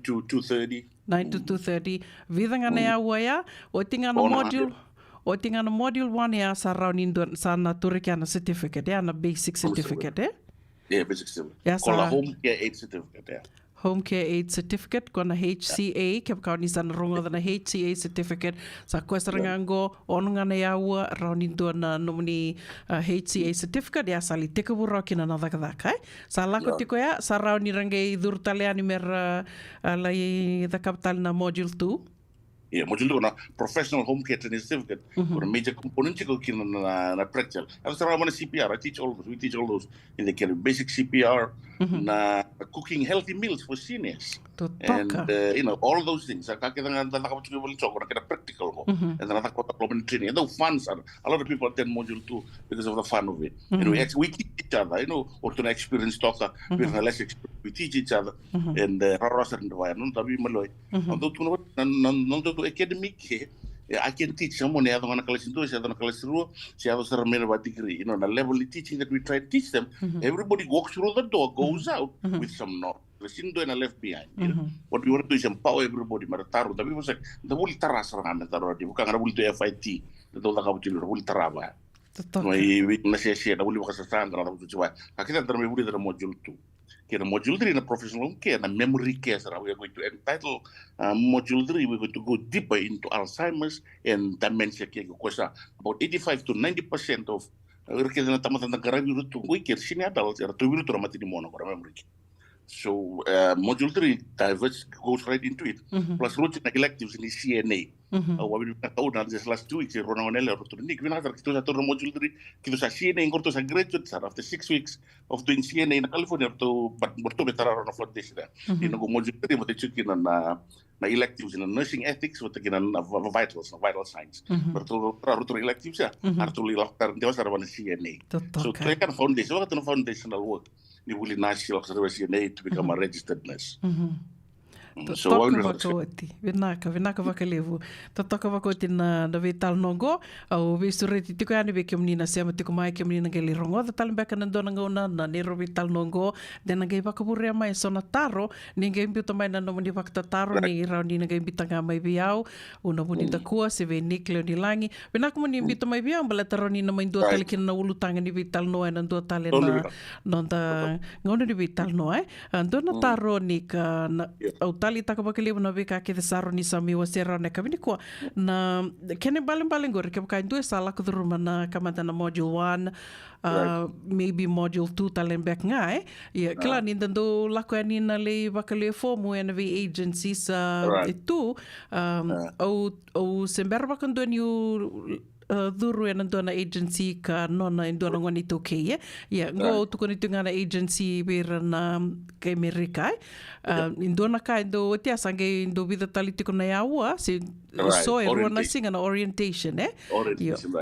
to 2:30. 9 to 2:30 vida nga na waya o tinga no module. O tinga no module 1 ya sa raunin don sa naturikana certificate ya na basic certificate. Yeah, basic certificate. Kola home care aid certificate. Home Care Aid Certificate ko na HCA kaya kau ni sana rungo na HCA certificate sa kuesarangango ono nga na yawa raunin do na nomini HCA certificate ya sali teka buro kina na dakadaka sa lako tiko ya sa rauni rangai durtaleani mer lai the capital na module 2. Yeah, module 2 na professional home care training certificate. Or major component ko kina na practical. Ako sa ramon CPR, I teach all those. We teach all those in the care basic CPR, na cooking healthy meals for seniors. And all those things. Kakita nga nakapag wala chok na kina practical ko. And nakapag training. And the funds are a lot of people attend module 2 because of the fun of it. And we teach each other, or to experience talker, we're less experience. We teach each other and rarasa and why non tabi maloy. Non to academic, I can teach someone the other one class into the other class through, she has a degree. The level of teaching that we try to teach them, everybody walks through the door, goes out with some knowledge. And left behind. What we want to do is empower everybody. Marataru, the people say the will tarasarana, the Bukanga will do FIT, the Dolakabul will tarava. We share the will was a standard of the Jua. I can't remember the module 2. Module 3 in a professional care and memory care. We are going to entitle module 3. We're going to go deeper into Alzheimer's and dementia care. About 85 to 90% of senior adults are memory. So module 3 diverse goes right into it. Plus routine electives in the CNA. What we done this last 2 weeks, Ronanella Rotonik, we have to module 3. Kita CNA in Gortos graduates after 6 weeks of doing CNA in California to but to better on a flood this there. Module 3, what they took in na electives in nursing ethics, what they can vital signs. But to electives are to lock there was around CNA. So they can foundation, what the foundational work. You will not see CNA to become a registered nurse. So vinaka vakalevu toka vakoti na vital nongo au visureti tiko yani be kemnina sema tiko mai kemnina geli rongo da talmbeka na dona ngona na nero vital nongo dena gai vakabure mai sona taro ninge mbito mai na no muni vakta taro ni raundi na gai bitanga mai biau una muni da kua se ve nikleo ni langi vinaka muni mbito mai biau bala taro ni na mai do talkin na ulutanga ni vital no na do tale na nonda ngona ni vital no dona taro ni ka tali taka bakali na vika ke saro ni sami wasera na kamini ko na kene balen gor ke ka ndu sala ko ruma na kamada na module 1 maybe module 2 talen back ngai ya kala ni dando la ko ni na le bakali fomu en vi agencies itu au sember bakando ni duru en dona agency ka nona en dona ngoni to ke ya ngo to koni tunga na agency bir na ke America in dona ka do tia sange do vida talitiko na yawa si so everyone singa na orientation right.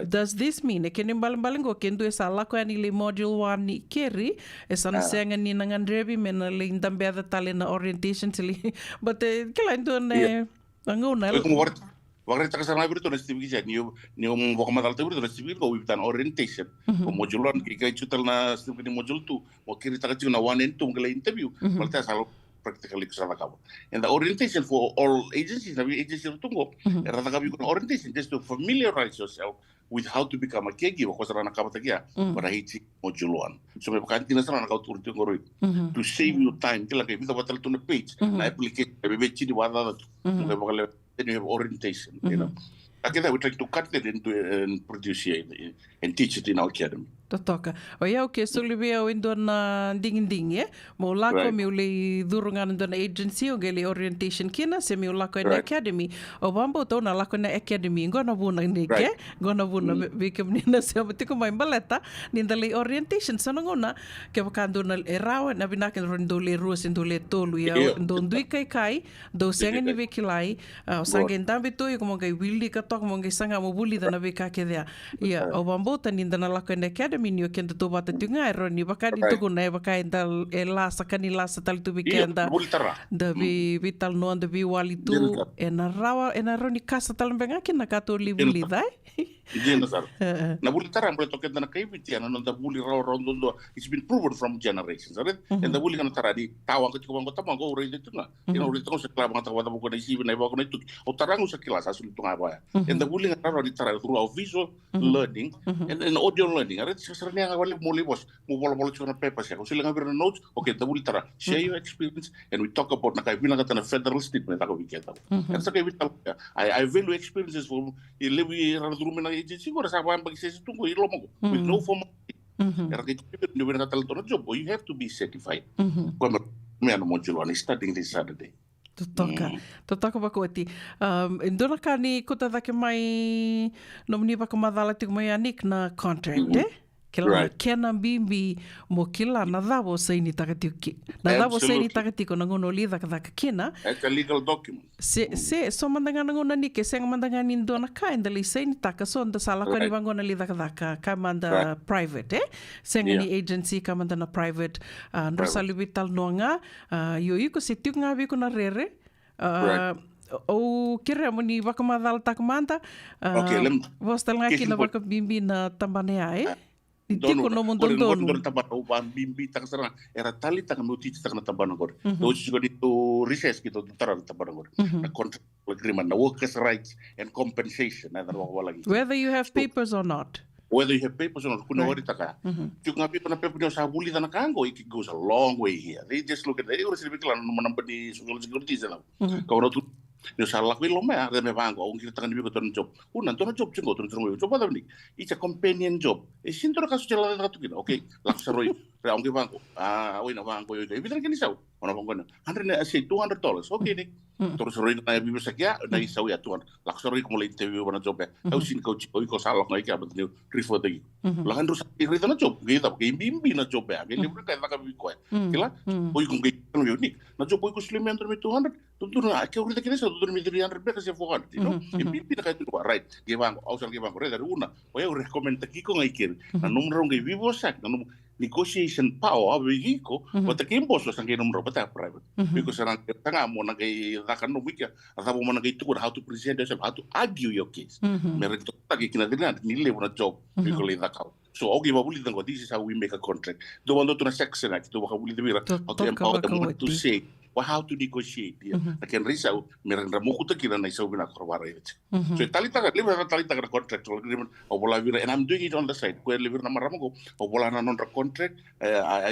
Does this mean ke ni balengo kendo esa la ko ani le module 1 ni keri esa na senga ni nangan rebi men le ndambe da tale na orientation tili but kila ndone ngona Waktu kita kesana berita nasi tiga ni waktu matal tu berita nasi tiga kau bitan orientation. Modulan kita cutal na setiap ni modul tu, waktu kita kecil na one and two mungkin interview. Malah selalu practically kesana kau. And the orientation for all agencies, nabi agency tu tunggu. Rata kau bikin orientation just to familiarize yourself with how to become a caregiver ko sarana ka batagia para hiti modulo 1 so me kan tina sarana ka tur tu ngoroi to save you time kila ke vida batal tu na page na application be chini wada me bakal then you have orientation you know again we try to cut it into and produce it and teach it in our academy. Totoka. O ia o ke sulubi au indo na ding mo lako mi ule durungan indo na agency o gele orientation kina se mi lako na academy o bambo to na lako na academy ngona buna nike ngona buna bike menina se matiko mai baleta ninda le orientation sana ngona ke bakando na erawa na binaka ndo le ruas ndo le tolu ia ndo ndui kai do senga ni vekilai o sange ndambe to ko mongai willi ka tok mongai sanga mo buli da na beka ke dia ia o bambo ta ninda na lako na academy minio kenda to bata tunga roni bakadi to kuna bakai dal lasa kani lasa tal tu weekenda da vi vital no da vi wali tu ena rawa ena roni kasa tal benga kina kato libuli dai Jena sar. Na buli tarang boleh toket na kai bitia na da buli raw rondo it's been proven from generations right and the buli kana taradi tawang ke ko tamang ko ure itu na ina ure to sekla bang tawa tawa ko na isi na ba ko na itu o tarang sa kilas asul tunga ba and the buli kana raw di tarang through our visual learning and audio learning right sasarnya ngawali muli bos mo bolo chuna paper sa ko sila ngabir notes okay the buli tarang share your experience and we talk about na kai bina kana federal statement ako biketa and sa kai vital I value experiences for lewi rumena agency ko sa pang pagsis tunggu ilo mo with no formality era que you will not tell job you have to be certified como me ano modulo ani starting this Saturday Totoka bakoti indora kani kota dake mai nomni bakamadala tik mai anik na contract Kila kena bimbi mo kila na davo saini takatiki. Na davo saini takatiko na ngono lida kadaka kena. It's a legal document. So mandangan ngona ni ke seng mandangan indo na ka indali saini taka so nda sala ko ni bangona lida kadaka ka manda private seng ni agency ka manda na private ndo salu vital noanga yo iko sitiu nga bi ko na rere. O kira mo ni bakamadal takmanta. Vos tal nga kina baka bimbi na tambanea Tiko no mundo dono. Tabana uban bimbi tak sarang era tali tak nuti tak na tabana gor. Do juga itu recess gitu tara tabana gor. Na contract agreement na workers rights and compensation na wala lagi. Whether you have papers or not. Whether you have papers or not, kuno wari taka. Juga ngapi na paper dia sa buli na kango it goes a long way here. They just look at it. Ora sila biklan no manamba di social security sala. Kau tu Yo salah ko lo mea de me bango on kita tangan bigo ton job. Unan ton job chingo ton job ada ni. It's a companion job. E sinto ka sujala na tukin. Okay, laksaroi. Ra on bango. Oi na bango yo. E bitan kini sau. Ona bango na. $200. Okay ni. Terus roi na bibo sakya na isau ya tuan. Laksaroi ko mo interview na job. Au sin coach ko salah na ikya bat ni refer tagi. Lahan ru sakya rita na job. Kita ke bimbi na job ya. Ke libro ka ka bi ko. Kila. Oi ko ngi yo ni. Na job ko slimen 200. Tuntur na ke urita kini sa dormir 300 pesos ya fogan, you know? E pipi na kaito right. Gebango, ausal gebango, reda una. Oya o recommend aqui com aikir. Na numero ngai vivo sak, na negotiation power abigiko, but aqui imposto sang numero bata private. Because sarang tanga mo na kay dakan no wika, atabo mo na kay tukur how to present yourself, how to argue your case. Meron to tagi kinadilan, nile mo na job, because le dakao. So okay, mabuli tango, this is how we make a contract. Do wando to na section act, do wakabuli dibira, how to empower them to say how to negotiate dia. Akan risau meron ramuku ta kira na isau bina korwara it. So talita ka liver talita ka contractual agreement o bola vira and I'm doing it on the side. Ko liver na maramuko o bola na non contract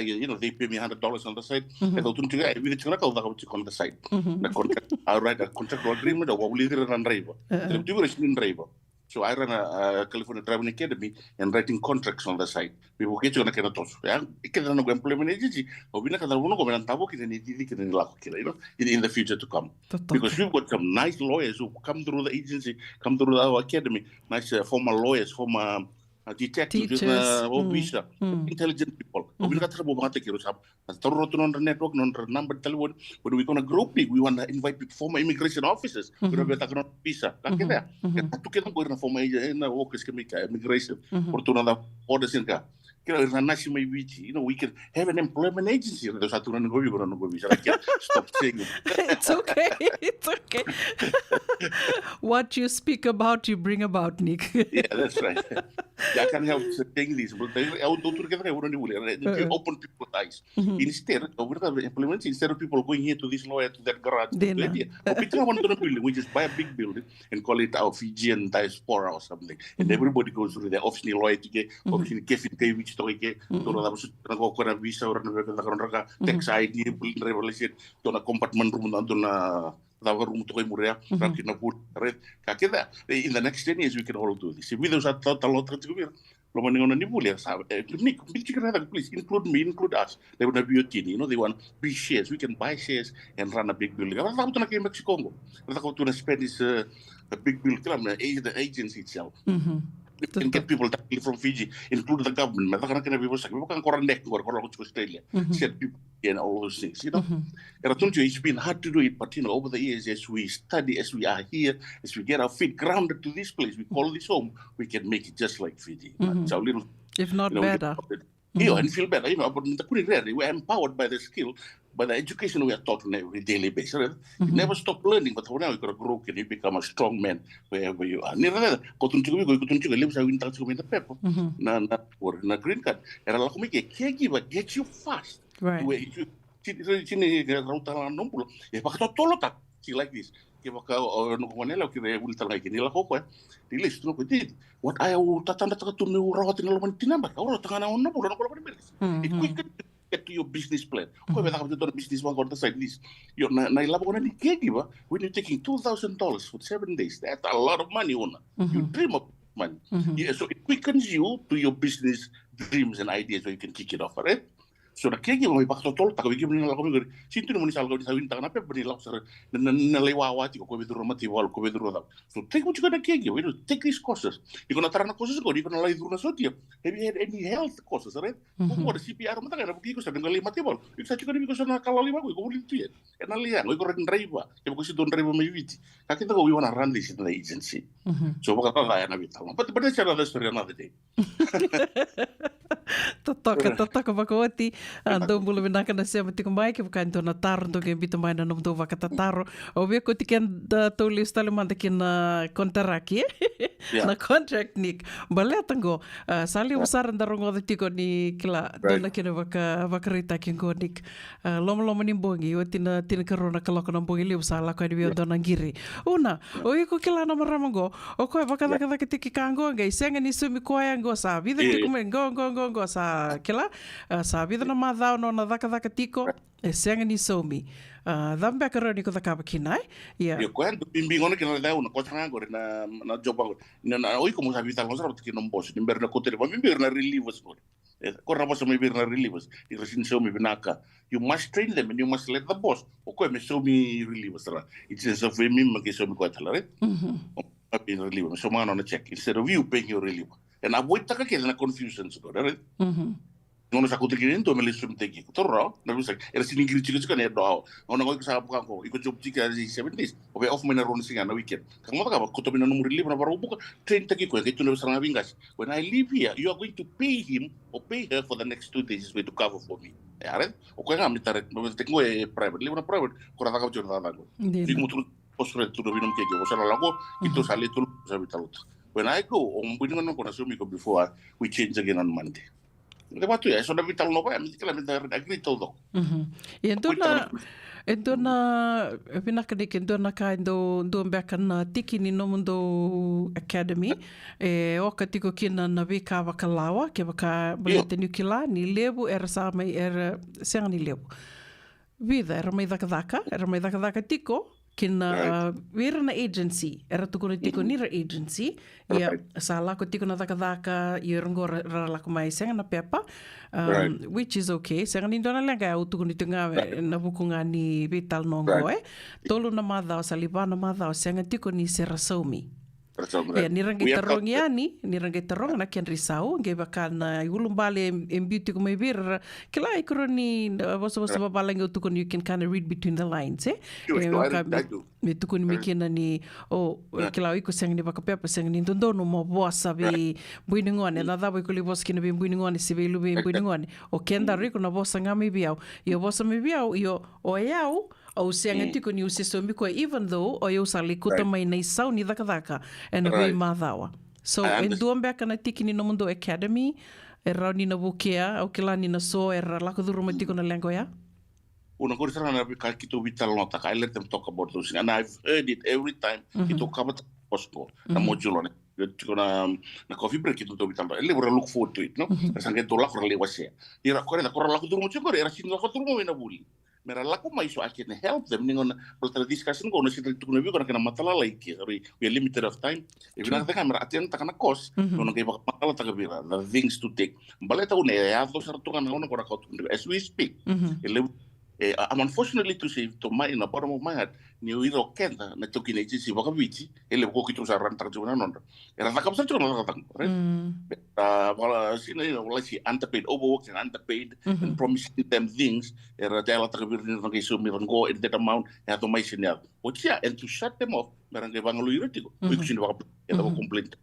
you know they pay me $100 on the side. E do tuntiga e vira chira ka o da on the side. Na contract I write a contractual agreement o bola vira na driver. The vira is driver. So I run a California Driving Academy and writing contracts on the side. We will get you on a kind of toss. I can no employment agency. Or we not going to go and talk in in the future to come. Because we've got some nice lawyers who come through the agency, come through our academy, nice former lawyers, former detectives, officer, intelligent people. We got trouble about the Kirusap. On the network, on the number telephone. When we're going to grow big, we want to invite former immigration officers. We're going to talk visa. Like that. To get them former workers immigration. Or to another orders in car. You know, we can have an employment agency. Stop saying it. It's okay. It's okay. What you speak about, you bring about, Nick. Yeah, that's right. I can't help saying this, but I don't think I want to open people's eyes. Instead of people going here to this lawyer, to that garage, we want to building, we just buy a big building and call it our Fijian diaspora or something. And everybody goes through the office lawyer to get office Kevin K, which to get to visa or tax ID, revelation, to a compartment room, to room to Murea, in the next 10 years we can all do this. If we don't have a lot of please include me, include us. They would have you they want big shares. We can buy shares and run a big building. I'm going to Mexico. I'm going to spend this a big building, the agency itself. We can get people directly from Fiji, include the government. People can go to Australia, set people and all those things, And I told you, it's been hard to do it, but over the years, as we study, as we are here, as we get our feet grounded to this place, we call this home, we can make it just like Fiji. So little, if not better. And feel better, but we're empowered by the skill, by the education we are taught on every daily basis. Right? You never stop learning, but now you got to grow and you become a strong man wherever you are. Go to live in the paper, na green card. And I'll make a caregiver get you fast. Right. See like this. What I will tatanda to new rawat in the number, or it get to your business plan. Whoever have done a business one on the side list. You're Nailabonani caregiver when you're taking $2,000 for 7 days. That's a lot of money, You dream of money. Yeah, so it quickens you to your business dreams and ideas where you can kick it off, right? So the caregiver may back to told we give me a lot of sinto mo ni salgo ni sa winta na pe ni la sir na lewa ko with romativol ko with roda. So take what you're gonna caregiver, take these courses. You're gonna try courses go, you're gonna lie through na sotia. Have you had any health courses, right? What the CPR mo taga na ko sa ngali matibol. You sa chiko ni ko sa na kalali ba ko uli tuye. And ali yan, ko rin driver. Kaya ko si don driver may viti. Kakita ko we wanna run this in the agency. So baka ta na bitang. But that's another story another day. Totoka wakoti ando mula vinaka na sema tiko mai ke bukan to na taro ndo ke bito mai na nom do vaka tataro o we ko tiken da to lista le manda kin kontraki na contract nik baletango sali usar nda rongo de tiko ni kila dona kin vaka rita kin go nik lomo ni bongi o tina karona kaloko na bongi le usala ko ni dona ngiri una o iko kila na maramango o ko vaka vaka tiki kango ngai senga ni sumi ko yango sa vida tiko men go sa kila sa vida na madao no na daka tiko e senga ni somi damba karoni ko daka kinai ya yo kwento bimbingo na kina dao na kotanga go na joba na oi como sa vida lonsa que non boss ni berna ko tele bimbir na relievers ko na boss me bir na relievers i resin somi binaka you must train them and you must let the boss o ko me somi relievers ra it's a fe mi ma ke somi ko tala right in reliever so man on a check instead of you paying your reliever and avoid taka ke na confusion so right non sa kutik ni to me le sum teki to ro na bisa era sin ingrid chico chico ne do ona ko sa bukan ko iko job chica di 7 days o be off me na ron singa na weekend kan mo ka ko to me na numero libre na baro buka train teki ko ke tu no sa na vingas when I leave here you are going to pay him or pay her for the next 2 days to cover for me right o ko ngam ni tare no tengo private libre private ko ra ka jorda da ko digo tu postre tu no vino ke o sa la lago kito sale tu sa vitalot when I go on building no kona sumi ko before we change again on Monday. De waktu ya, sudah vital no pa, kita agree todo. Endo na pinakadik endo na ka endo mbeka na tiki ni no mundo academy o katiko kina na vika wakalawa ke waka balete nukila ni lebu era sa mai era senga ni lebu. Vida era mai daka tiko kina vira na agency era tuko na tiko ni ra agency ia sa la ko tiko na daka i rongo ra la ko mai senga na pepa which is okay senga ni dona lenga au tuko ni tunga na bukunga ni vital nongo tolu na madha sa libana madha senga tiko ni serasomi ni rangi tarongiani ni rangi tarong na ken risau nge bakana yulumbale beauty ko may bir kila ikroni boso babalang utukon you can kind of read between the lines me tukun mikina ni kila iko sang ni bakapepa sang ni ndono mo bosa bi buiningone na dabo ko libos kina bi buiningone si bi lubi buiningone o kenda riko na bosa ngami biao yo bosa mi biao yo o yao o senga tiko ni usisomi ko even though o yo sali kuta mai nei sau ni daka e na hui madhawa So, en duam bea kana tiki ni no mundo academy, e rau ni na wukea, au ke la ni na so, e ra lako dhuru mo tiko na lengo ya? Una kori sarang na ka kito vital nota ka I let them talk about those things and I've heard it every time kito kabat Costco na modulo ne tiko na coffee break kito vital ele bora look forward to it no sange to la kora le wase ira kore na kora la kuduru mo chiko era sin la kuduru mo na buli mera la ko mai so I can help them ningon bal discussion ko no sit to no bi ko na matala like we are limited of time if na ka mera atien takana cost no ke ba matala takabira the things to take baleta une ya do sarto kana no kora ko as we speak ele I'm unfortunately to say to my in the bottom of my heart ni uiro kenda na toki na isi waka viti ele ko kitu sa rantar jona nonda era nakam sa jona ratang right wala sina wala si underpaid overworked and underpaid and promising them things era tela takabir ni ngi so mi go in that amount ya to mai sinya otia and to shut them off merang ke bangalu iretigo ko sin waka era ko complaint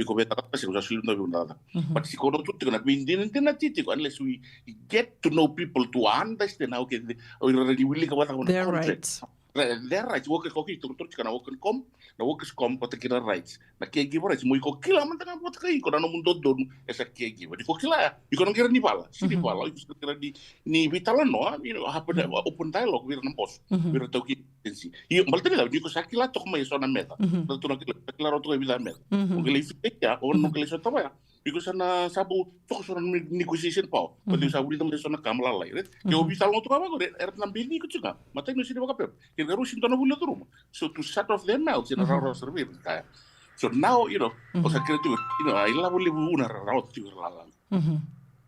ko beta ka sa so no bi nada but si ko no tutti na bindin na titiko unless we get to know people to understand how can their rights. Their rights. Work koki tu kana work kom na work kom particular rights. Na caregiver rights mo ko kila man tanga pot kai ko na mundo don esa caregiver. Ko kila iko na kira ni bala. Si bala iko kira ni vitala no, you know, happen open dialogue wir na pos. Wir to ki tensi. Io malte da ko sakila to mai so na meta. To na kila ro to vida meta. O que le fica o no que le so taba. Because na sabu to so na negotiation pa. Pati sabu dito mo so na kamala lai, right? Ke obi sal no to ba ko er na bili ko chuka. Mata no si ba ka pe. Ke garu sin to na bulo to. So to shut off their mouths in a raro servir kaya. So now, you know, o sea, que you know, I love una raro to la.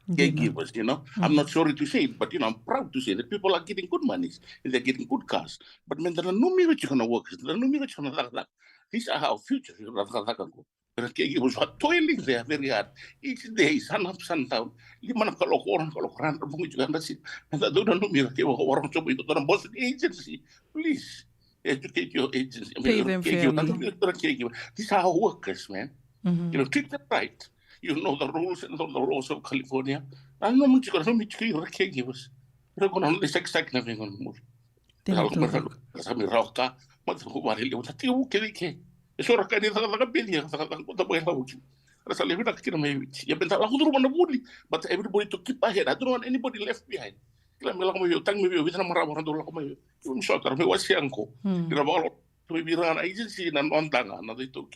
Caregivers, you know. I'm not sorry to say it, but you know, I'm proud to say that people are getting good money and they're getting good cars. But men, there are no me which gonna work. There are no me which gonna like. These are our future. Pero caregivers are toiling there very hard each day, sun up, sun down. Lima na kalok orang kalok ran bungi juga nasi. Nada do na numira ke orang coba itu orang boss agency. Please educate your agency. Pay them fairly. These are our workers, man. You know, treat them right. You know the rules and the laws of California. I know much going to meet you caregivers. You're going to list exactly nothing on the move. Sami roka, mas kumari le utati uke. Eso roka ni taka beli, taka kota boy lauki. Rasa levi nak kira mai. Ya bentar aku tu rumah nabuli, but everybody to keep ahead. I don't want anybody left behind. Kila melang mo tang mo yo, bitana marah orang dulu aku mai. Yung shot arme wasiangko. Kira bakal to biran agency nan on tanga na to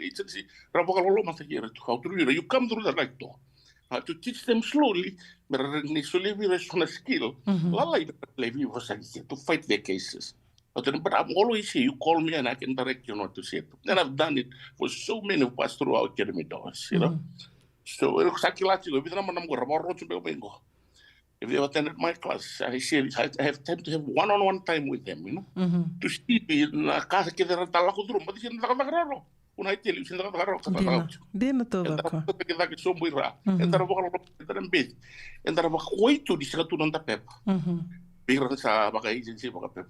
agency. Kira bakal lo masa kira to how to you come through the right door. To teach them slowly, but slowly we on a skill. Lalai levi was to fight their cases. But I'm always here. You call me and I can direct you what to say. And I've done it for so many of us through our academy doors, you know. So if they attended my class, I have time to have one-on-one time with them, you know. To see na casa que era tala kudrum, but sin nakagraro. Una tell you sin nakagraro. Dina todo ko. Kita ke so buira. Endara bakal endara bed. Endara bakal oito di satu nonta pep. Bigran sa baka agency baka pep.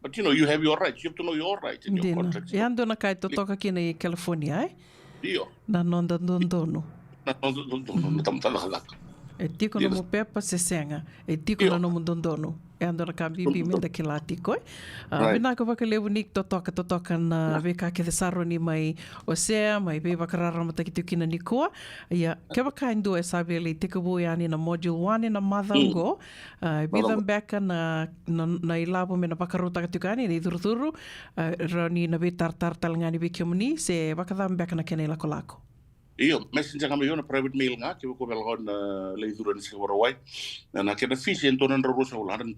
But you know, you have your rights. You have to know your rights in your contract. E ando na kai to toka aqui na California, eh? Io. Na nonda dondono. Na dondono tam talaka. E tiko no mo pepa se senga. E tiko no mo dondono. E ando na kambibi minda ki la tiko. Vina ka waka lewu nik to toka na veka ke desaro ni mai osea, mai be wakarara mata ki tukina ni kua. Ia, ke waka indu e sabi le tika bui ani na module 1 na mathango. Bidhan beka na ilabo me na wakaruta ka tukani, ni thuruturu. Rani na be tartar talangani be kiomuni, se wakadhan beka na kene lako lako. Iyo, messenger kami yun na private mail nga, kiwa ko belakon na leiduran sa waraway. Na kena fees yan to ng raro sa $120,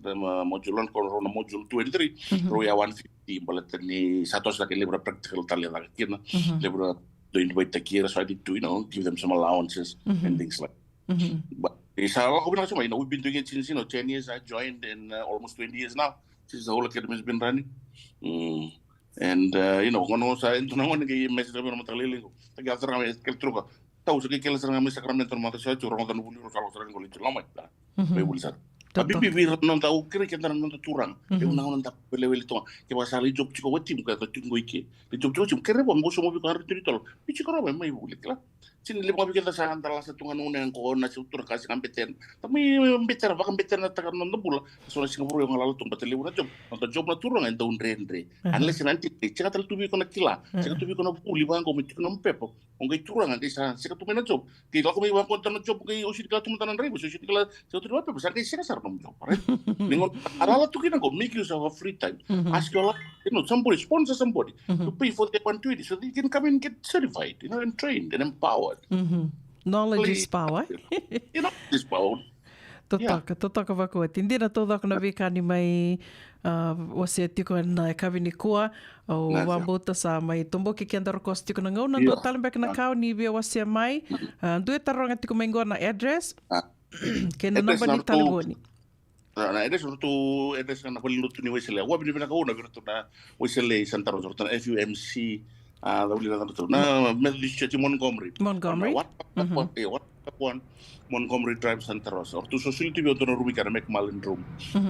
na module 1 ko na module 23, roya 150, balatan ni Satos na libra practical tali na kina, libra to invite takira, so I did to, you know, give them some allowances and things like that. But isa ako binakasama, you know, we've been doing it since, you know, 10 years. I joined in almost 20 years now, since the whole academy has been running. And you know, kono sa ento na ngone kay message na mataliling ko. Taga tra kami kel truka. Tau sa kay sa kami Sacramento na sa churo ngon buli ro kalo sa ngol chilo mai ta. May buli sa. Tapi bibir non tau kire ke tan non turang. E una non ta level to. Ke ba sali job chiko wetim ka to tingo ike. Job chiko kere bo mo so mo bi kan ritol. Pichi ko mai buli kla. Sini lima kita sa antara satu nganu yang ko na struktur kasi kampeten. Tapi bicara bahkan bicara na takan non bula. So Singapura yang lalu tempat liu na job na turun ang tahun rendre. Unless nanti cika tal tubi ko na kila. Cika tubi ko na puli bang ko mit ko na pepo. Ang kay turun ang isa cika tubi na job. Kila ko may bang ko na job kay usit kala tumutan ng rebo. So usit kala sa tubi pepo. Sa kay cika sar ng job. Ningon arala tu kina ko make use of free time. Ask your somebody sponsor somebody to pay for their activity so they can come and get certified, and trained and empowered. Knowledge is power. Knowledge is power. Totoka wako. Tindira todo ako nabika ni may wasi tiko na kawini kua o wambota sa may tumbo kikiandaro kos tiko na ngau na do talembek na kau ni bia wasi mai duwe taronga tiko may na address kena namba ni taliboni. Na address tu address na palinut ni Wesley. Wa bini ko na virtu na Wesley Santa Rosa na FUMC dawli na tu na Methodist Church Montgomery. What Montgomery Drive Santa Rosa. Or tu social TV untuk Rubika na Macmillan Room.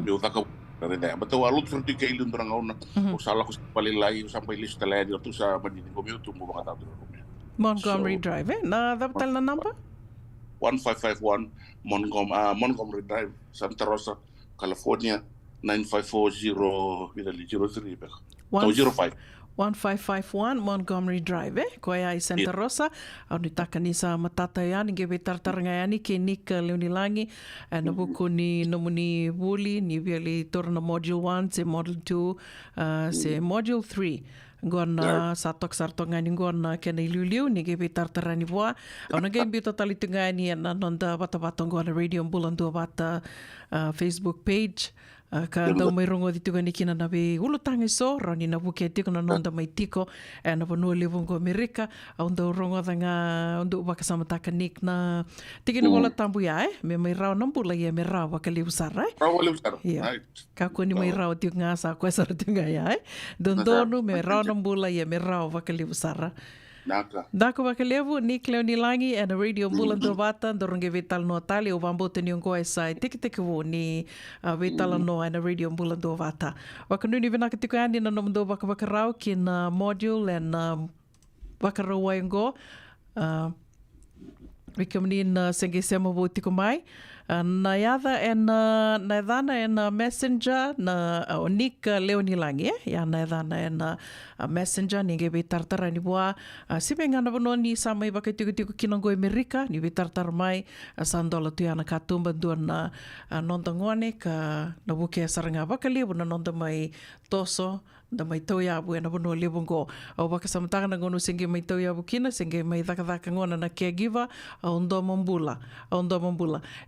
Yo taka reda. Betul alut seperti kailun orang ngau na. Usala ko palilay sampai lista lain tu sa banding ko tu mo baka tato. Montgomery Drive na dapat na number 1551 Montgomery Drive Santa Rosa California 95403 05 1551 Montgomery Drive koya i Santa Rosa au ni takani sa matata yani gebe tartaranga yani ke nika leunilangi na buku ni nomuni wuli ni viali torna module 1 se module 2 se module 3 gona satok sartonga ni gona kena iliuliu ni gebe tartarani voa au na gebe totalitunga ni na nonda bata-bata gona radio bulan dua bata Facebook page ka tau mai rongo di tuga ni kina na be ulutanga so rani na buke tiko na nonda mai tiko na bonua levo ngo Amerika unda rongo danga unda ubaka sama takanik na tiki na wala tambu ya me mai rao nambula ya me rao waka levo sara rao levo sara ka ko ni mai rao tiko nga sa ko sara tiko ya dondonu me rao nambula ya me rao waka levo sara Dako wakalevu ni Cleo Nilangi and a radio bulan do bata doronge vital no tali o vambote ni ongo sai tiki wo ni vital no and a radio bulan do bata. Wakanu ni vinaka tiko ani na nomdo wakarau kin module and wakarau waingo wikamnin senge sema wo tiko mai. Na yada na dana na messenger na onik Leonilangi ya na dana messenger ni gebe tartara ni boa sibenga na bono ni samai bakai tiku kinongo Amerika ni tartar mai sandola tu yana katumba duan na nondangone ka na buke saranga bakali bona nonda mai toso da mai tau yabu na bono lebongo au baka samtanga na gono senge mai tau yabu kina senge mai daka ngona na caregiver au ndo mambula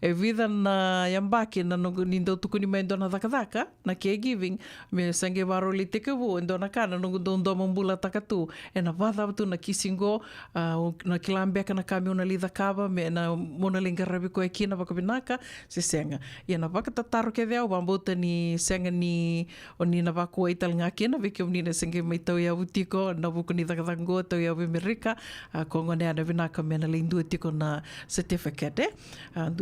e vida na yambaki na nindo tukuni mai ndo na daka na caregiving me senge baroli tekevu ndo na kana ndo mambula takatu e na vada tu na kisingo na kilambeka na kami una lida kaba me na mona linga rabi ko ekina baka binaka se senga e na baka tataro ke deu bambota ni senga ni oni na bako ital ngaki na vike umnina senge mai tau ya utiko na buku ni dakatango tau ya Amerika kongo ne ana vinaka mena lindu tiko na certificate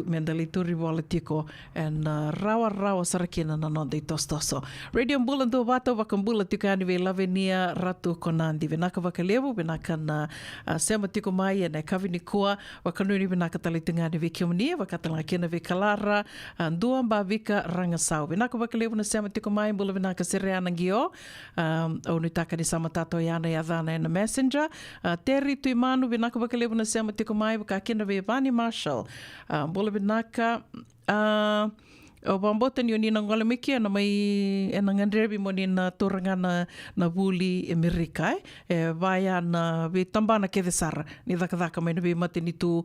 mena lituri wala tiko and rawa sarakina na nonde tostoso radio bulan do bata wakambula tiko ani ve lavenia ratu konandi vinaka wakalevu vinaka na sema tiko mai na kavini kua wakanuni vinaka talitunga ni vike umni wakatanga kena ve kalara dua mbavika rangasau vinaka wakalevu na sema tiko mai bula vinaka sereana ngio au nitaka ni sama tato yana ya dhana na messenger Terry Tuimanu vinaka wakalevu na sema tiko mai wakakina ve Vani Marshall bula vinaka o bambota ni na ngola miki na mai na ngandrebi mo ni na toranga na buli Amerika vaya na ve tambana ke desar ni daka mai na ve mate ni tu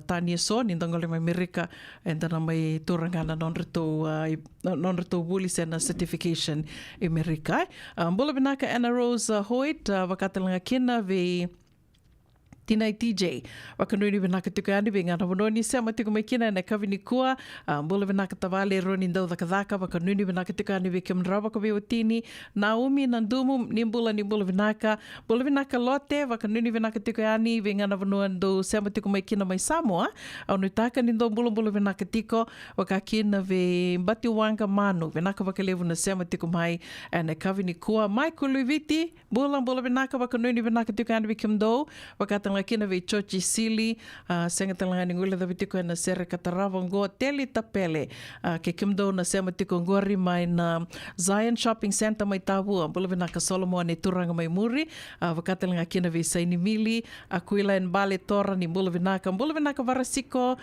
tani so ni ngola mai Amerika and na mai toranga na non reto buli sena certification Amerika bola binaka Anna Rose Hoyt wakatelanga kina ve Tinai TJ wakanuni vinaka tuka ani vinga na vononi sema tuka maikina na kavini kua bola vinaka tavale roni ndau daka wakanuni vinaka tuka ani vikim rawa ka viotini Naomi nandumu nimbula vinaka bola vinaka lote wakanuni vinaka tuka ani vinga na vononi do sema tuka maikina mai Samoa au nutaka nindo bola vinaka tiko wakakina ve mbati wanga manu vinaka wakalevu na sema tuka mai na kavini kua Michael Luviti bola vinaka wakanuni vinaka tuka ani vikim do wakata tanga kina ve chochi sili senga tanga ni ngule da bitiko na sere katarawa ngo teli tapele ke kimdo na sema tiko ngori mai na Zion Shopping Center mai tabu ambula na ka Solomon e turanga mai muri vakatelanga kina ve saini mili akuila en bale tora ni mbula vinaka varasiko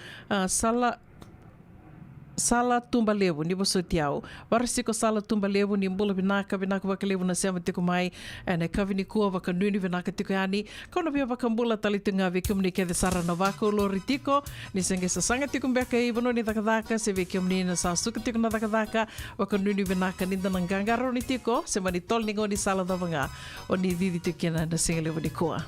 sala tumba levu ni bosotiao varasiko sala tumba levu ni mbula vinaka vakalevu na sema tiko mai ene kavini kua vakanuni vinaka tiko yani kona via vakambula talitunga ve kumni ke sara na vako lori tiko ni senge sanga tiko mbeka i vono ni dakadaka se ve kumni na sa suka tiko na dakadaka vakanuni vinaka ni ngangaro ni tiko se mani tol ni ngoni sala davanga o ni didi tiko na singa levu ni kua.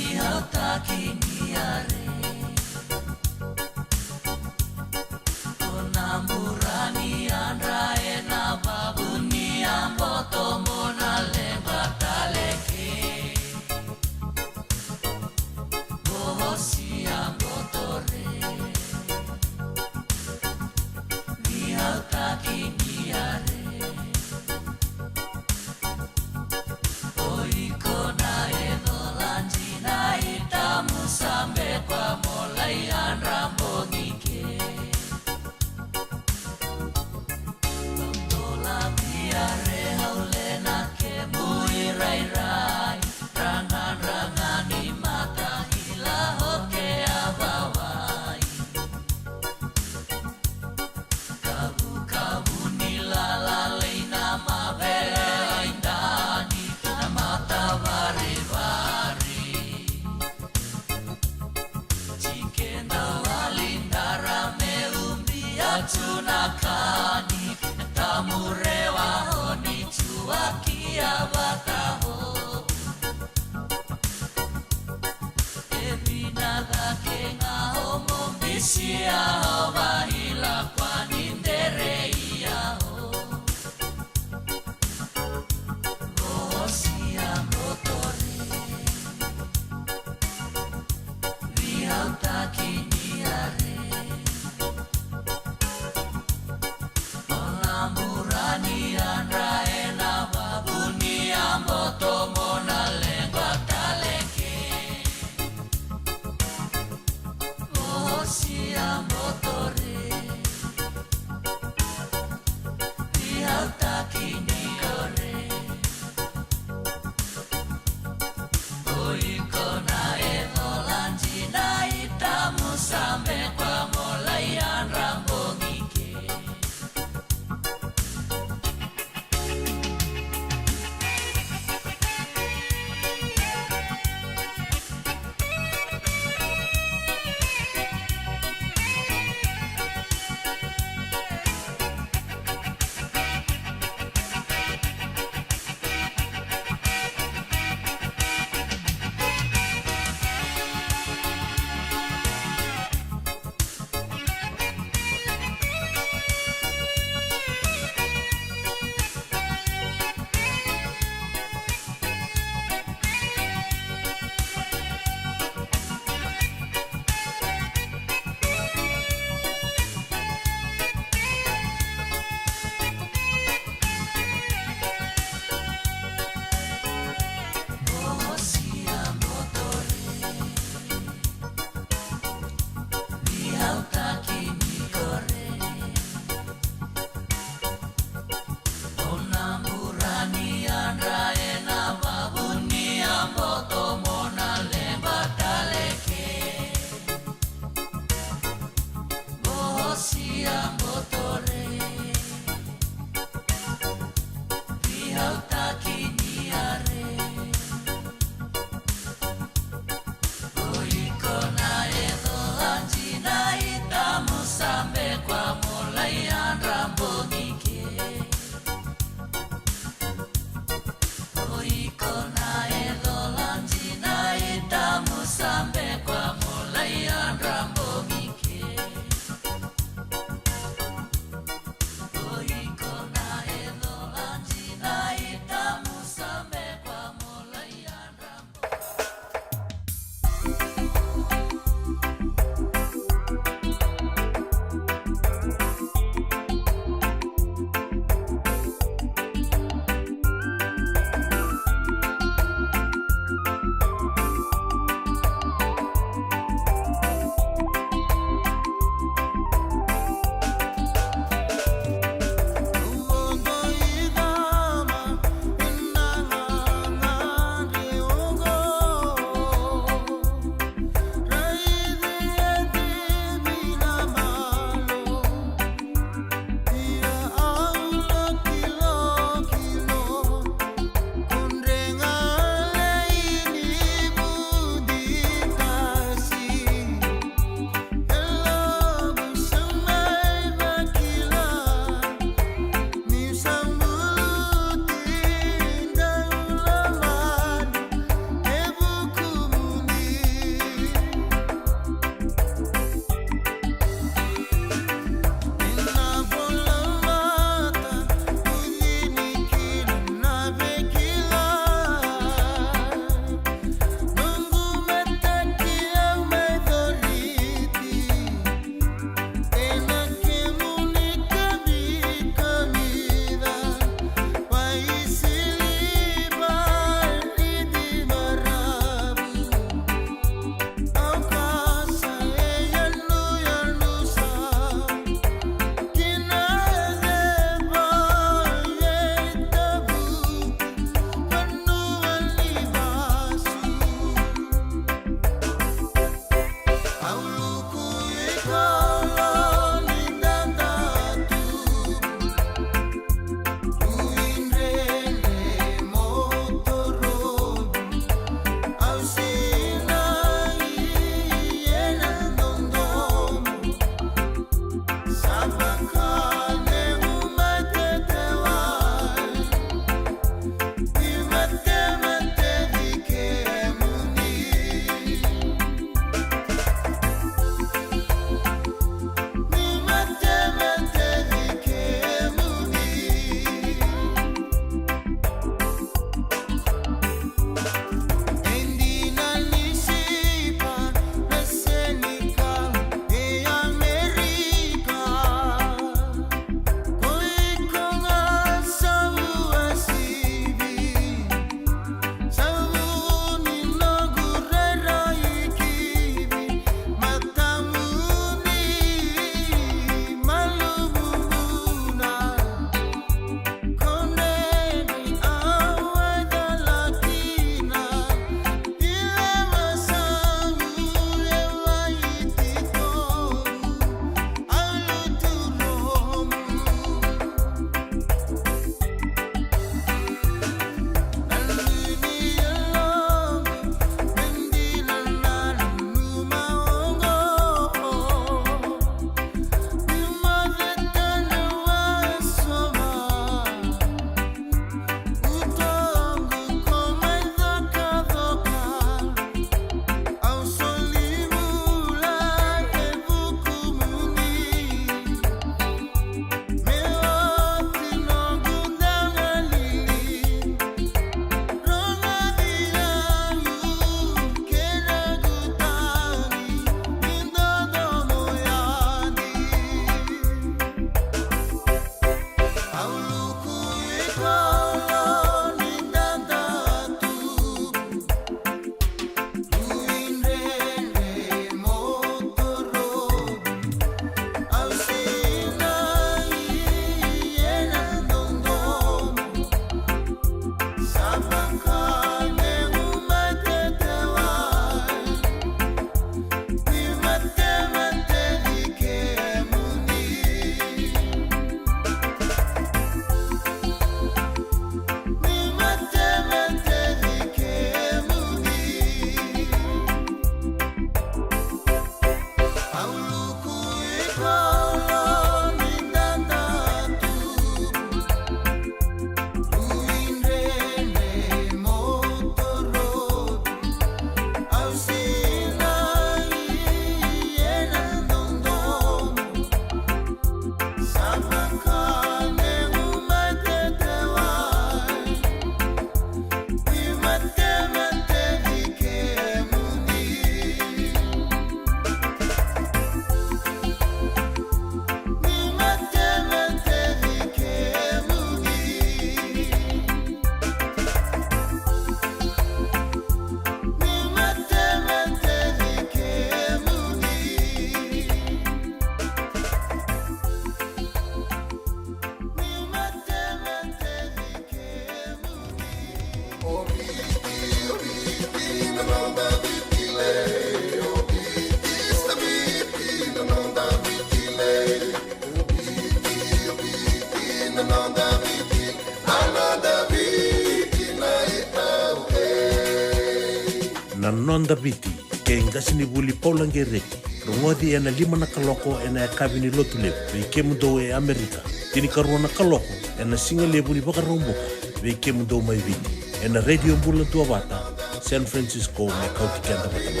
nonda viti ke ngasini buli paulange reki rongodi ena lima na kaloko ena kabini lotulep ve kemundo e Amerika tini karuana kaloko ena singa lebu ni bakaromboka ve kemundo mai viti ena radio mbula tua wata San Francisco me kauti kenda watama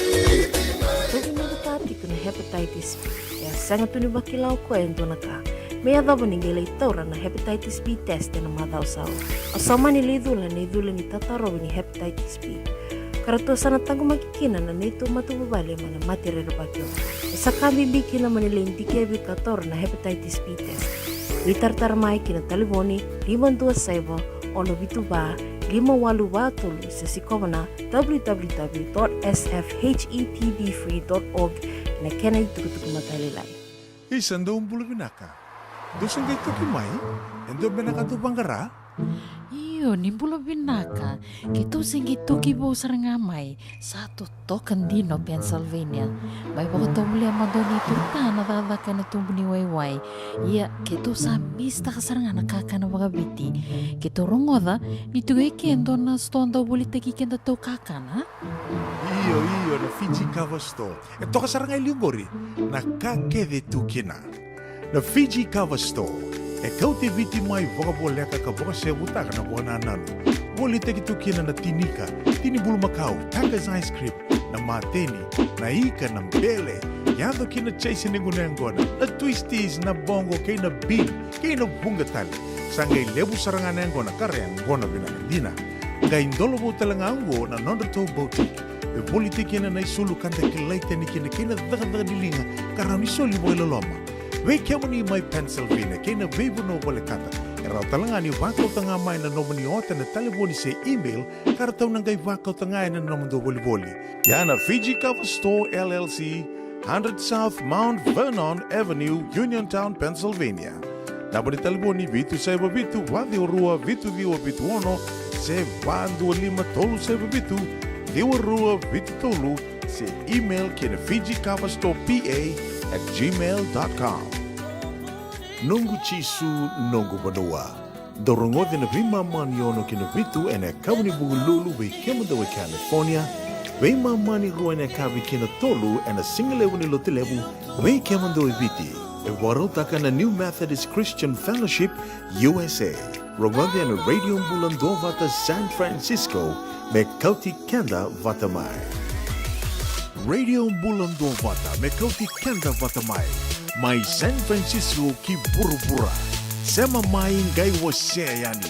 toki ngatati kuna hepatitis B ya sanga tuni bakilau ko entona ka me adabo ningele itaura na hepatitis B test na madau sao asama ni lidula ni tataro ni hepatitis B karato sana tangu makikina na neto matubabali mana matire bakyo sakambi bikina manile indike bi kator na hepatitis B test litartar mai kina taliboni 527 ono bituba 582 sesikomana www.sfhetbfree.org na kena itukutuku matalilai isando umbulu binaka dosan kay toki mai endo benaka tu bangara Iyo, nimbulo binaka. Kito singi toki bo sarangamay sa totokan dino Pennsylvania. May bako muli ang madoni turta na dadakan na tumbuni wayway. Iya, kito sa mista kasaranga nakakana wagabiti. Kito rongoda, nito gay kendo na stonda ulit kenda to kakana. Iyo, na Fiji Cover Store. Ito kasaranga iliyongori, nakakede tukina. Na Fiji Cover Store. E kau te viti mai voka boleka ka voka se butaka na voka na nanu. Voli te ki tukina na tinika, tini bulu makau, Taka's Ice Cream, na mateni, na ika, na mbele. Yado ki na chase ningu na ngona, na twisties, na bongo, kay na bean, kay na bunga tali. Sangay lebu saranga na ngona, kare ang ngona binakandina. Ngay indolo bo talanga ango na Nondato Boutique. E voli te kina na isulu kanta kilaita ni kina daga nilinga, karang isoli mo ilaloma. Wei kiamani mai Pennsylvania, kena veibu no wale kata. Erau talangani wakau tanga mai na nomani ota na telefoni se email, karatau nangai wakau tanga na nomando wali. Yana Fiji Cover Store LLC, 100 South Mount Vernon Avenue, Uniontown, Pennsylvania. Nabani telefoni vitu saiba vitu, wadi orua vitu viwa vitu ono, se vandu lima tolu saiba vitu, diwa rua vitu tolu, se email kena Fiji Cover Store PA@gmail.com. Nungu chisu nungu badua. Dorongode na vima maniono kina vitu ene kabuni bugululu we kemuda we California. Vima mani ruwa ene kabi kina tolu ene singalewu ni lotilewu we kemuda we viti. E warotaka na New Methodist Christian Fellowship USA. Rongode ene radio mbulando vata San Francisco me kauti kenda vatamai. Radio Mbulando Vata me kauti kenda vatamai. Mai San Francisco ki burubura. Sema mai ngai wase yani.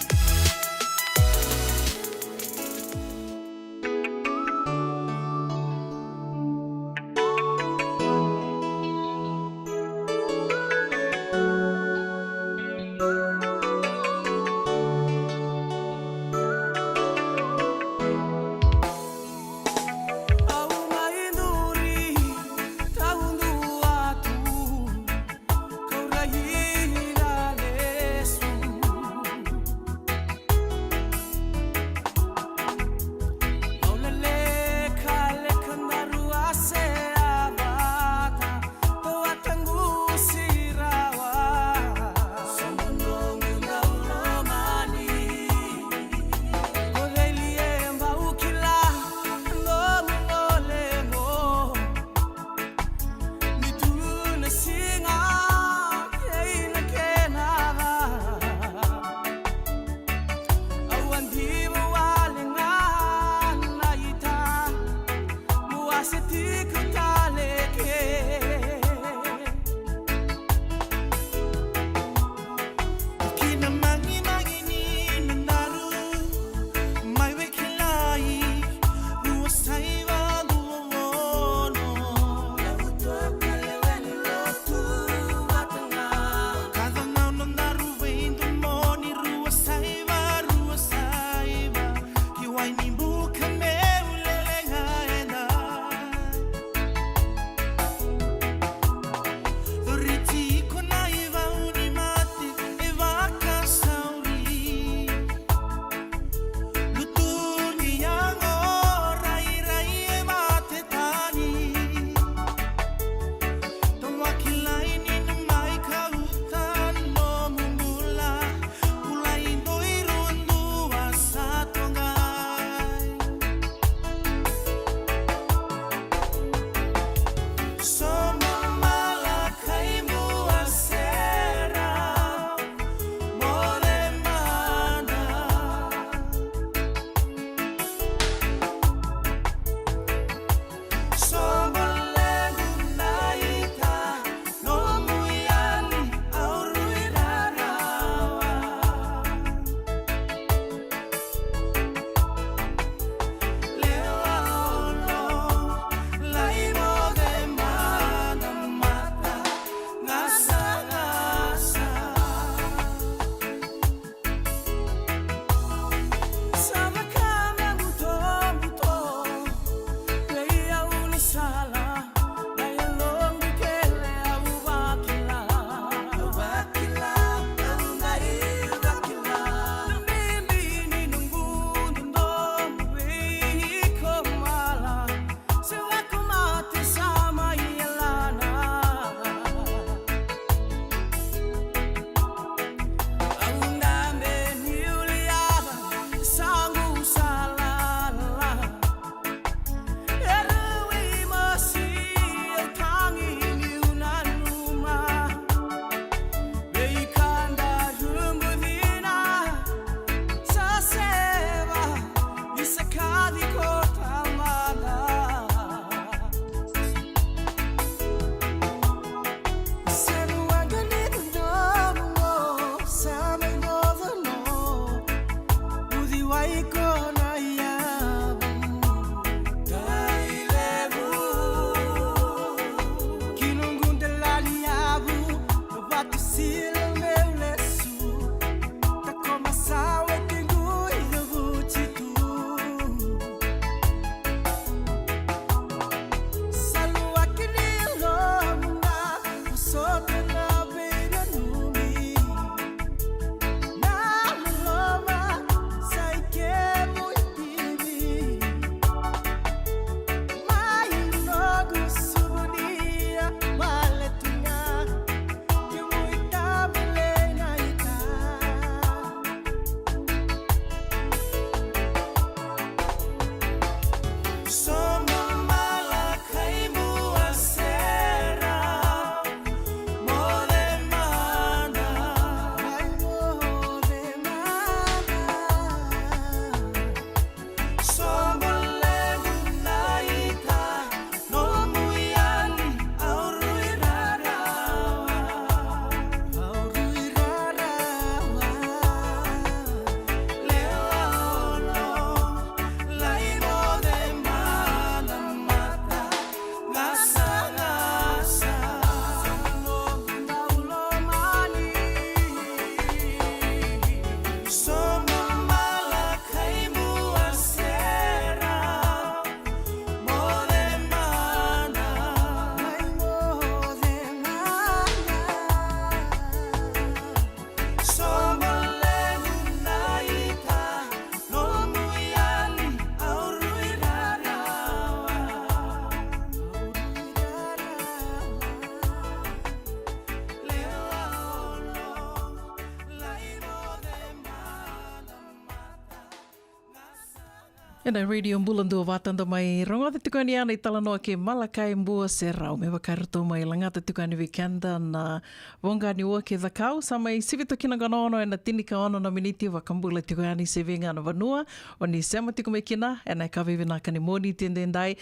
Ena radio mbulando vatanda mai rongote tukani ana i talanoa ke Malakai mbua se rau. Me wakaroto mai langata tukani weekenda na wongani ua ke dhakau. Sa mai sivito kina gana ono e na tinika ono na miniti wakambula tukani se venga na vanua. O ni sema tuku me kina e na kawewe na kani moni tendendai.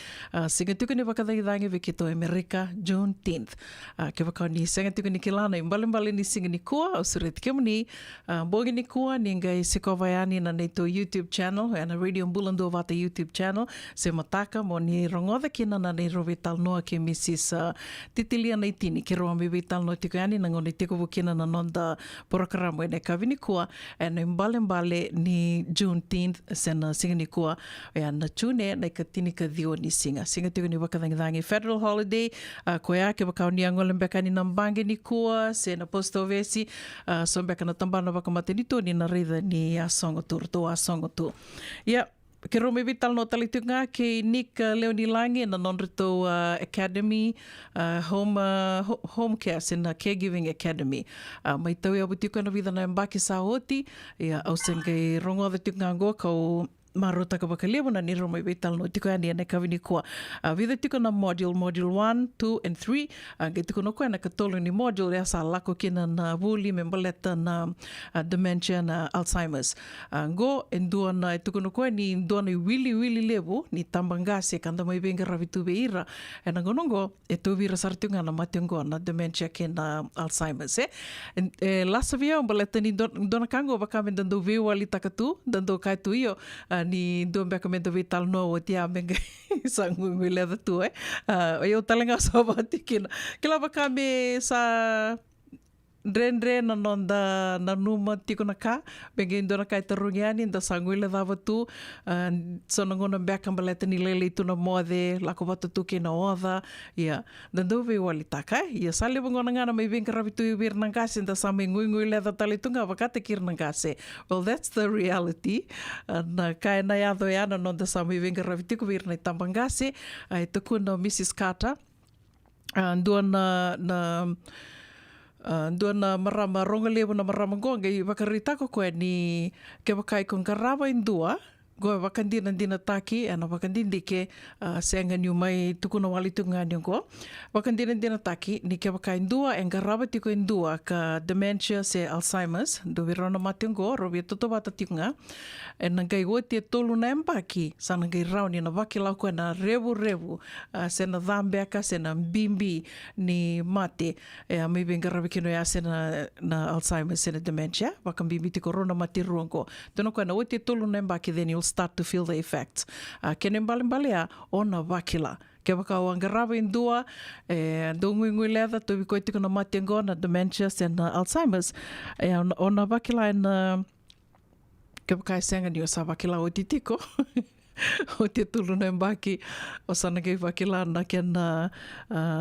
Singa tukani wakadaidange wekito Amerika June 10th. Ke wakau ni senga tukani kilana i mbalimbali ni singa ni kua. O sureti kemu ni bogi ni kua ni ngai sikowaiani na neito YouTube channel. E na radio mbulando vata YouTube channel se mataka mo ni rongoda kina na ni rovital noa ke Mrs. Titilia nei tini ke roa mevital no tiko ani na ngoni tiko wukina na nonda porokaramu ene kawini kua ene mbale ni June 10th sena singa ni kua e na tune na ka tini ka dio ni singa tiko ni wakadangidangi federal holiday koea ke wakau ni angole mbeka ni nambange ni kua se na posto vesi so mbeka na tambana wakamate ni tu ni na reida ni asongo tu rto asongo tu ke rome vital no talitunga ke Nick Leonilangi na non-rito academy home care sena caregiving academy mai tau ia butiko na vida na mbaki sa hoti ia au senge rongo de tunga go kau marota ka bakalia na ni rome vital no tiko ani na kavini kwa vida tiko na module 1 2 and 3 ke tiko no kwa na katolo ni module ya sa lako kina na vuli memboleta na dementia na Alzheimer's go endua na tiko no kwa ni ndua ni wili levo ni tambangase kanda mai benga ravitu beira na gonongo to vira sartunga na matengo na dementia ke na Alzheimer's lasa via memboleta ni dona kango bakame dando veo ali takatu dando kai tu io ni do mbeka mendo vital no o tia menga sangu ngile da tu eu talenga so batikina kila bakame sa Dren na nonda na numa tiko na ka benga indo na kai tarungiani da sangu ile dava tu so ngona mbeka mbaleta ni lele tu na mode la ko batu tu ke na oda dando ve wali taka sale ngona ngana mai benga ravitu vir nangase da same ngui le da talitunga vakate kir nangase well that's the reality na kai na ya do ya na nonda same benga ravitu vir na tambangase to kuno Mrs. Carter Dua marama ronga levo na marama gonga i wakaritako koe ni ke wakai kong karawa indua goe wakandina dina taki ana wakandindi ke senga niu mai tukuna wali tunga niu wakandina dina taki ni ke wakai indua engaraba tiko indua ka dementia se Alzheimer's do virona matungo robi toto bata tinga nangai wote tolu na empaki sa nangai rauni na wakila koe na revu se na dhambeka se na mbimbi ni mate mai bengarabi kino ya se na Alzheimer's se na dementia wakambimbi tiko rona mati ruango tono koe na wote tolu na empaki then you'll start to feel the effects kene mbale ona wakila ke wakau angarava indua do ngui leather to koe tiko na matengo na dementia se na Alzheimer's ona wakila ke wakai senga ni o sa wakila o titiko o te tulu na mbaki o sana kei wakila na kena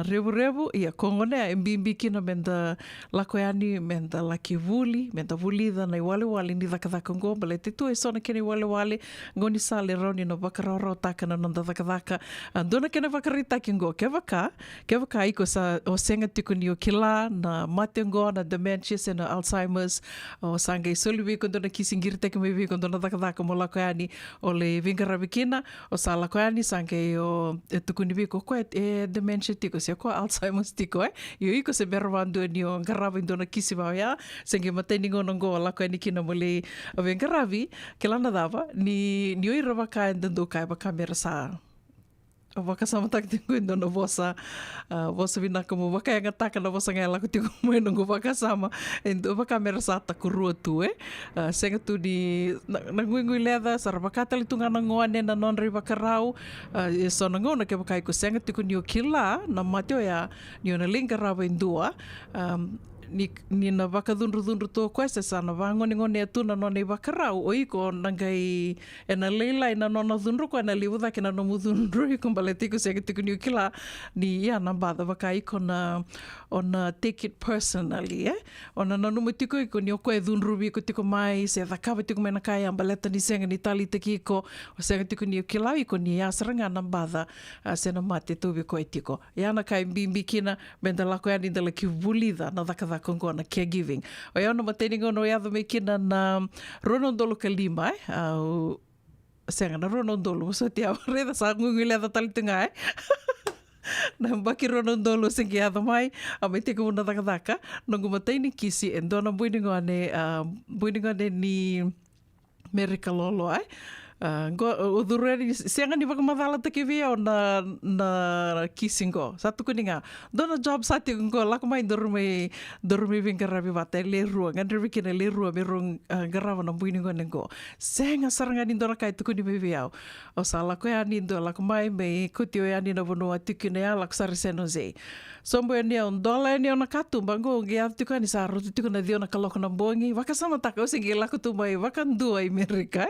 revu ia kongone e mbimbi kina menda lakoeani menda laki vuli menda vulida na i wale ni dhaka ngomba le te tu e sona kena i wale ngoni sale rauni no wakarao takana nonda dhaka dona kena wakarita ki ngo ke waka iko sa o senga tiku ni o kila na mate ngo na dementia se na Alzheimer's o sanga i soli wiko dona kisingirite ke me wiko dona dhaka mo lakoeani o le vingarabi kina o sa lakoeani sanke o tukuni wiko koe dementia tiko se ko Alzheimer's tiko io iko se berwandu ni o ngaravi dona kisi wao ya senge mateni ngono ngo lakoeani kina mole o ngaravi ke lana dava ni oi rawaka ndando kai ba kamera sa o waka samatak tingo indo na vosa vinaka mo waka yang ataka na vosa ngai lako tingo mo ngo waka sama endo waka kamera sa takurua tu senga tu di ngui leda sarabaka tali tunga na ngoane na nonri wakarau so na ngona ke waka iko senga tiku ni o kila na mateo ya ni ona linga rawa indua ni na wakadunru to koe se sana ngone atu na none wakarau o iko nangai na leila na nona dunru ko na liuda ke na no mudunru iko baletiku se ke tiku ni kila ni ya na bada waka iko na ona take it personally ona na no mutiko iko ni ko dunru bi ko tiko mai se vakava tiko mena kai ambaleta ni senga ni tali tiki ko o senga tiku ni kila iko ni ya seranga na bada se na mate tu bi ko tiko ya na kai bimbi kina benda lako ya ni dela ki vulida na daka kongo na caregiving. O ia no mateni ngono ia me kina na Ronondolo Kalima senga na rono dolo so tia reda sa ngungile da talitunga na baki rono dolo singi ado mai a me te kuna daka nongu matai ni kisi e dona buiningone ni Merika lolo ai o dureri senga ni vakamadala te kivia o na kisingo satu kuninga dona job sati ngo lako mai dorme vingarabi vata le rua ngandre vikina le rua merong garava na buiningo ngo senga saranga ni dona kai tukuni vivia o sala ko ya ni do lako mai me kutio ya ni na vono atikine ya lako sari senoze sombo ya ni on dola ni ona katumba ngo ngia tukani sa rotu tukuna dio na kaloko na bongi vakasama taka o singi lako tumai vakandua i Merika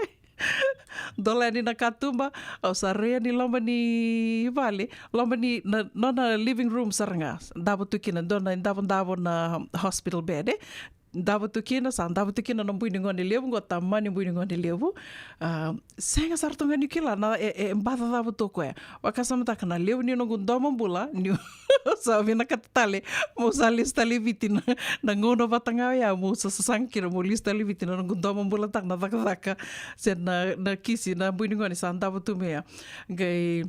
dola ni na katumba au sarea ni lomba ni vale lomba ni na living room saranga dabo tukina dona dabo na hospital bed dabo tukina na buiningo ni levu ngo tamani buiningo ni levu senga sartonga ni kila na mbata dabo toko ya wakasama takana levu ni nongu ndomo mbula ni sa vina katale mo sa lista liviti na ngono vatanga ya mo sa sasankira mo lista liviti na nongu ndomo mbula tak na daka sen na kisi na buiningo ni sa dabo tumea ngai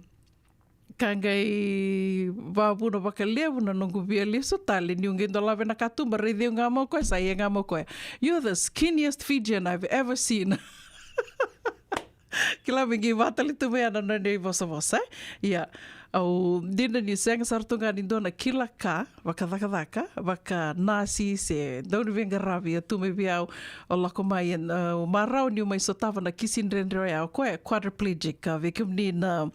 kangai vavuna vakalevu na nongu via liso tali ni ungendo lave na katumba redhi ngamo koe sa ia ngamo koe you're the skinniest Fijian I've ever seen kila mingi vatali tumea na nani vosa au dina ni senga sartunga ni dona kila ka vaka nasi se doni venga ravi tu me via o lako mai o marau ni mai sotava na kisindrendro ya ko quadriplegic vekum ni na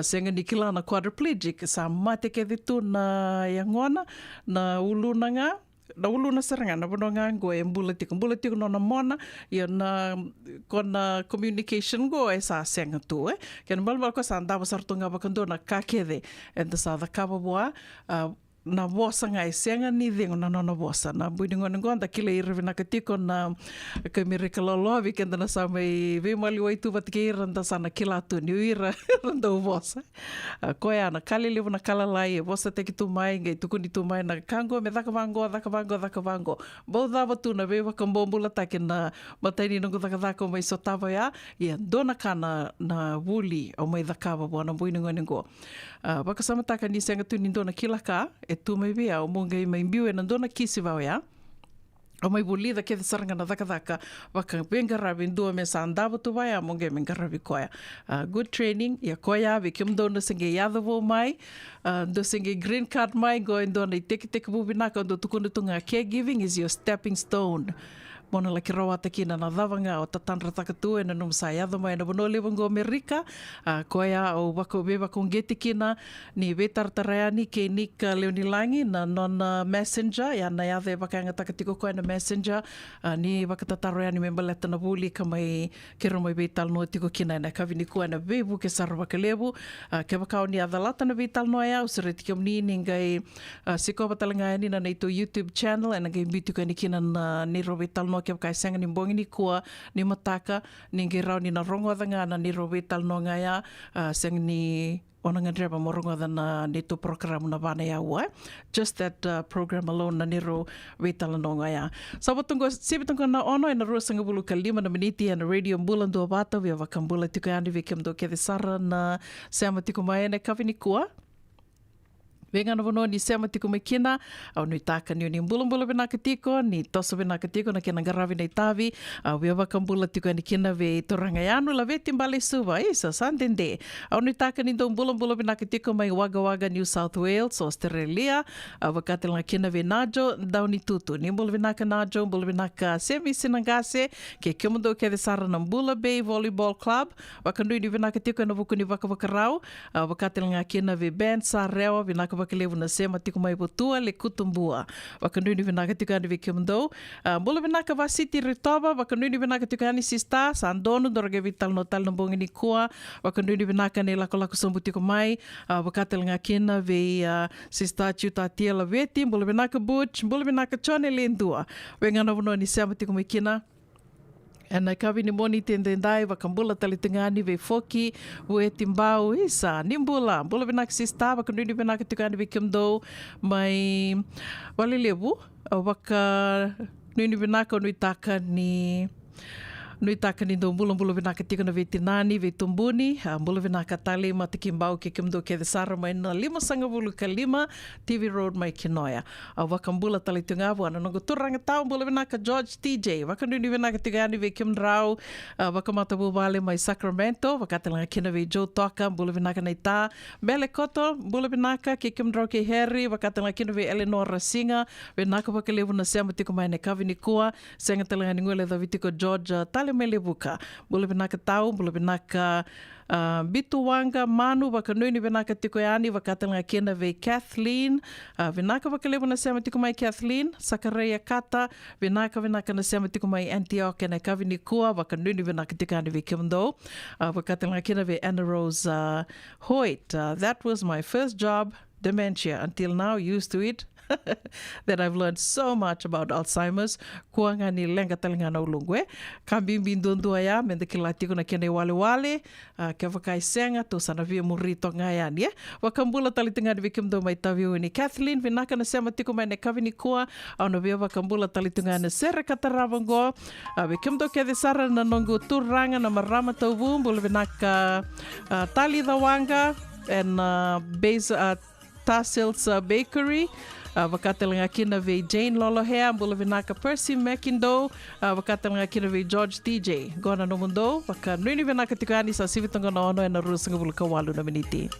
senga ni kila na quadriplegic sa mate ke vitu na yangona na ulunanga na uluna saranga na bononga go e mbulati no na mona ia na kona communication go e sa senga tu ken malmal ko sa ndava sartunga bakando na kakede and the sa kava boa na vosa ngai senga ni dengo na nona vosa na buiningo ngonda kile irvina katiko na Merika lolo weekend na sa mai ve mali wai tu vatke randa sana kila tu ni ira randa vosa ko ya na kale levo na kala lai vosa te ki tu mai ngai tu kuni tu mai na kango me daka vango bo dava tu na ve vakambombula take na mataini no daka mai sotava ya dona kana na wuli o mai daka bo na buiningo ngo vakasama taka ni senga tu ni dona kila ka tu mai via o mongai mai mbiu e na dona kisi vau ya o mai bulida ke saranga na daka waka venga ravi ndua me sa andava tu vai a mongai me ngaravi koia good training ya koia vi kim dona singe yadavo mai do singe green card mai go in dona teke bubinaka do tukuna tunga caregiving is your stepping stone mona la kirawa takina na davanga o tatanra takatu e na num sa yado mai na bono levango Merika koia o wako beba kongeti kina ni vetartarea ni ke nika leonilangi na non messenger ya na yade vakanga takatiko koia na messenger ni vakatataroya ni membaleta na vuli kamai kero mai vetal no tiko kina na kavini koia na vebu ke sarva kalevu ke vakao ni adalata na vetal no ya usreti komni ningai siko batalanga ni na ito YouTube channel and ngai bitu ni kina na ni rovetal no ke kai senga ni bongi ni kua ni mataka ni ngerau ni na rongo danga na ni rovetal no ngaya senga ni ona ngandreba morongo dana ni to program na vana ya ua just that program alone na ni ro vetal no ngaya sabatungo na ono na ro sanga bulu kalima na miniti na radio mbulando bata via vakambula tikani vekem do ke sara na sama tiko mai na kavini kua venga no vono ni sema tiko mekina au ni taka ni mbulambula bena katiko ni toso bena katiko na kena garavi nei tavi au veva kambula tiko ni kina ve toranga yanu la veti mbale suva isa sandende au ni taka ni do mbulambula bena katiko mai waga New South Wales Australia au vakate la kina ve najo dau ni tutu ni mbula bena ka najo mbula bena ka semi sinangase ke kemundo ke de sara na Mbula Bay Volleyball Club wakandu ni bena katiko na vukuni vakavarau au vakate la kina ve band sa rewa bena vakalevu na sema tiko mai potua le kutumbua wakanuni vinaka tikani vikimdo mbula vinaka va city ritoba wakanuni vinaka tikani sista sandono dorage vital no tal no bongi ni kua wakanuni vinaka ne lako sombu tiko mai wakatel ngakina ve sista chuta tiela veti mbula vinaka butch mbula vinaka chone lendua wengana vono ni sema tiko mai kina ana kavini moni tendendai vakambula talitengani ve foki we timbau isa nimbula mbula benak sista vakanduni benak tukani vikimdo mai walilebu waka nuni benak nui taka ni Nui taka nindo mbula vinaka tika na vetinani, vetumbuni, mbula vinaka tali matikimbau ke kimdo ke desara mai na 5.5 TV Road mai Kinoia. Wakambula tali tungavu ana nongo turanga tau mbula vinaka George TJ. Wakanuni vinaka tigani ve kimdrau, wakamatabu vale mai Sacramento, wakatalanga kina ve Joe Toka, mbula vinaka naita, Bele Koto, mbula vinaka ke kimdrau ke Harry, wakatalanga kina ve Eleanor Rasinga, vinaka wakalevu na sema tiko mai ne kavini kua, senga talanga ninguele da vitiko George tali mele buka. Bula vinaka tau, bula vinaka Bituwanga, Manu, wakanuni vinaka tiko yani, wakatalanga kina ve Kathleen, vinaka wakalevu na sema tiko mai Kathleen, Sakareya Kata, vinaka na sema tiko mai Antioch na kavini kua, wakanuni vinaka tiko yani ve kimdo, wakatalanga kina ve Anna Rose Hoyt. That was my first job, dementia, until now, used to it. That I've learned so much about Alzheimer's. Kua nga ni lenga talinga na ulungwe. Kambimbi ndundua ya, mende kilatiko na kene wale. Kia wakai senga, to sana via murito nga yani. Wakambula talitinga ni vikimdo mai taviu ni Kathleen. Vinaka na sema tiko mai ne kavini kua. Au na via wakambula talitinga na sere kataravango. Vikimdo kia desara na nongo turanga na marama tauvu. Bula vinaka tali dhawanga. And Tassil's Bakery. Wakatelanga kina ve Jane Lolohea, mbula vinaka Percy Mekindo, wakatelanga kina ve George TJ. Gona no mundo, waka nuni vinaka tikani sa sivitonga na ono na rusanga vulka walu na miniti.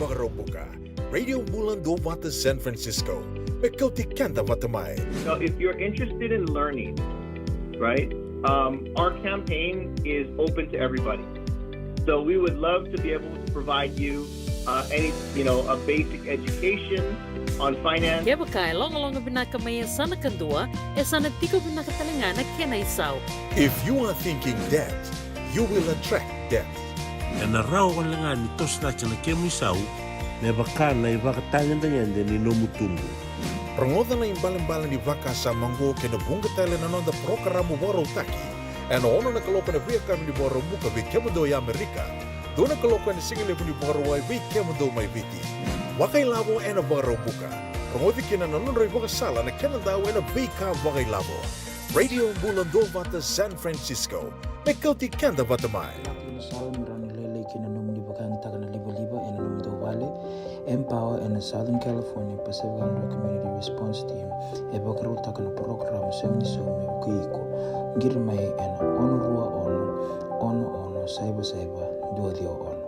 Vagarobuka, Radio Bulan Dovata San Francisco, Mekauti Kanda Vatamai. So if you're interested in learning, right, our campaign is open to everybody. So we would love to be able to provide you a basic education on finance. Kaya baka long binaka may sana kadua, sana tiko binaka talingana kena isaw. If you are thinking debt, you will attract debt. Na raw kan lang ni tos na chana kemu isau, me baka na ibakatangan tanyan ni nomutumbu. Rangoda na imbalan-balan di vaka sa manggo kena bunga tala na nonda programa boro taki. En ono na kalopa na via kami di boro muka vi kemudo ya Amerika. Dona kalopa na singile di boro wai vi kemudo mai viti. Wakai labo ena boro muka. Rangoda kena na nonda vaka sala na kena daw ena vika wakai labo. Radio Bulan Dovata San Francisco. Mekauti Kanda Vatamai. Empower and the Southern California Pacific Islander Community Response Team e bakaru takana program semni so me kuiko girmai and onurua ono saiba dua dio ono.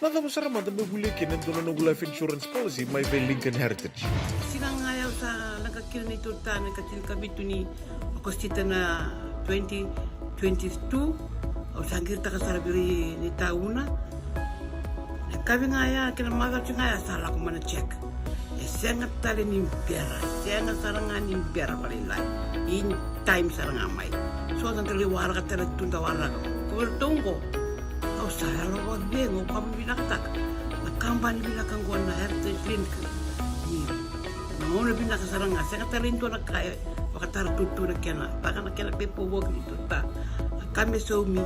Nada besar mata begule kenen tono no life insurance policy my Lincoln Heritage. Sinang ayaw sa nagkakil ni Tuta nagkatil kabitu ni Agostita na 2022 o sangir takasarabiri ni tauna. Kami ngaya kena maga ngaya salah ko mana check. Sengat tali ni biara, sengat sarangan ni biara paling lain. In time sarangan mai. So nanti liwar kata tunda warna. Kau tunggu. Kau salah lo buat bengo kamu bilang tak. Nakambani bilang kan gua na heritage link. Ni, namun bilang sarangan. Sengat tali itu nak kaya. Wakatar tutu nak kena. Bahkan nak kena pepo work itu tak. Kami suami.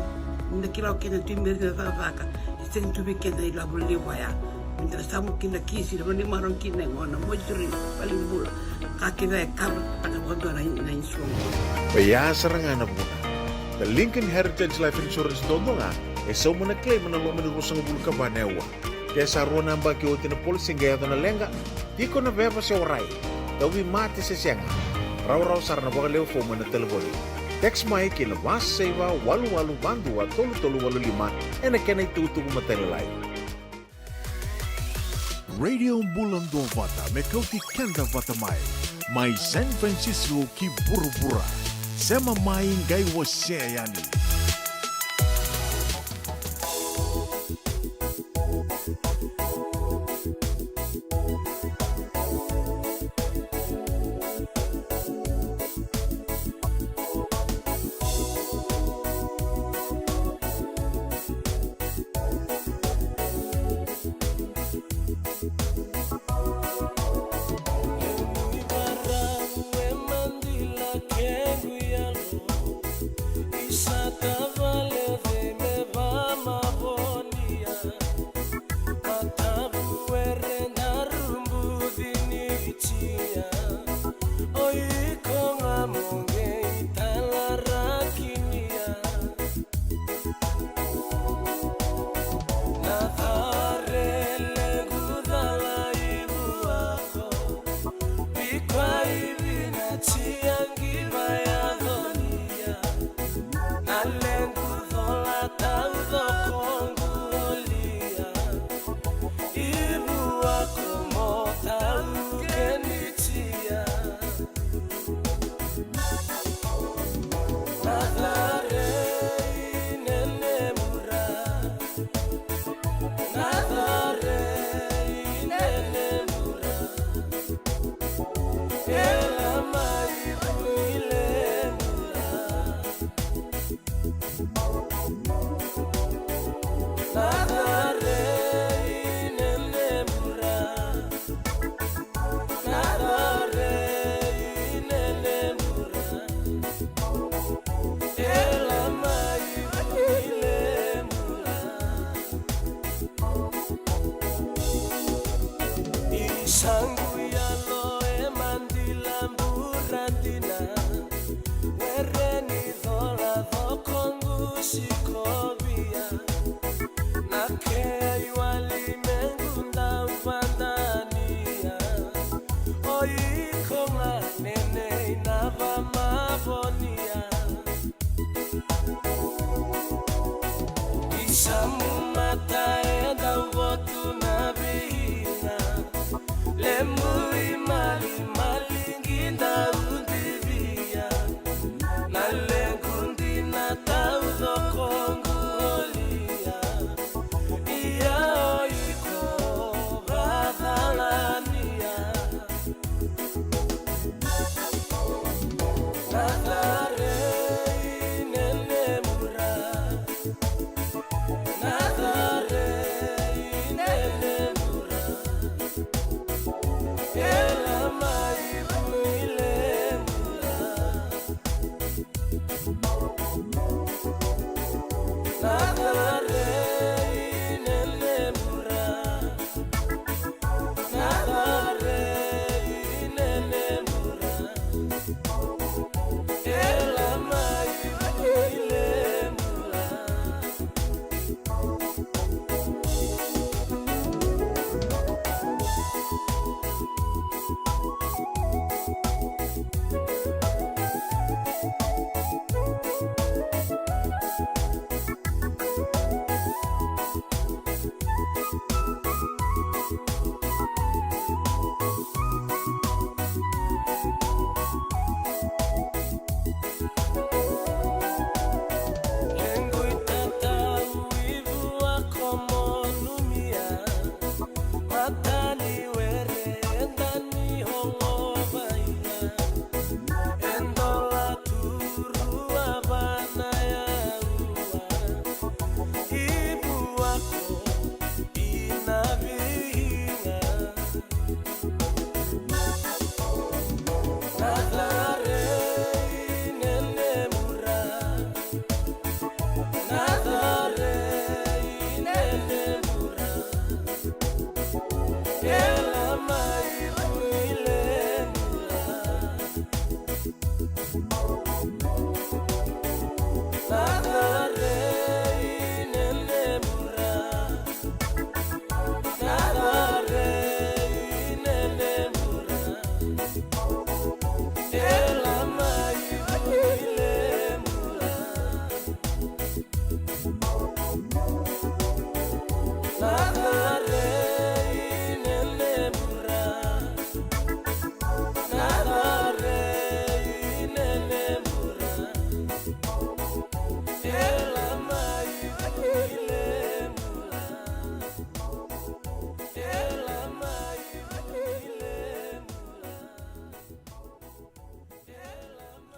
Nak kira kena timber ke apa. Sen tu bikin dari labu lewaya. Minta samu kena kisi, lalu ni marong kena ngona mojuri paling bul. Kaki na kar takkan kondo na insuang. Baya serangan na muna. The Lincoln Heritage Life Insurance dodonga so muna claim na lo menurusang bul ka banewa. Kaya sa ruwan ang bagi o tinapolsing gaya na lenga, di ko na beba sa oray. Dawi mati sa siyanga. Raw sarana baka lew fo mo na telefoni. Text mai kina was seva walu bandua tolu walu lima ena kena itu matelai. Radio Bulan Dovata Mekauti Kanda Vatamai. Mai San Francisco ki burubura. Sema mai ngai waseyani. Samu mata enda votu na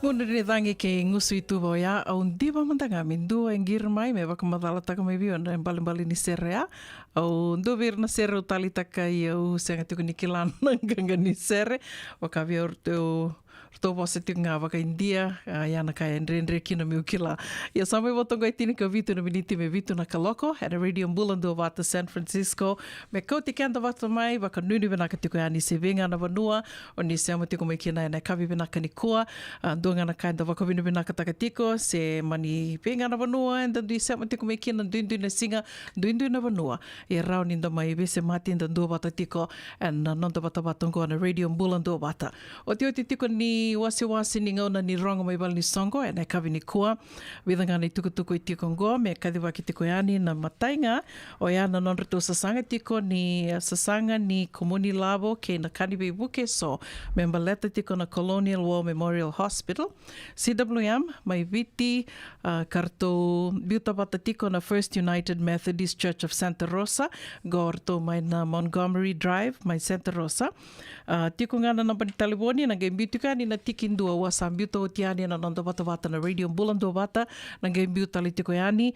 Muna rin dangi ke ngusu itu boya au ndiba mandanga mindua engir mai me waka madala taka mai bion na bali ni serea au ndo vir na sere utali taka iau senga tuku ni kilana ganga ni sere waka via urteo Tō wasa tiu ngā waka India, iana kai Andre kina miu kila. Ia samai watonga i tini ka vitu na miniti me vitu na kaloko, at a radio mbulando wata San Francisco. Me kau te kianta wata mai, waka nuni wenaka tiko ani se venga na vanua, o ni se ama tiko mai kina e kawi wenaka ni kua, ndonga na kainda waka winu wenaka takatiko, se mani venga na vanua, and then se ama tiko mai kina nduindu na singa, nduindu na vanua. Ia rao ninda mai vese mati nda ndua wata tiko, and nonda wata watonga na radio mbulando wata. O te oti tiko ni wasi ni ngauna ni rongo mai bali ni songo e nei kawi ni kua widanga nei tukutuku i tiko ngoa me kadhiwa ki tiko yani na matainga o iana nonreto sasanga tiko ni sasanga ni Komuni Lavo ke na Kanibe Buke so member leta tiko na Colonial War Memorial Hospital CWM mai viti karto biutapata tiko na First United Methodist Church of Santa Rosa gorto mai na Montgomery Drive mai Santa Rosa tiko ngana na panitaliboni na gembiutika ni na tikindua wa sambiuta o tiani na nonda wata na radio mbulando wata na gembiuta li tiko yani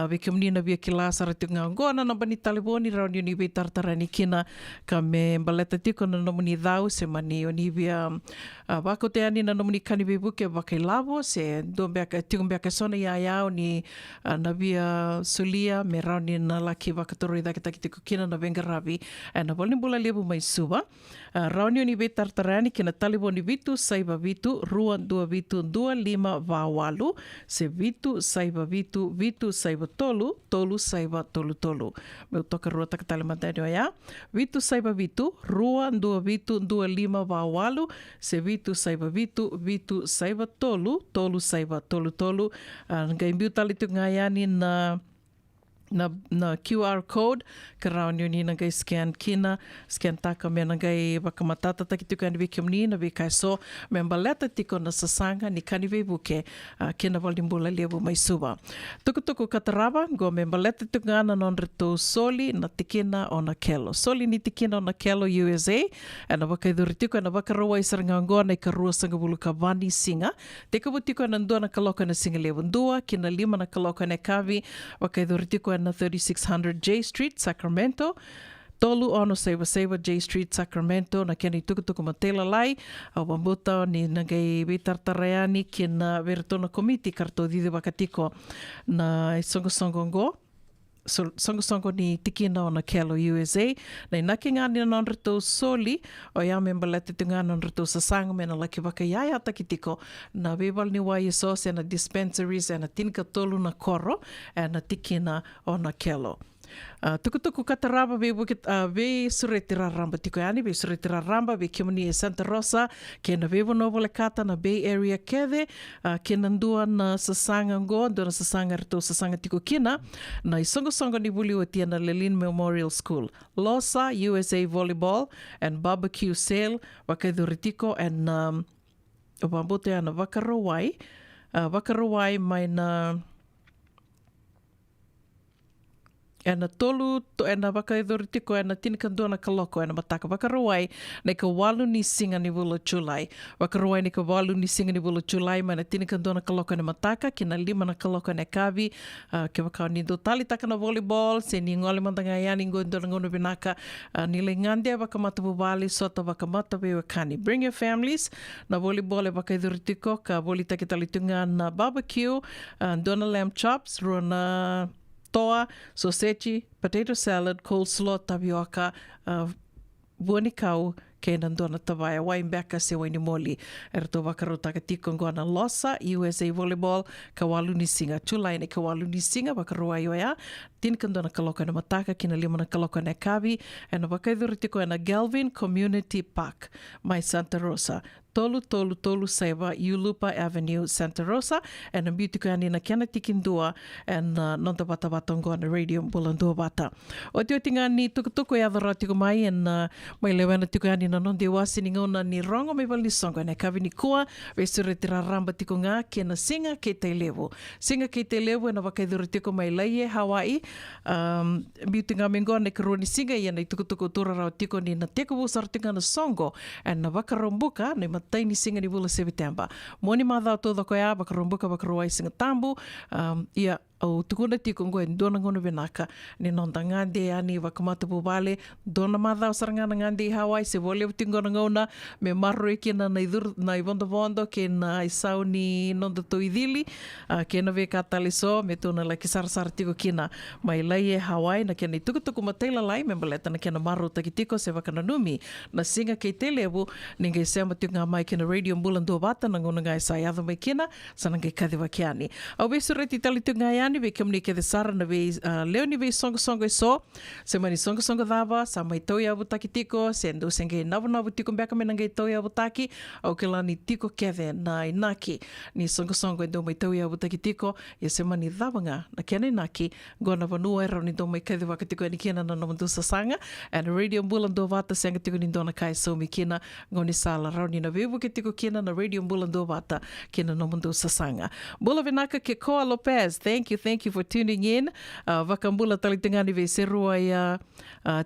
vekemni na via kilasa ratu ngā ngona na bani taliboni rao ni uniwe tartarani kina ka me mbaleta tiko na nomuni dhau se mani onivia wako te ani na nomuni Kanibe Buke wakai lavo se tiko mbeaka sona ia iao ni na via sulia me rao ni na laki wakatoro i dhakitaki tiko kina na vengaravi na wali mbula lebu mai suwa rao ni uniwe tartarani kina taliboni vitu saiba vitu rua dua vitu dua lima vawalu se vitu saiba vitu saiba tolu saiba tolu me utoka rua takatale matani ya vitu saiba vitu rua dua vitu dua lima vawalu se vitu saiba vitu saiba tolu saiba tolu ngai mbiu talitu ngayani na QR code ka rao ni na gai scan taka me na gai wakamatata taki tuku ani wiki mni na wika so me mbaleta tiko na sasanga ni Kanibe Buke kena walimbula lebu mai suwa tuku katarava go me mbaleta tuku ngana non reto soli na tikina o na kelo soli ni tikina o na kelo USA na wakaidhuri tiko na wakarawa isaranga ngoa na ikarua sanga bulu ka vani singa teka butiko na ndua na kaloka na singa lebu ndua kina lima na kaloka na kavi wakaidhuri tiko na 3600 J Street, Sacramento. Tolu ono seiwa J Street, Sacramento, na kena i tukutuku matela lai, au wambuta ni nagai vitartarayani kina veritona komiti karto dide wakatiko na songo ngo. Songo ni tikina o na Kelo USA na inaki ngani na nonreto soli o ia membalete tunga nonreto sasanga me na laki waka iaya takitiko na bebal ni wai so se na dispensaries e na tinka tolu na koro e na tikina o na Kelo. Tukutuku kataraba ve suretira ramba tiko yani ve suretira ramba ve kimani e Santa Rosa ke na vevo novo le kata na Bay Area kede ke na ndua na sasanga ngo ndua na sasanga rito sasanga tiko kina na isongo ni buli watia na Lelin Memorial School Losa USA Volleyball and Barbecue Sale wakaidhuritiko and wambote ana wakarawai mai na ena tolu ena wakaidhoritiko ena tinikandua na kaloko ena mataka wakarawai na ka walu ni singa ni wula chulai wakarawai ni ka walu ni singa ni wula chulai ma na tinikandua na kaloko ena mataka kina lima na kaloko ena kavi ke wakao ni do tali taka na volleyball se ni ngole mandanga yani ngondo na ngono binaka nile ngande wakamata bubali sota wakamata we wakani bring your families na volleyball e wakaidhoritiko ka voli takitalitunga na barbecue dona lamb chops runa toa, sausage, potato salad, coleslaw, tapioca, buoni kau ke nandona tawai Waimbeka se waini moli tō wakarotaka tiko ngona losa USA Volleyball ka waluni singa tulai ne ka waluni singa wakaroa ioia tinikandona kaloka na mataka kina limana kaloka na kavi e na wakaidhuri tiko na Galvin Community Park mai Santa Rosa tolu saiva Yulupa Avenue, Santa Rosa, and a beautiful and in a kiana tikindua and non the bata batongo on the radio bulando bata. O te tinga ni tukutuko ya dhara tiko mai and mai lewena tiko ani na non de wasi ni ngona ni rongo me bali songo na kavi ni kua vesure tira ramba tiko ngā ke na singa ke te levo. Singa ke te levo na wakaidhuri tiko mai laie Hawaii. Beauty ngā mengoa ne karoni singa ia na tukutuko tura rao tiko ni na teko wusar tinga na songo and na wakarombuka ne taini singa ni bula September. Moni madhao tō koe a, bakarombuka bakaroai singa tambu, ia au tukuna tiko ngoe dona ngono venaka ni nonda ngande ani wakamatapu vale dona madhao sarangana ngande I Hawaii se vole utingona ngona me marro e kena na vondo ke na isau ni nonda to idili ke na ve katale so me tona la ki sarasara tiko kina mai lai e Hawaii na kena tukutuku mataila lai me baleta na kena marro taki tiko se wakana numi na singa kei te levu ninga se amatu ngā mai kena radio mbulando bata na ngona ngai sa yadho mai kena sana ngai kadhiwa kiani au besu reti tali tu ngai ani ve kamni ke de sara na ve leo ni ve songo so se mani songo dava sa mai tau ya butaki tiko se ndo senge navu tiko mbeka mena ngai tau ya butaki au ke lani tiko keve na inaki ni songo ndo mai tau ya butaki tiko ya se mani dhavanga na kena inaki gona vanua era ni ndo mai keve waka tiko ni kena na namandu sasanga and radio mbulando vata senga tiko ni ndona kai so mi kena ngoni sala rauni na vevu ke tiko kena na radio mbulando vata kena namandu sasanga bula venaka ke Koa Lopez thank you for tuning in wakambula talitangani ve serua ya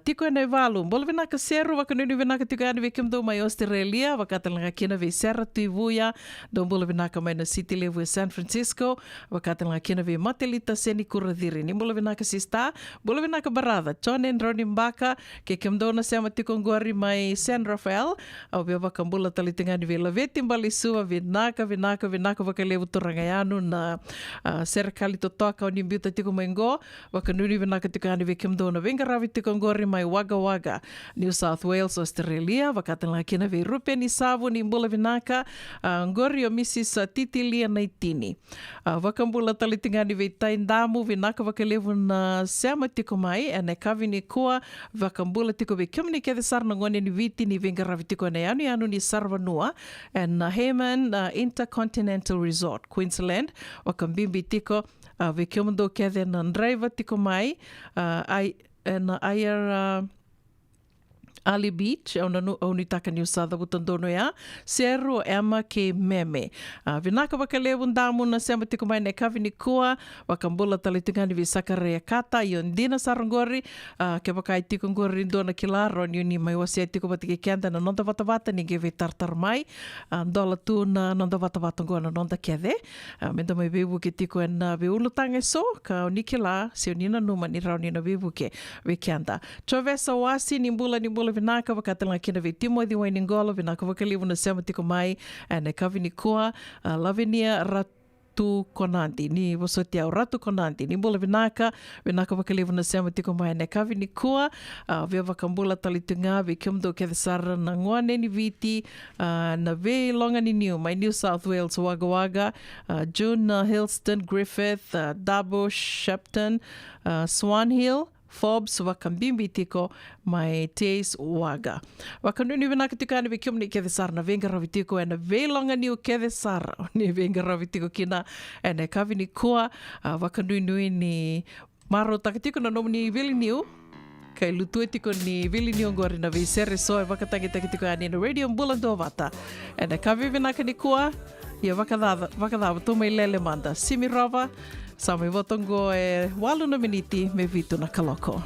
tiko ena valu bula venaka seru wakanuni venaka tiko ani ve kimdo mai Australia wakatalanga kena ve serra tuivuya do bula venaka mai na city level San Francisco wakatalanga kena ve matelita seni kuradiri ni bula venaka sista bula venaka barada John and Ronnie Mbaka ke kimdo na sema tiko ngori mai San Rafael au ve wakambula talitangani ve laveti mbali sua venaka wakalevu torangayanu na serikali totoaka o nimbiuta tiko mai ngo wakanuni venaka tiko ani ve kimdo na vengaravi tiko ngori mai Wagga New South Wales Australia wakatala kina ve rupe ni savu ni mbula venaka ngori o Mrs. Titilia Naitini wakambula talitingani ve taindamu venaka wakalevu na sema tiko mai ane kavi ni kua wakambula tiko ve kimni ke de sarna ngone ni viti ni vengaravi tiko na anu ni Sarvanua and Hayman Intercontinental Resort Queensland wakambimbi tiko ve kiomando kede na driver tiko mai na air Ali Beach au ni taka New South Butandono ya seru ema ke meme vinaka wakalevu ndamu na sema tiko mai ne kavi ni kua wakambula talitingani vi sakarea kata yondina sarangori ke wakai tiko ngori ndona kilaro ni mai wasia tiko batike kenda na nonda vata ni geve tartar mai ndola tu na nonda vata ngona nonda kede menda mai bebu ke tiko na ve ulutanga so ka unikila se unina numa ni rauni na bebu ke ve kenda chovesa wasi ni mbula vinaka wakatala kina ve Timothy Wainingolo vinaka wakalivu na sema tiko mai ane kavi ni kua Lavinia Ratu Konanti ni wasoti au Ratu Konanti ni mbula vinaka wakalivu na sema tiko mai ane kavi ni kua via wakambula talitunga ve kiomdo ke sara na ngwane ni viti na ve longa ni New South Wales Wagga June Hillston Griffith Dabo Shepton Swan Hill Forbes wakambimbi tiko mai Teis Waga. Wakanuni vinaka tiko ane vikium ni ke sara na venga ravi tiko ane veilonga ni o ke sara ni venga ravi tiko kina ane kavi ni kua wakanuni ni maro takatiko na nomu ni vili niu kai lutu tiko ni vili niu ngori na veisere so e wakatangi tiko ane na radio mbulando vata ane kavi vinaka ni kua ia wakadava tu mai lele manda Simirova Sami votongo e walu na miniti me vitu na kaloko.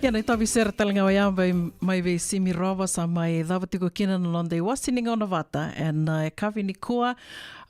Ia nei tawi sera talinga wa iamba mai ve simi rova sa mai dawatiko kina na nonde wasininga ona vata and e kawi ni kua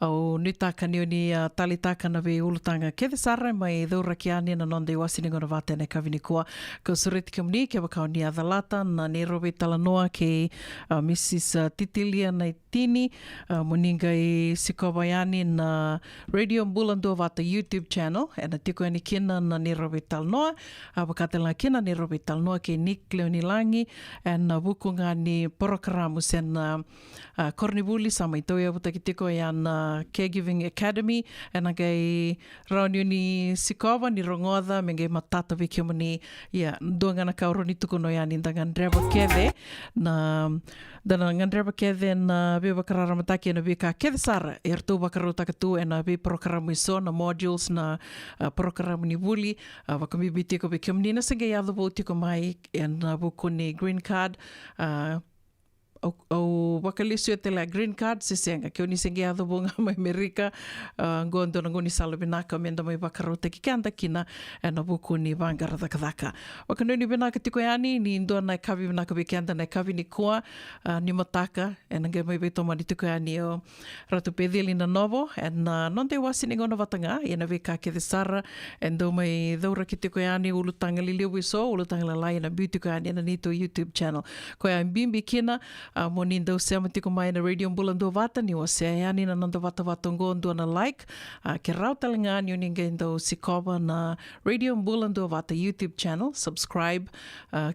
au nutaka ni oni talitaka na ve ulutanga ke sara mai dora ki ani na nonde wasininga ona vata ne kawi ni kua ko sureti kamni ke wakao ni adalata na ne robe talanoa ke Mrs. Titilia Naitini moninga i Sikowayani na Radio Mbulando vata YouTube channel and tiko ani kina na ne robe talanoa wakatela kina ne robe talanoa ke Nick Leonilangi and wukunga ni porokaramu sen Kornibuli sa mai toia wuta ki tiko yan Caregiving Academy and agai rauni ni Sikowa ni rongoda menge matata viki mani ia duanga na kauro ni tuku no yani dangan dreba keve na dana ngandreba keve na be bakarara mataki na vika keve sara ertu bakaru takatu na be porokaramu iso na modules na porokaramu ni wuli wakamibi tiko viki mani na senge yadho bo tiko mai and buku ni green card o wakalisio tela green card se senga ke oni senge ado bonga mai Amerika ngondo ngoni salubinaka menda mai bakarota ki kanda kina na buku ni vangara dakadaka wakanoni binaka tiko yani ni ndo na kavi binaka be kanda na kavi ni kua ni mataka nge mai beto mani tiko yani o ratu pedili na novo non te wasi ni ngona vatanga ina ve ka ke sara ndo mai daura ki tiko yani ulutanga lilio wiso ulutanga la na beauty ko yani na nito YouTube channel ko ya bimbi kina monindo se matiko mai na Radio Mbulando vata ni o se yani na nando vata vatongo ndo na like ke rautalinga ni ninga ndo Sikowa na Radio Mbulando vata YouTube channel subscribe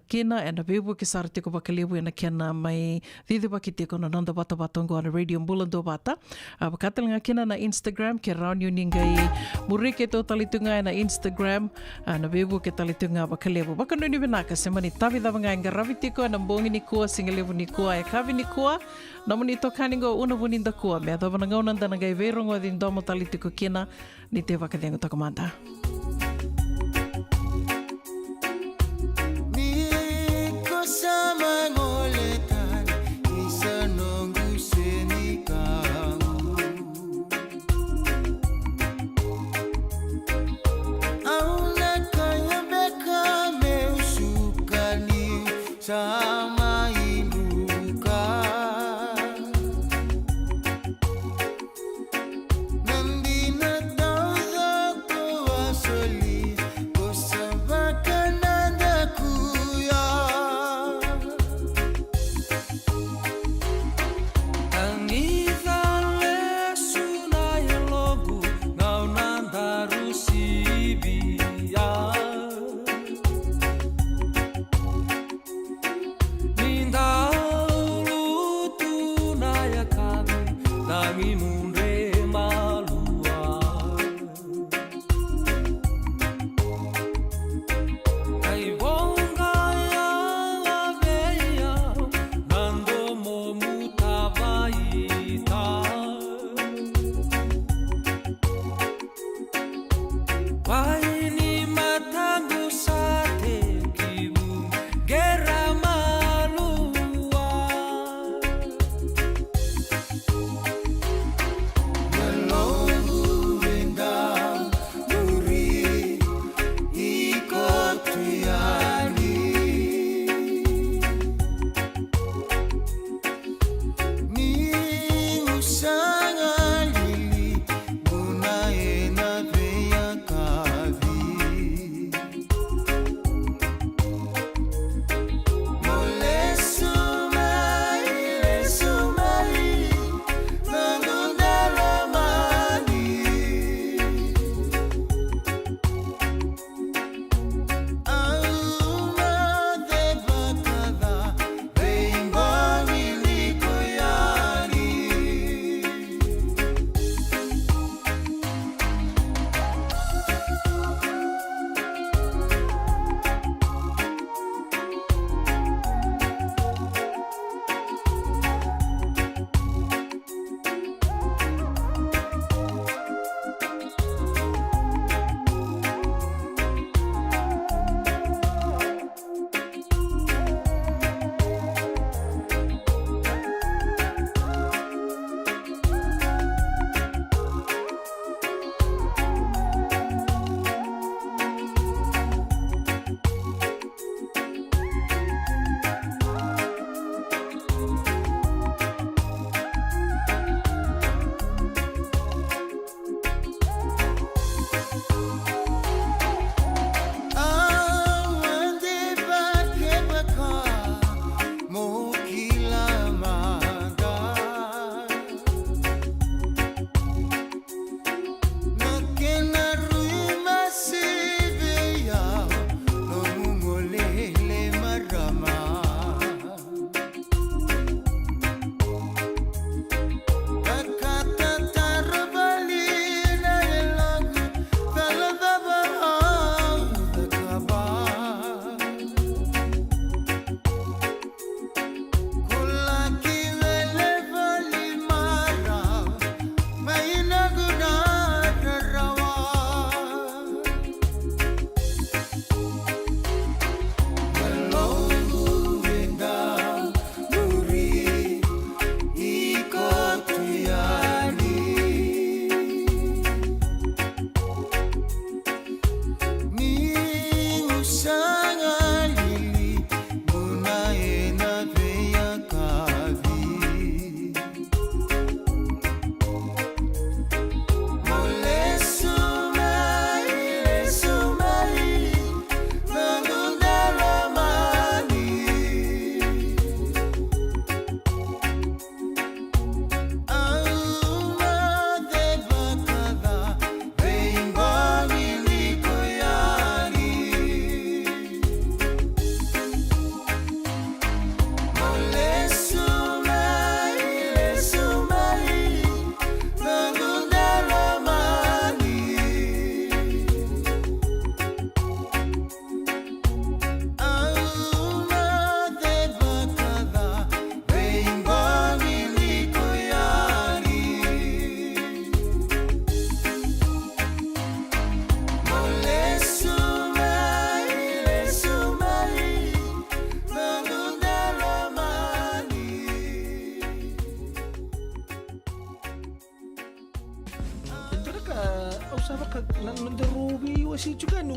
kina and abebu ke sara tiko bakalebu na kena mai didi bakitiko na nando vata vatongo na Radio Mbulando vata bakatalinga kina na Instagram ke rau ni ninga i murike to talitunga na Instagram na bebu ke talitunga bakalebu bakanoni binaka se mani tavi davanga ngaravitiko na mbongi ni kua singalebu ni kua kavi ni kua na muni to kaningo una vuninda kua mea dova na ngaunan dana gai veirongo din domo talitiko kina ni te wakadengo takamanda. Niko sama ngoletan isa nongu senikamu auna kaya beka meusukani sama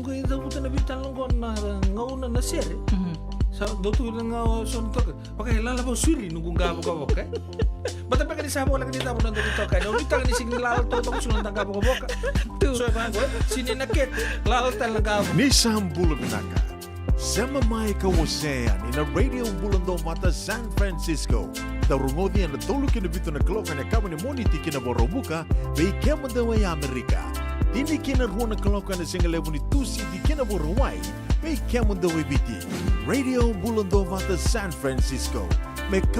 ko ida buta na bitan lang ko na ngauna na sere. Sa dotu lang nga son to. Pakai lala ba suri nung gabo ka boka. Bata pa kani sabo lang dito mo nando dito kay. No bitang ni signal to to sunan tang gabo ka boka. So ba sini naket lalo tal lang gabo. Ni Sambulo Binaka. Sama mai kawasean in a radio Bulando Mata San Francisco. Darungodi na toluk na bito na klok na kama ni moniti kina borobuka be kema da way Amerika. Dini kina ruona klok na singa level ni tusi di kina borowai be kema da way biti. Radio Bulando Mata San Francisco.